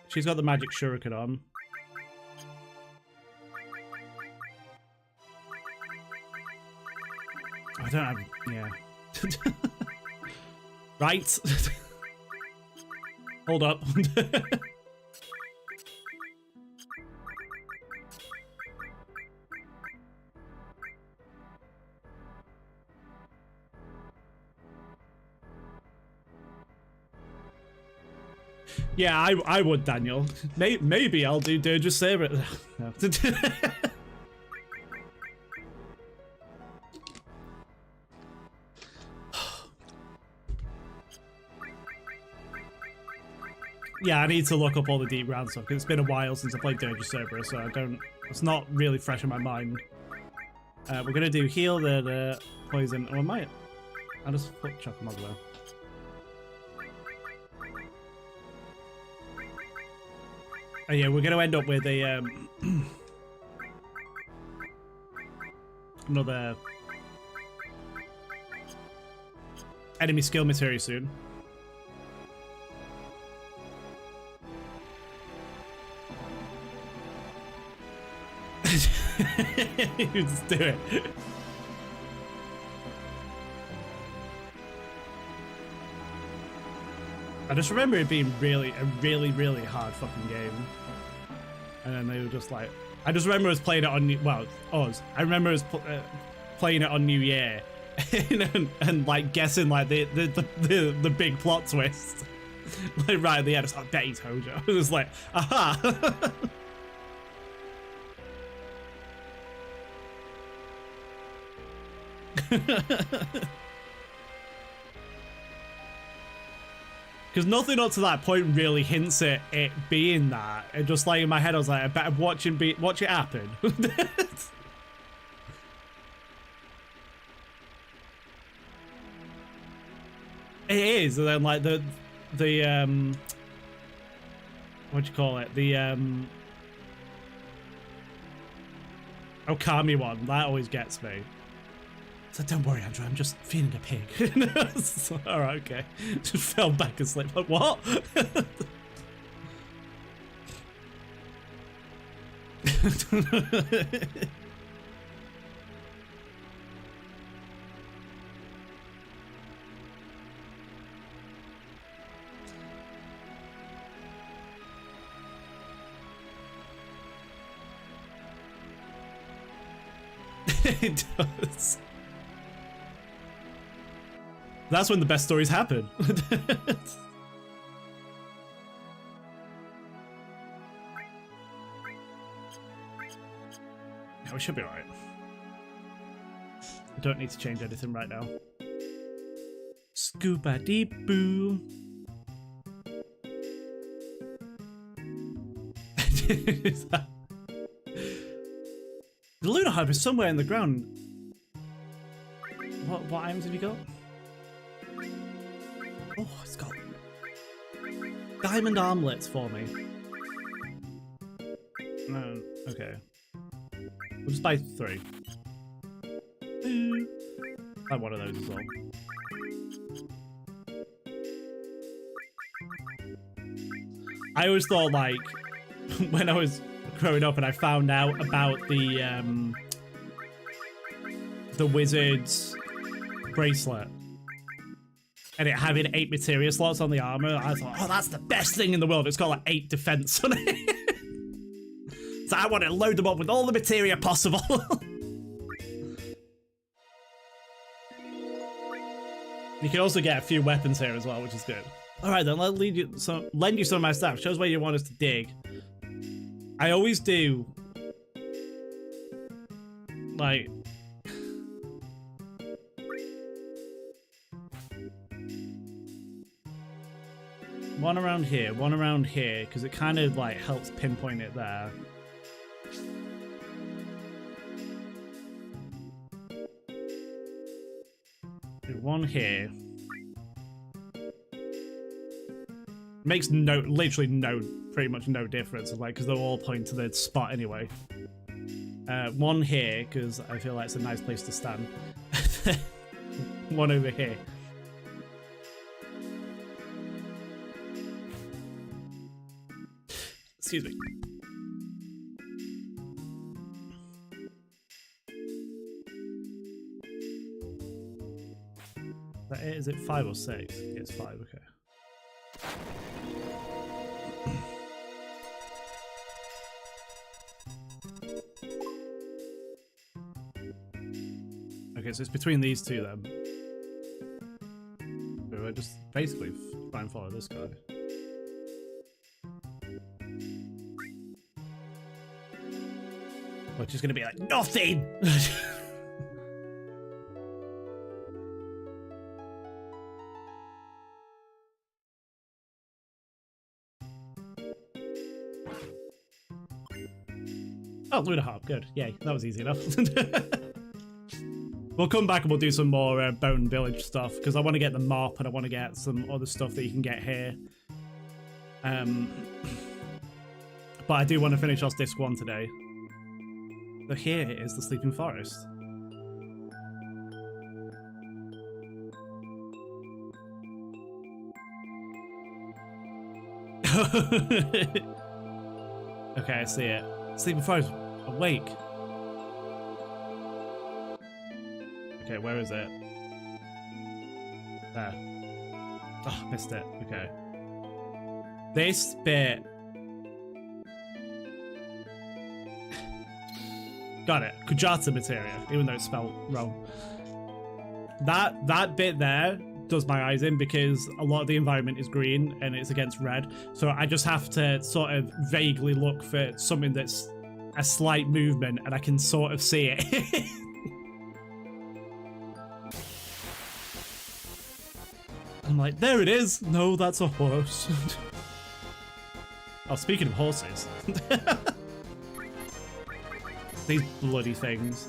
She's got the magic shuriken on. I don't have, yeah. Right. Hold up. Yeah, I would, Daniel. Maybe I'll do Just Save It. No. Yeah, I need to look up all the deep ground stuff because it's been a while since I played Dirge Cerberus, so it's not really fresh in my mind. We're gonna do heal the poison. Oh, I might. I'll just put Chocomob there. Oh yeah, we're gonna end up with a another enemy skill material soon. You just do it. I just remember it being really hard fucking game. And then they were just like, I just remember us playing it on, well, us. I remember us playing it on New Year, and like guessing like the big plot twist, like right at the end. It's like Betty Tojo. It was like, aha. Because nothing up to that point really hints at it being that. It just like in my head I was like, I better watch it happen. It is, and then like the what do you call it? The Okami one, that always gets me. So don't worry, Andrew, I'm just feeding a pig. Alright, okay. Just fell back asleep. Like, what? It does. That's when the best stories happen. Yeah, we should be alright. I don't need to change anything right now. Scuba deep boo. The Lunar Hub is somewhere in the ground. What items have you got? Oh, it's got diamond armlets for me. No, okay. We'll just buy 3. Buy one of those as well. I always thought, like, when I was growing up and I found out about the wizard's bracelet and it having 8 materia slots on the armor, I thought, oh, that's the best thing in the world. It's got like 8 defense on it. So I want to load them up with all the materia possible. You can also get a few weapons here as well, which is good. All right, then lend you some of my stuff. Shows where you want us to dig. I always do. Like. One around here, because it kind of like helps pinpoint it there. Do one here. Makes pretty much no difference, like, because they'll all point to the spot anyway. One here, because I feel like it's a nice place to stand. One over here. Excuse me. Is it 5 or 6? Yeah, it's 5, okay. Okay, so it's between these two then. So I just basically try and follow this guy. Which is gonna be like nothing! Oh, Lunar Harp, good. Yay, that was easy enough. We'll come back and we'll do some more Bone Village stuff, because I want to get the mop and I want to get some other stuff that you can get here. But I do want to finish off this one today. So here is the Sleeping Forest. Okay, I see it. Sleeping Forest, awake. Okay, where is it? There. Oh, missed it. Okay. This bit. Got it. Kujata materia, even though it's spelled wrong. That bit there does my eyes in, because a lot of the environment is green and it's against red. So I just have to sort of vaguely look for something that's a slight movement and I can sort of see it. I'm like, there it is. No, that's a horse. Oh, speaking of horses. These bloody things.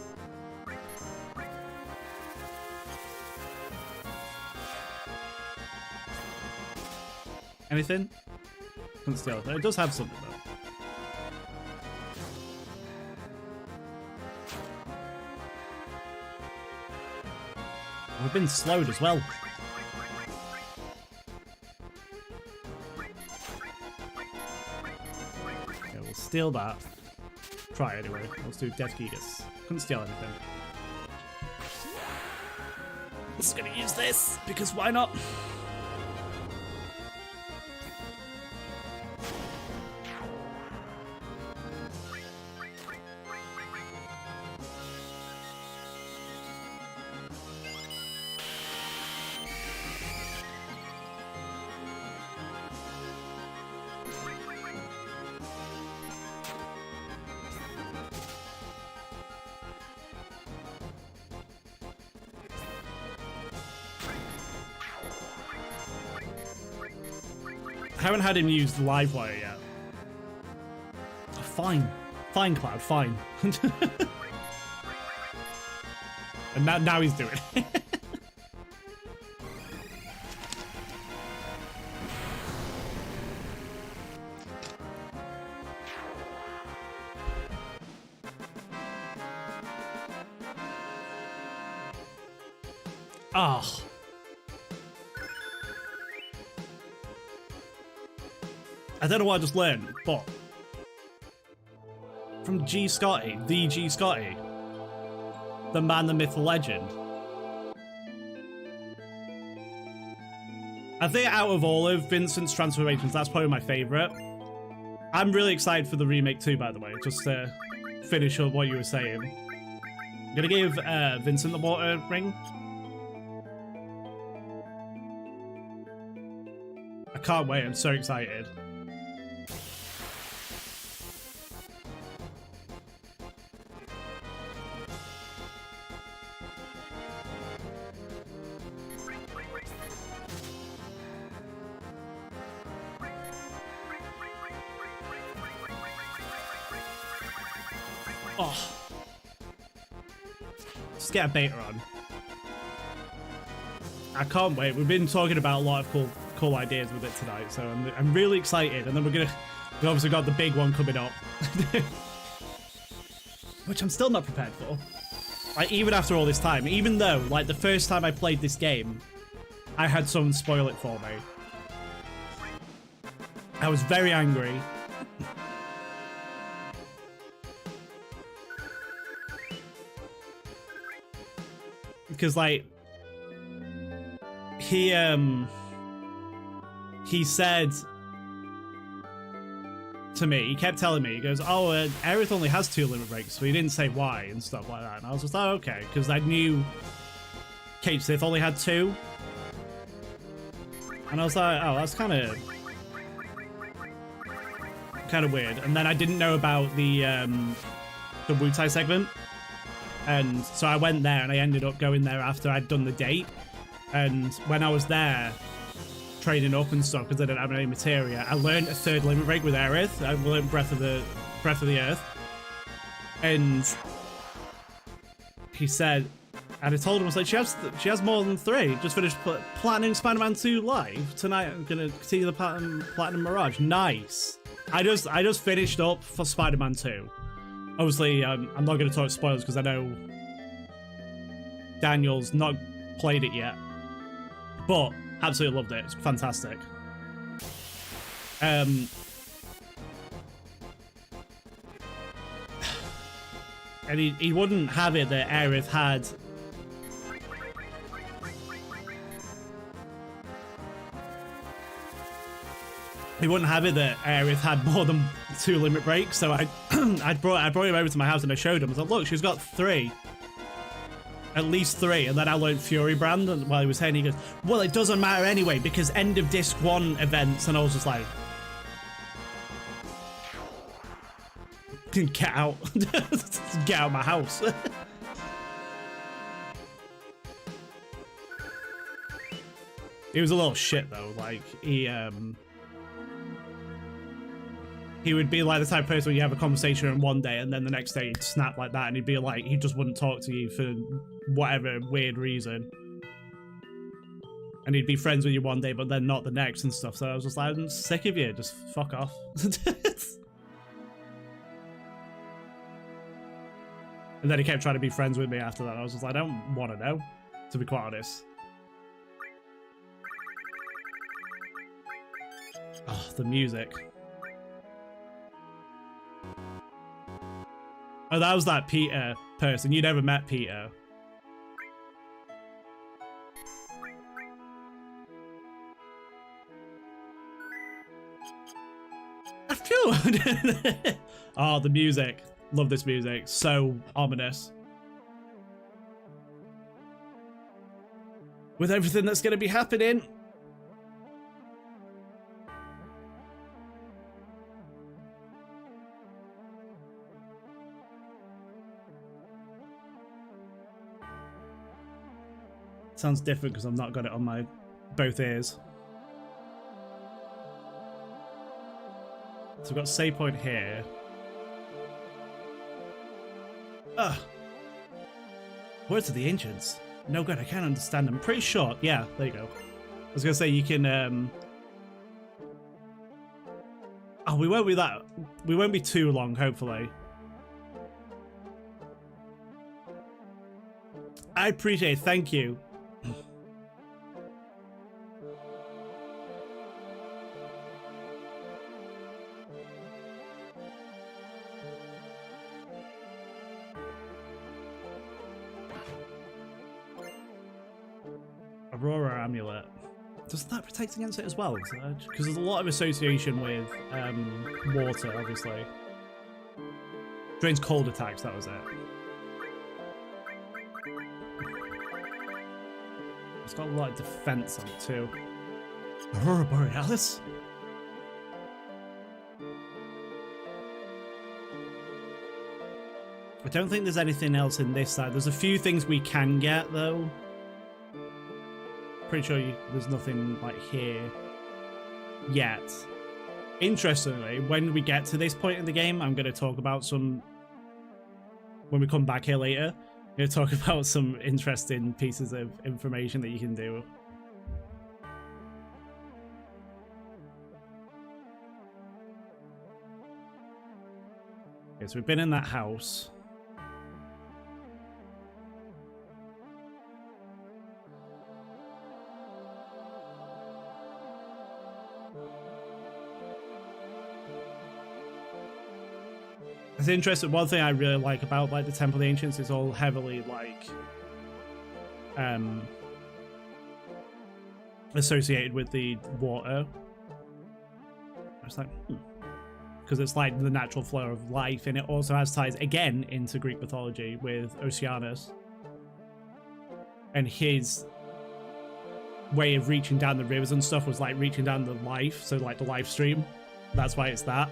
Anything? Couldn't steal it. It does have something though. We've been slowed as well. Okay, we'll steal that. Try anyway. Let's do Death Gigas. Couldn't steal anything. Just gonna use this, because why not? haven't had him use the live wire yet. Oh, fine. Fine, Cloud, fine. And now he's doing it. Oh. I don't know what I just learned, but from G. Scotty, the G. Scotty, the man, the myth, the legend. I think out of all of Vincent's transformations, that's probably my favorite. I'm really excited for the remake too, by the way, just to finish up what you were saying. I'm gonna give Vincent the water ring. I can't wait, I'm so excited. Oh. Just get a beta on. I can't wait. We've been talking about a lot of cool ideas with it tonight, so I'm really excited. And then we obviously got the big one coming up, which I'm still not prepared for. Like, even after all this time, even though like the first time I played this game, I had someone spoil it for me. I was very angry. Because like he said to me, he kept telling me, he goes, oh, Aerith only has 2 limit breaks, but he didn't say why and stuff like that. And I was just like, oh, okay, because I knew Kate Sith only had 2. And I was like, oh, that's kind of weird. And then I didn't know about the Wutai segment. And so I went there and I ended up going there after I'd done the date. And when I was there training up and stuff, because I didn't have any materia, I learned a 3rd limit break with Aerith. I learned Breath of the Earth. And he said, and I told him, I was like, she has more than 3. Just finished Platinum Spider-Man 2 live tonight. I'm gonna continue the Platinum Mirage. Nice. I just finished up for Spider-Man 2. Obviously, I'm not going to talk spoilers because I know Daniel's not played it yet, but absolutely loved it. It's fantastic. And he wouldn't have it that Aerith had. He wouldn't have it that Aerith had more than 2 limit breaks, so I brought him over to my house and I showed him. I was like, look, she's got 3. At least 3. And then I learned Fury Brand, and while he was saying, he goes, well, it doesn't matter anyway, because end of disc 1 events. And I was just like, get out. Get out of my house. He was a little shit though, like he would be like the type of person where you have a conversation on one day and then the next day he'd snap like that, and he'd be like, he just wouldn't talk to you for whatever weird reason. And he'd be friends with you one day, but then not the next and stuff. So I was just like, I'm sick of you, just fuck off. And then he kept trying to be friends with me after that. I was just like, I don't want to know, to be quite honest. Oh, the music. Oh, that was that Peter person. You never met Peter. Oh, the music. Love this music. So ominous. With everything that's going to be happening. Sounds different because I've not got it on my both ears. So we've got save point here. Ugh. Words of the ancients. No good, I can't understand them. Pretty short. Yeah, there you go. I was gonna say you can oh, we won't be too long, hopefully. I appreciate it, thank you. Aurora amulet. Doesn't that protect against it as well? Because there's a lot of association with water, obviously. Drains cold attacks, that was it. It's got a lot of defense on it too. Aurora Borealis? I don't think there's anything else in this side. There's a few things we can get though. Pretty sure there's nothing like here yet. Interestingly, when we get to this point in the game, I'm going to talk about some, when we come back here later, I'm going to talk about some interesting pieces of information that you can do. Okay, so we've been in that house. It's interesting. One thing I really like about like the Temple of the Ancients is all heavily like associated with the water. It's like because it's like the natural flow of life, and it also has ties again into Greek mythology with Oceanus and his way of reaching down the rivers and stuff was like reaching down the life, so like the life stream. That's why it's that.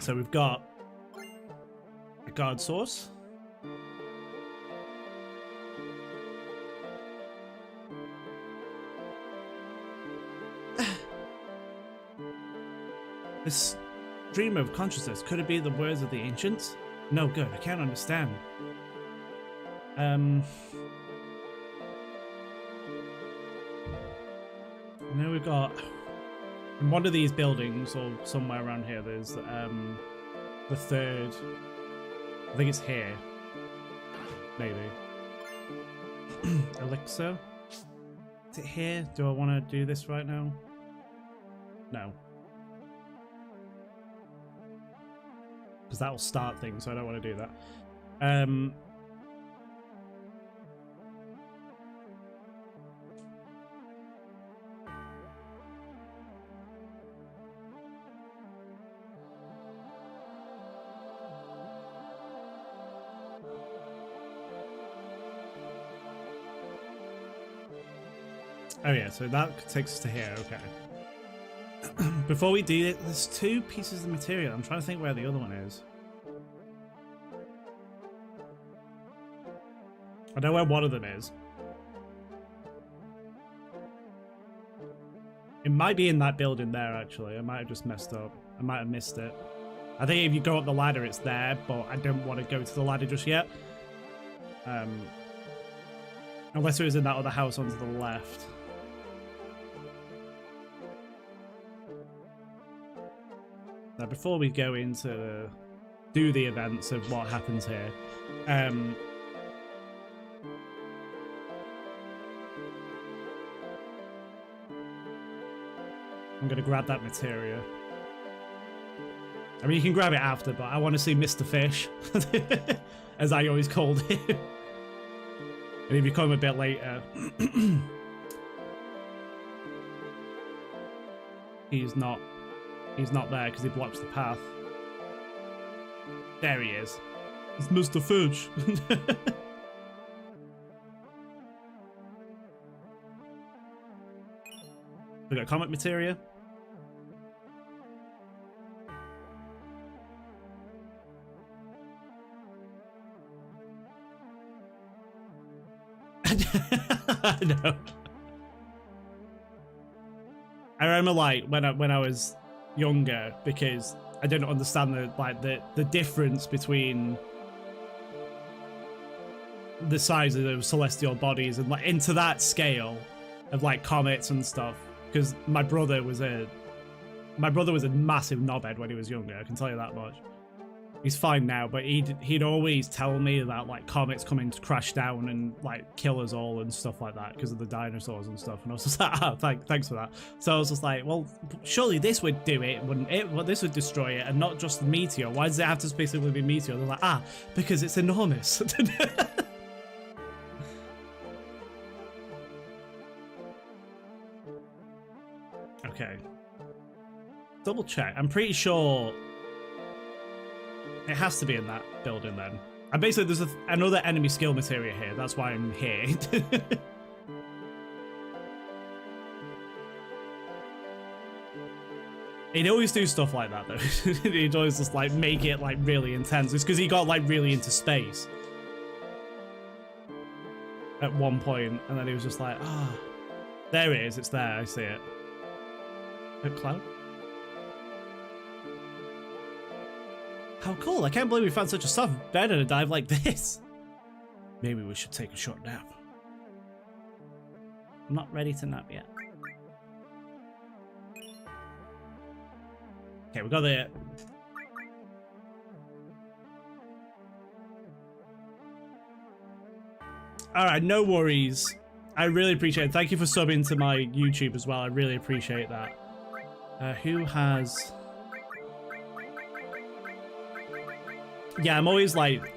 So we've got a guard source. This stream of consciousness, could it be the words of the ancients? No good, I can't understand. Now we've got in one of these buildings or somewhere around here, there's the third. I think it's here. Maybe. Elixir? Is it here? Do I want to do this right now? No. Because that will start things, so I don't want to do that. Oh yeah, so that takes us to here, okay. Before we do it, there's two pieces of material. I'm trying to think where the other one is. I know where one of them is. It might be in that building there, actually. I might have just messed up. I might have missed it. I think if you go up the ladder, it's there, but I don't want to go to the ladder just yet. Unless it was in that other house onto the left. Now, before we go into do the events of what happens here, I'm going to grab that materia. I mean, you can grab it after, but I want to see Mr. Fish, as I always called him. And if you come a bit later, he's not there because he blocks the path. There he is. It's Mr. Fish. We got comic materia. No. I remember like when I was younger, because I didn't understand the difference between the sizes of celestial bodies and like into that scale of like comets and stuff. Because my brother was a massive knobhead when he was younger. I can tell you that much. He's fine now, but he'd always tell me that like comets coming to crash down and like kill us all and stuff like that because of the dinosaurs and stuff. And I was just like, ah, thanks for that. So I was just like, well, surely this would do it, wouldn't it? Well, this would destroy it, and not just the meteor. Why does it have to specifically be meteor? They're like, ah, because it's enormous. Okay. Double check. I'm pretty sure it has to be in that building then. And basically there's another enemy skill materia here. That's why I'm here. He'd always do stuff like that though. He'd always just like make it like really intense. It's because he got like really into space at one point, and then he was just like, ah, there it is. It's there. I see it. A cloud? How cool. I can't believe we found such a soft bed in a dive like this. Maybe we should take a short nap. I'm not ready to nap yet. Okay, we got the... Alright, no worries. I really appreciate it. Thank you for subbing to my YouTube as well. I really appreciate that. Who has... Yeah, I'm always like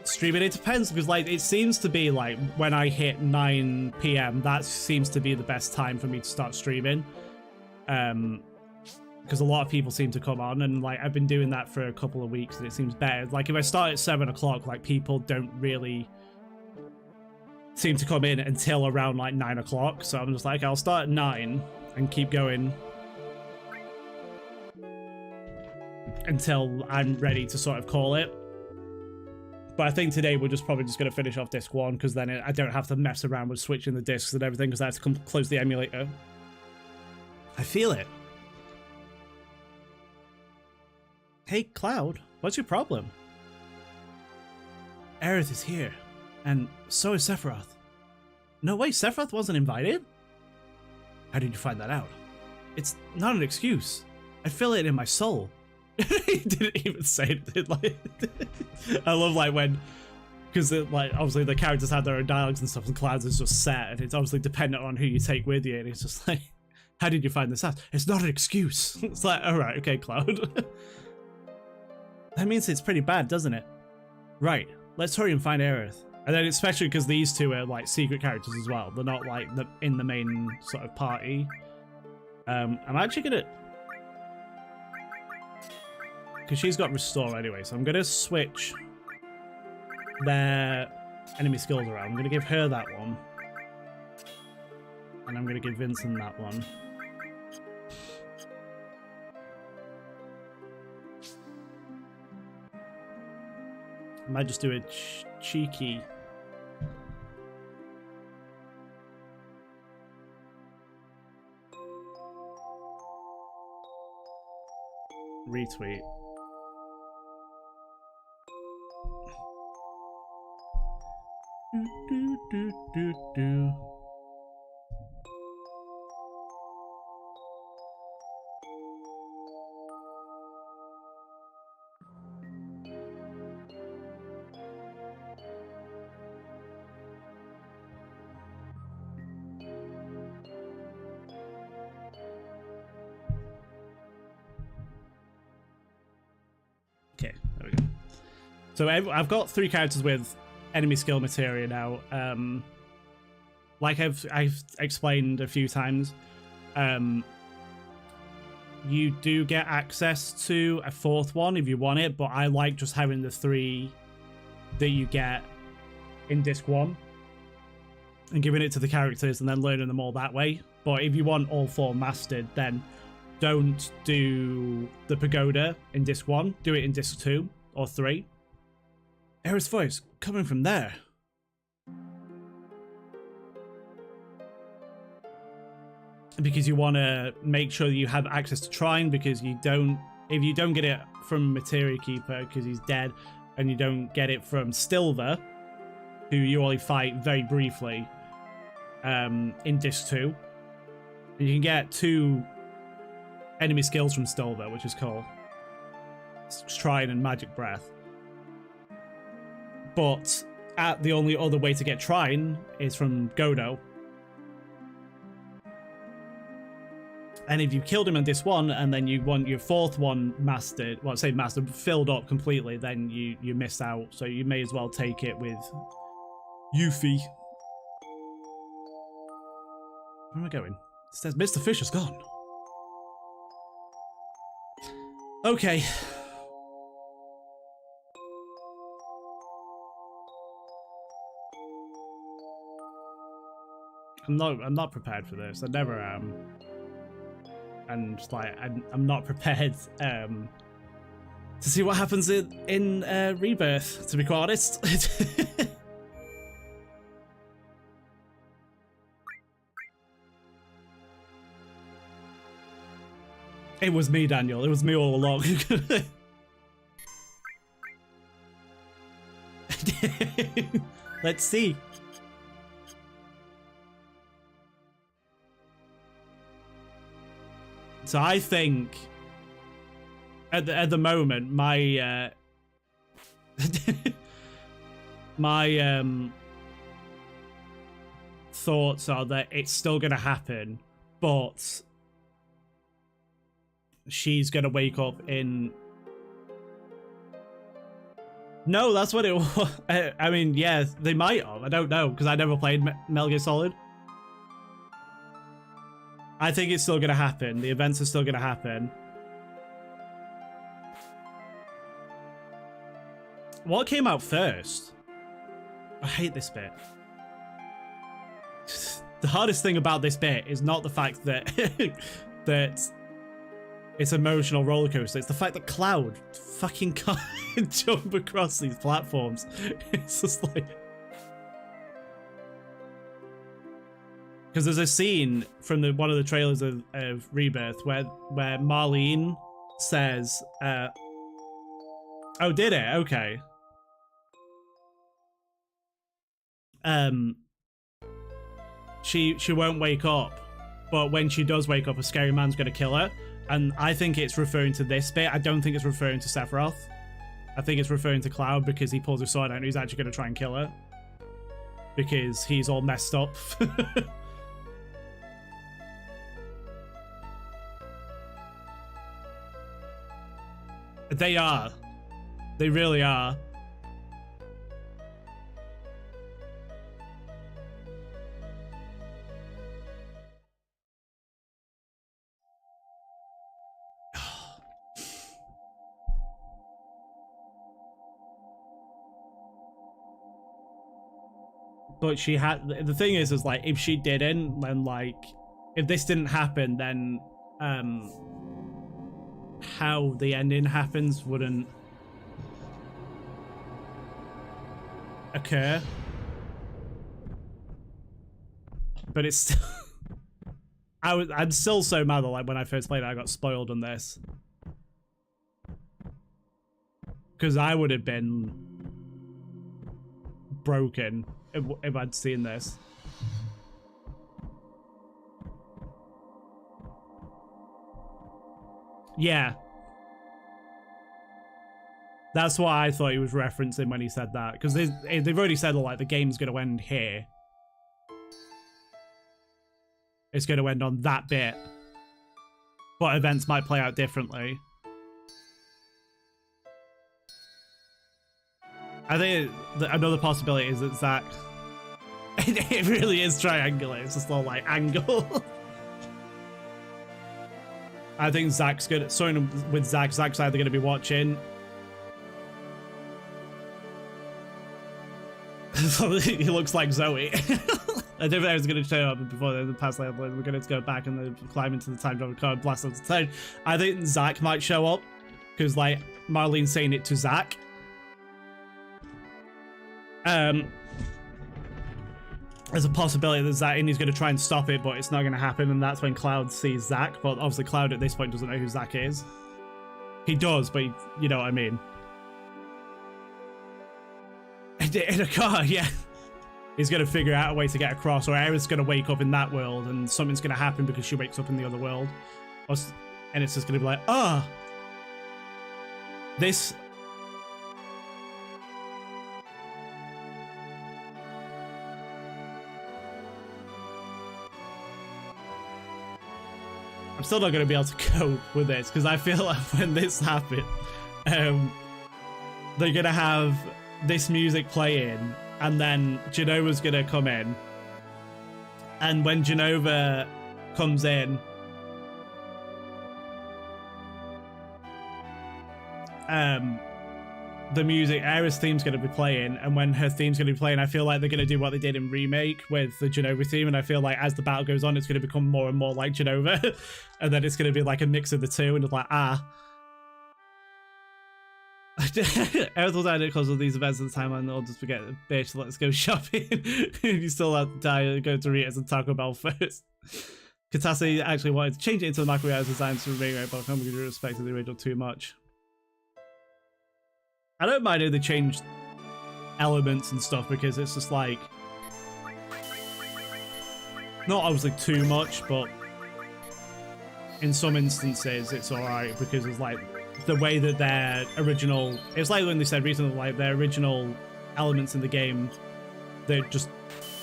streaming. It depends, because like it seems to be like when I hit 9 PM, that seems to be the best time for me to start streaming. Because a lot of people seem to come on, and like I've been doing that for a couple of weeks, and it seems better. Like if I start at 7 o'clock, like people don't really seem to come in until around like 9 o'clock. So I'm just like, I'll start at 9 and keep going until I'm ready to sort of call it. But I think today we're just probably just going to finish off disc 1, because then I don't have to mess around with switching the discs and everything, because I have to close the emulator. I feel it. Hey, Cloud, what's your problem? Aerith is here, and so is Sephiroth. No way, Sephiroth wasn't invited? How did you find that out? It's not an excuse. I feel it in my soul. He didn't even say it. Like, I love like when, because like obviously the characters have their own dialogues and stuff, and Cloud's is just set, and it's obviously dependent on who you take with you, and it's just like, how did you find this out? It's not an excuse. It's like, all right, okay, Cloud. That means it's pretty bad, doesn't it? Right, let's hurry and find Aerith. And then especially because these two are like secret characters as well. They're not like in the main sort of party. I'm actually gonna, because she's got restore anyway, so I'm gonna switch their enemy skills around. I'm gonna give her that one, and I'm gonna give Vincent that one. I might just do a cheeky retweet. Do. Okay, there we go. So I've got 3 characters with enemy skill materia now. Like I've explained a few times, you do get access to a 4th one if you want it, but I like just having the 3 that you get in disc 1 and giving it to the characters and then learning them all that way. But if you want all 4 mastered, then don't do the pagoda in disc 1, do it in disc 2 or 3. Aerith's voice coming from there. because you want to make sure you have access to Trine, because if you don't get it from Materia Keeper because he's dead, and you don't get it from Stilver, who you only fight very briefly in Disc 2, and you can get 2 enemy skills from Stilver, which is called Trine and Magic Breath. But the only other way to get Trine is from Godo. And if you killed him on this one, and then you want your 4th one mastered, well, say mastered, filled up completely, then you miss out. So you may as well take it with Yuffie. Where am I going? It says Mr. Fisher's gone. Okay. I'm not prepared for this. I never am. And like I'm not prepared to see what happens in Rebirth, to be quite honest. It was me, Daniel. It was me all along. Let's see. So I think at the moment my my thoughts are that it's still going to happen, but she's going to wake up in... No, that's what it was. I mean, yeah, they might have. I don't know, because I never played Metal Gear Solid. I think it's still going to happen. The events are still going to happen. What came out first? I hate this bit. The hardest thing about this bit is not the fact that that it's emotional roller coaster. It's the fact that Cloud fucking can't jump across these platforms. It's just like... Because there's a scene from one of the trailers of Rebirth where Marlene says, oh, did it? Okay. She won't wake up, but when she does wake up, a scary man's gonna kill her. And I think it's referring to this bit. I don't think it's referring to Sephiroth. I think it's referring to Cloud because he pulls his sword out and he's actually gonna try and kill her. Because he's all messed up. They are. They really are. But she had... The thing is like, if she didn't, then like... If this didn't happen, then... how the ending happens wouldn't occur. But it's still... I'm still so mad that like when I first played it, I got spoiled on this. Because I would have been broken if I'd seen this. Yeah. That's what I thought he was referencing when he said that. Because they've already said, like, the game's going to end here. It's going to end on that bit. But events might play out differently. I think another possibility is that Zack... it really is triangular. It's just all, like, angle. I think Zack's good. Starting with Zack's either going to be watching. He looks like Zoe. I don't think I was going to show up before the past level. We're going to go back and then climb into the time travel car and blast off the time. I think Zack might show up because, like, Marlene's saying it to Zack. there's a possibility that Zack, and he's going to try and stop it, but it's not going to happen, and that's when Cloud sees Zack. But obviously Cloud at this point doesn't know who Zack is. He does, but you know what I mean. In a car, yeah. He's going to figure out a way to get across, or Aerith's going to wake up in that world, and something's going to happen because she wakes up in the other world. And it's just going to be like, ah! This... I'm still not going to be able to cope with this, because I feel like when this happens, they're going to have this music playing, and then Genova's going to come in. And when Genova comes in, the music, Aerith's theme's going to be playing, and when her theme's going to be playing, I feel like they're going to do what they did in Remake with the Genova theme, and I feel like as the battle goes on, it's going to become more and more like Genova, and then it's going to be like a mix of the two, and it's like, ah. Aerith will die because of these events at the timeline, they'll just forget, bitch, let's go shopping. You still have to die, go to Doritos and Taco Bell first. Katase actually wanted to change it into the macro reality design to Remake, but I can't really respect the original too much. I don't mind if they changed elements and stuff, because it's just like, not obviously too much, but in some instances it's alright, because it's like the way that their original, it's like when they said recently, like their original elements in the game, they just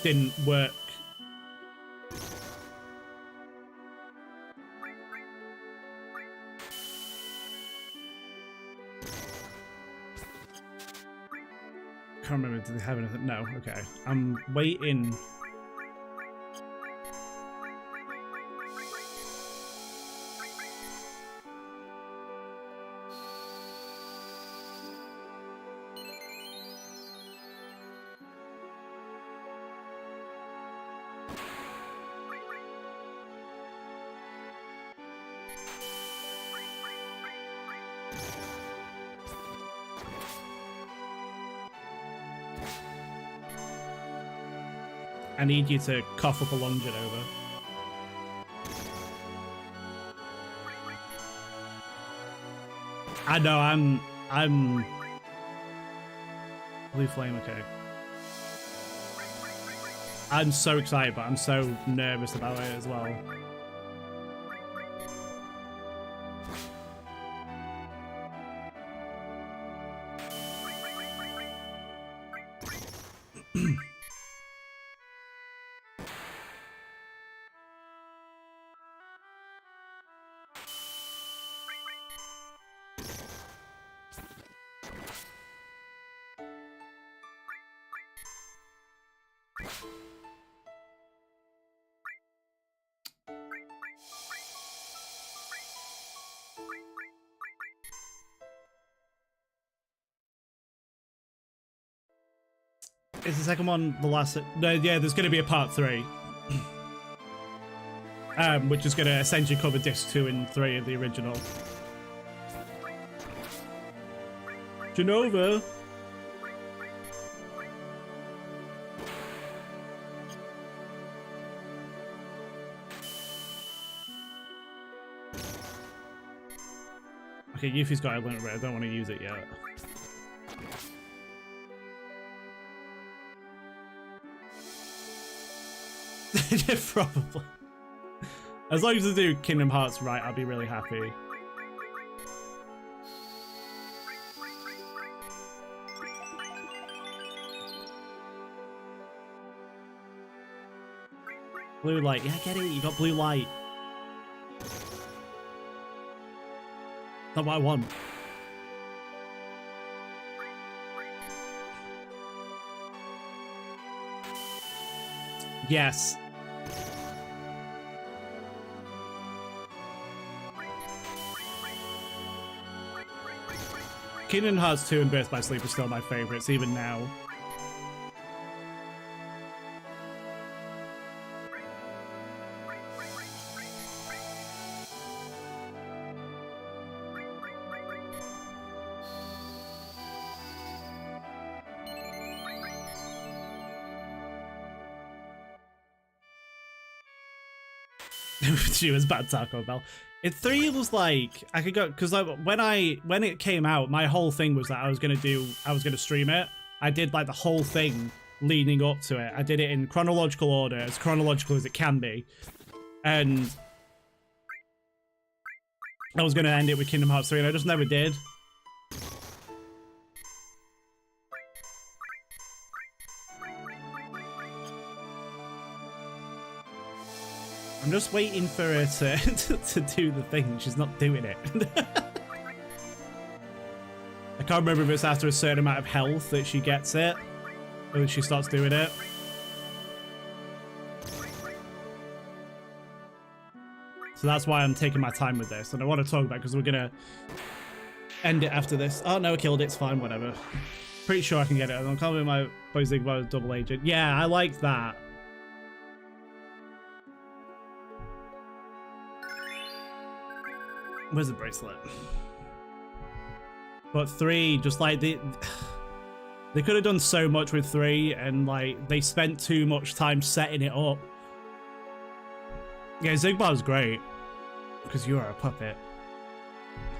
didn't work. Can't remember, did they have anything? No, okay. I'm waiting. I need you to cough up a lung, Genova. I know, I'm... Blue Flame, okay. I'm so excited, but I'm so nervous about it as well. Is the second one the last? No, yeah, there's going to be a part 3. Which is going to essentially cover disc 2 and 3 of the original. Genova! Okay, Yuffie's got a limit, but I don't want to use it yet. Yeah, probably. As long as they do Kingdom Hearts right, I'll be really happy. Blue light. Yeah, get it. You got blue light. Not what I want. Yes. Kingdom Hearts 2 and Birth by Sleep are still my favorites, even now. She was bad Taco Bell. In 3 it was like I could go because like when it came out, my whole thing was that I was gonna stream it. I did like the whole thing leading up to it. I did it in chronological order, as chronological as it can be, and I was gonna end it with Kingdom Hearts 3, and I just never did. I'm just waiting for her to do the thing. She's not doing it. I can't remember if it's after a certain amount of health that she gets it, or that she starts doing it. So that's why I'm taking my time with this, and I want to talk about it because we're gonna end it after this. Oh no, I killed it. It's fine. Whatever. Pretty sure I can get it. I'm calling my boys about double agent. Yeah, I like that. Where's the bracelet? But 3, just like they could have done so much with 3, and like they spent too much time setting it up. Yeah, Zigbar's great because you are a puppet.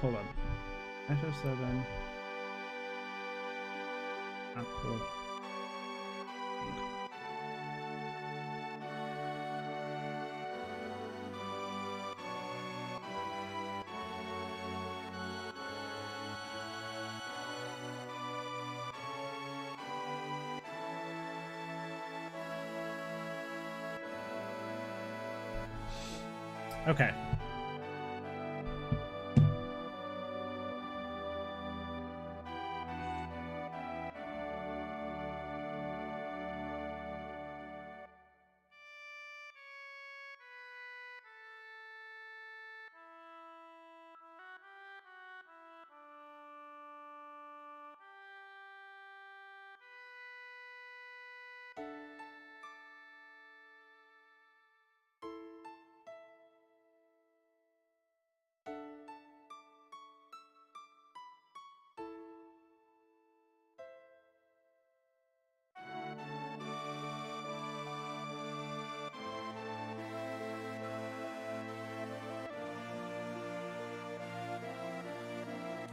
Hold on. FF7. Apple. Okay.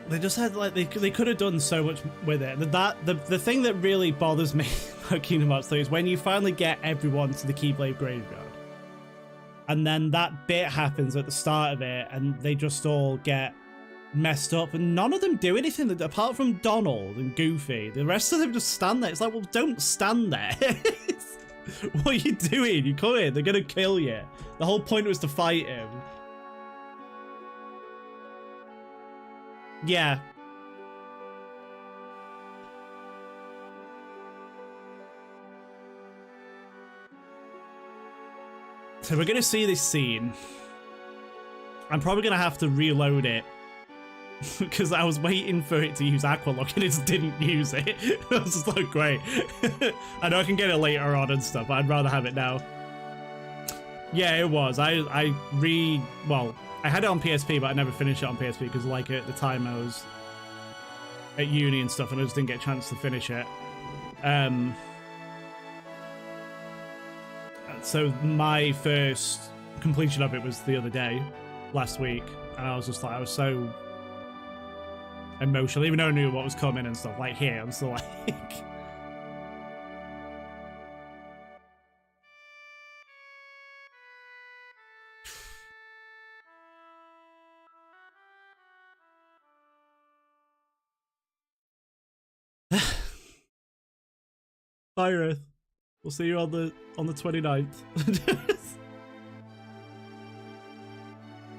They just had like they could have done so much with it. The thing that really bothers me about Kingdom Hearts 3 is when you finally get everyone to the Keyblade Graveyard, and then that bit happens at the start of it, and they just all get messed up, and none of them do anything apart from Donald and Goofy. The rest of them just stand there. It's like, well, don't stand there. What are you doing? You come in, they're gonna kill you. The whole point was to fight him. Yeah. So we're gonna see this scene. I'm probably gonna have to reload it because I was waiting for it to use Aqualock and it just didn't use it. I was just like, great. I know I can get it later on and stuff, but I'd rather have it now. Yeah, it was. Well, I had it on PSP, but I never finished it on PSP because, like, at the time I was at uni and stuff, and I just didn't get a chance to finish it. So my first completion of it was the other day, last week, and I was just like, I was so emotional, even though I knew what was coming and stuff. Like here, I'm still like. Bye, Earth. We'll see you on the 29th.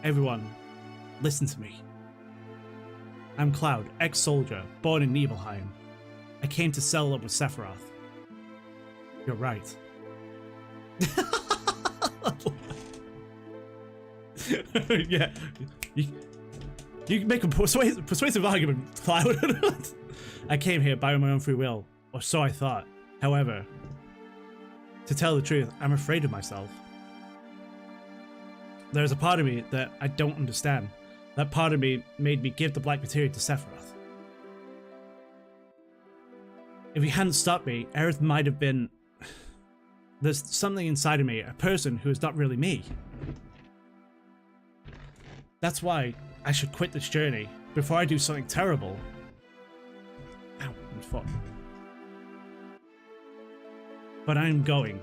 Everyone, listen to me. I'm Cloud, ex-soldier, born in Nibelheim. I came to settle up with Sephiroth. You're right. Yeah. You can make a persuasive argument, Cloud. I came here by my own free will, or so I thought. However, to tell the truth, I'm afraid of myself. There's a part of me that I don't understand. That part of me made me give the black materia to Sephiroth. If he hadn't stopped me, Aerith might have been... There's something inside of me, a person who is not really me. That's why I should quit this journey before I do something terrible. Ow, I'm fucked. But I'm going.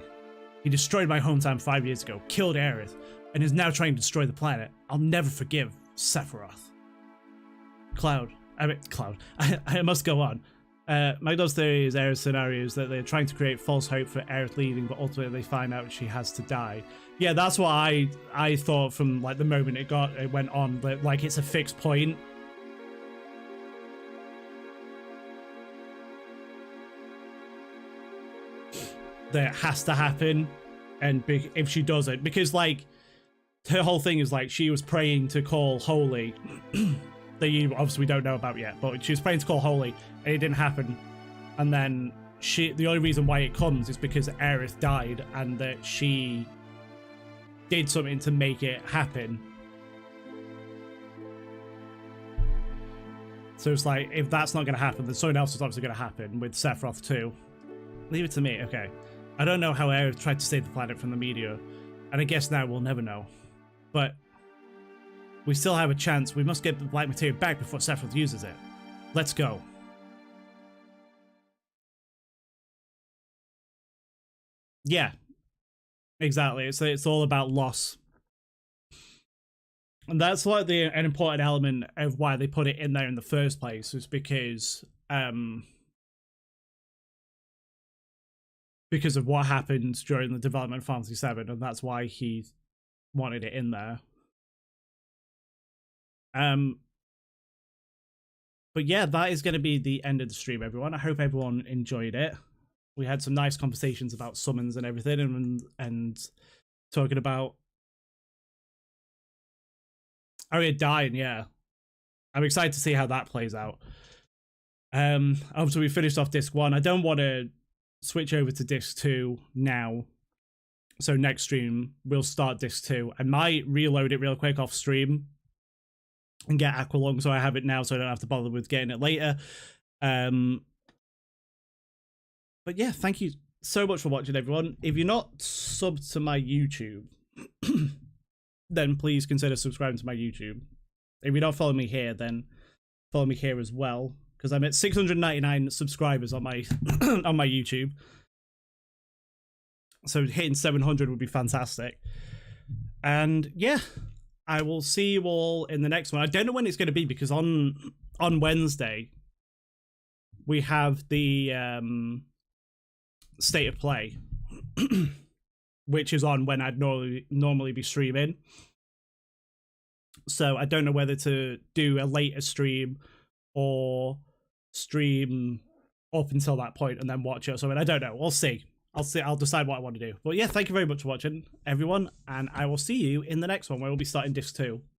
He destroyed my hometown 5 years ago, killed Aerith, and is now trying to destroy the planet. I'll never forgive Sephiroth. Cloud. I must go on. Magdal's theory is Aerith's scenario is that they're trying to create false hope for Aerith leaving, but ultimately they find out she has to die. Yeah, that's what I thought from like the moment it went on, that like it's a fixed point. That has to happen, and if she doesn't, because like her whole thing is like she was praying to call holy that you obviously don't know about yet, but she was praying to call holy and it didn't happen, and then the only reason why it comes is because Aerith died and that she did something to make it happen. So it's like, if that's not going to happen, then something else is obviously going to happen with Sephiroth too. Leave it to me. Okay. I don't know how Aerith tried to save the planet from the meteor, and I guess now we'll never know. But we still have a chance. We must get the black material back before Sephiroth uses it. Let's go. Yeah, exactly. It's all about loss. And that's like an important element of why they put it in there in the first place, is because of what happened during the development of Final Fantasy VII, and that's why he wanted it in there. But yeah, that is going to be the end of the stream, everyone. I hope everyone enjoyed it. We had some nice conversations about summons and everything, and talking about Arya dying. Yeah, I'm excited to see how that plays out. Obviously we finished off disc 1. I don't want to switch over to disc 2 now, so next stream we'll start disc 2. I might reload it real quick off stream and get Aqualung so I have it now, so I don't have to bother with getting it later. But yeah, thank you so much for watching, everyone. If you're not subbed to my YouTube, then please consider subscribing to my YouTube. If you're not following me here, then follow me here as well, because I'm at 699 subscribers on my on my YouTube. So hitting 700 would be fantastic. And yeah, I will see you all in the next one. I don't know when it's going to be, because on Wednesday we have the State of Play, which is on when I'd normally be streaming. So I don't know whether to do a later stream or stream up until that point and then watch it or something. I don't know. We'll see. I'll decide what I want to do. But yeah, thank you very much for watching, everyone, and I will see you in the next one, where we'll be starting disc 2.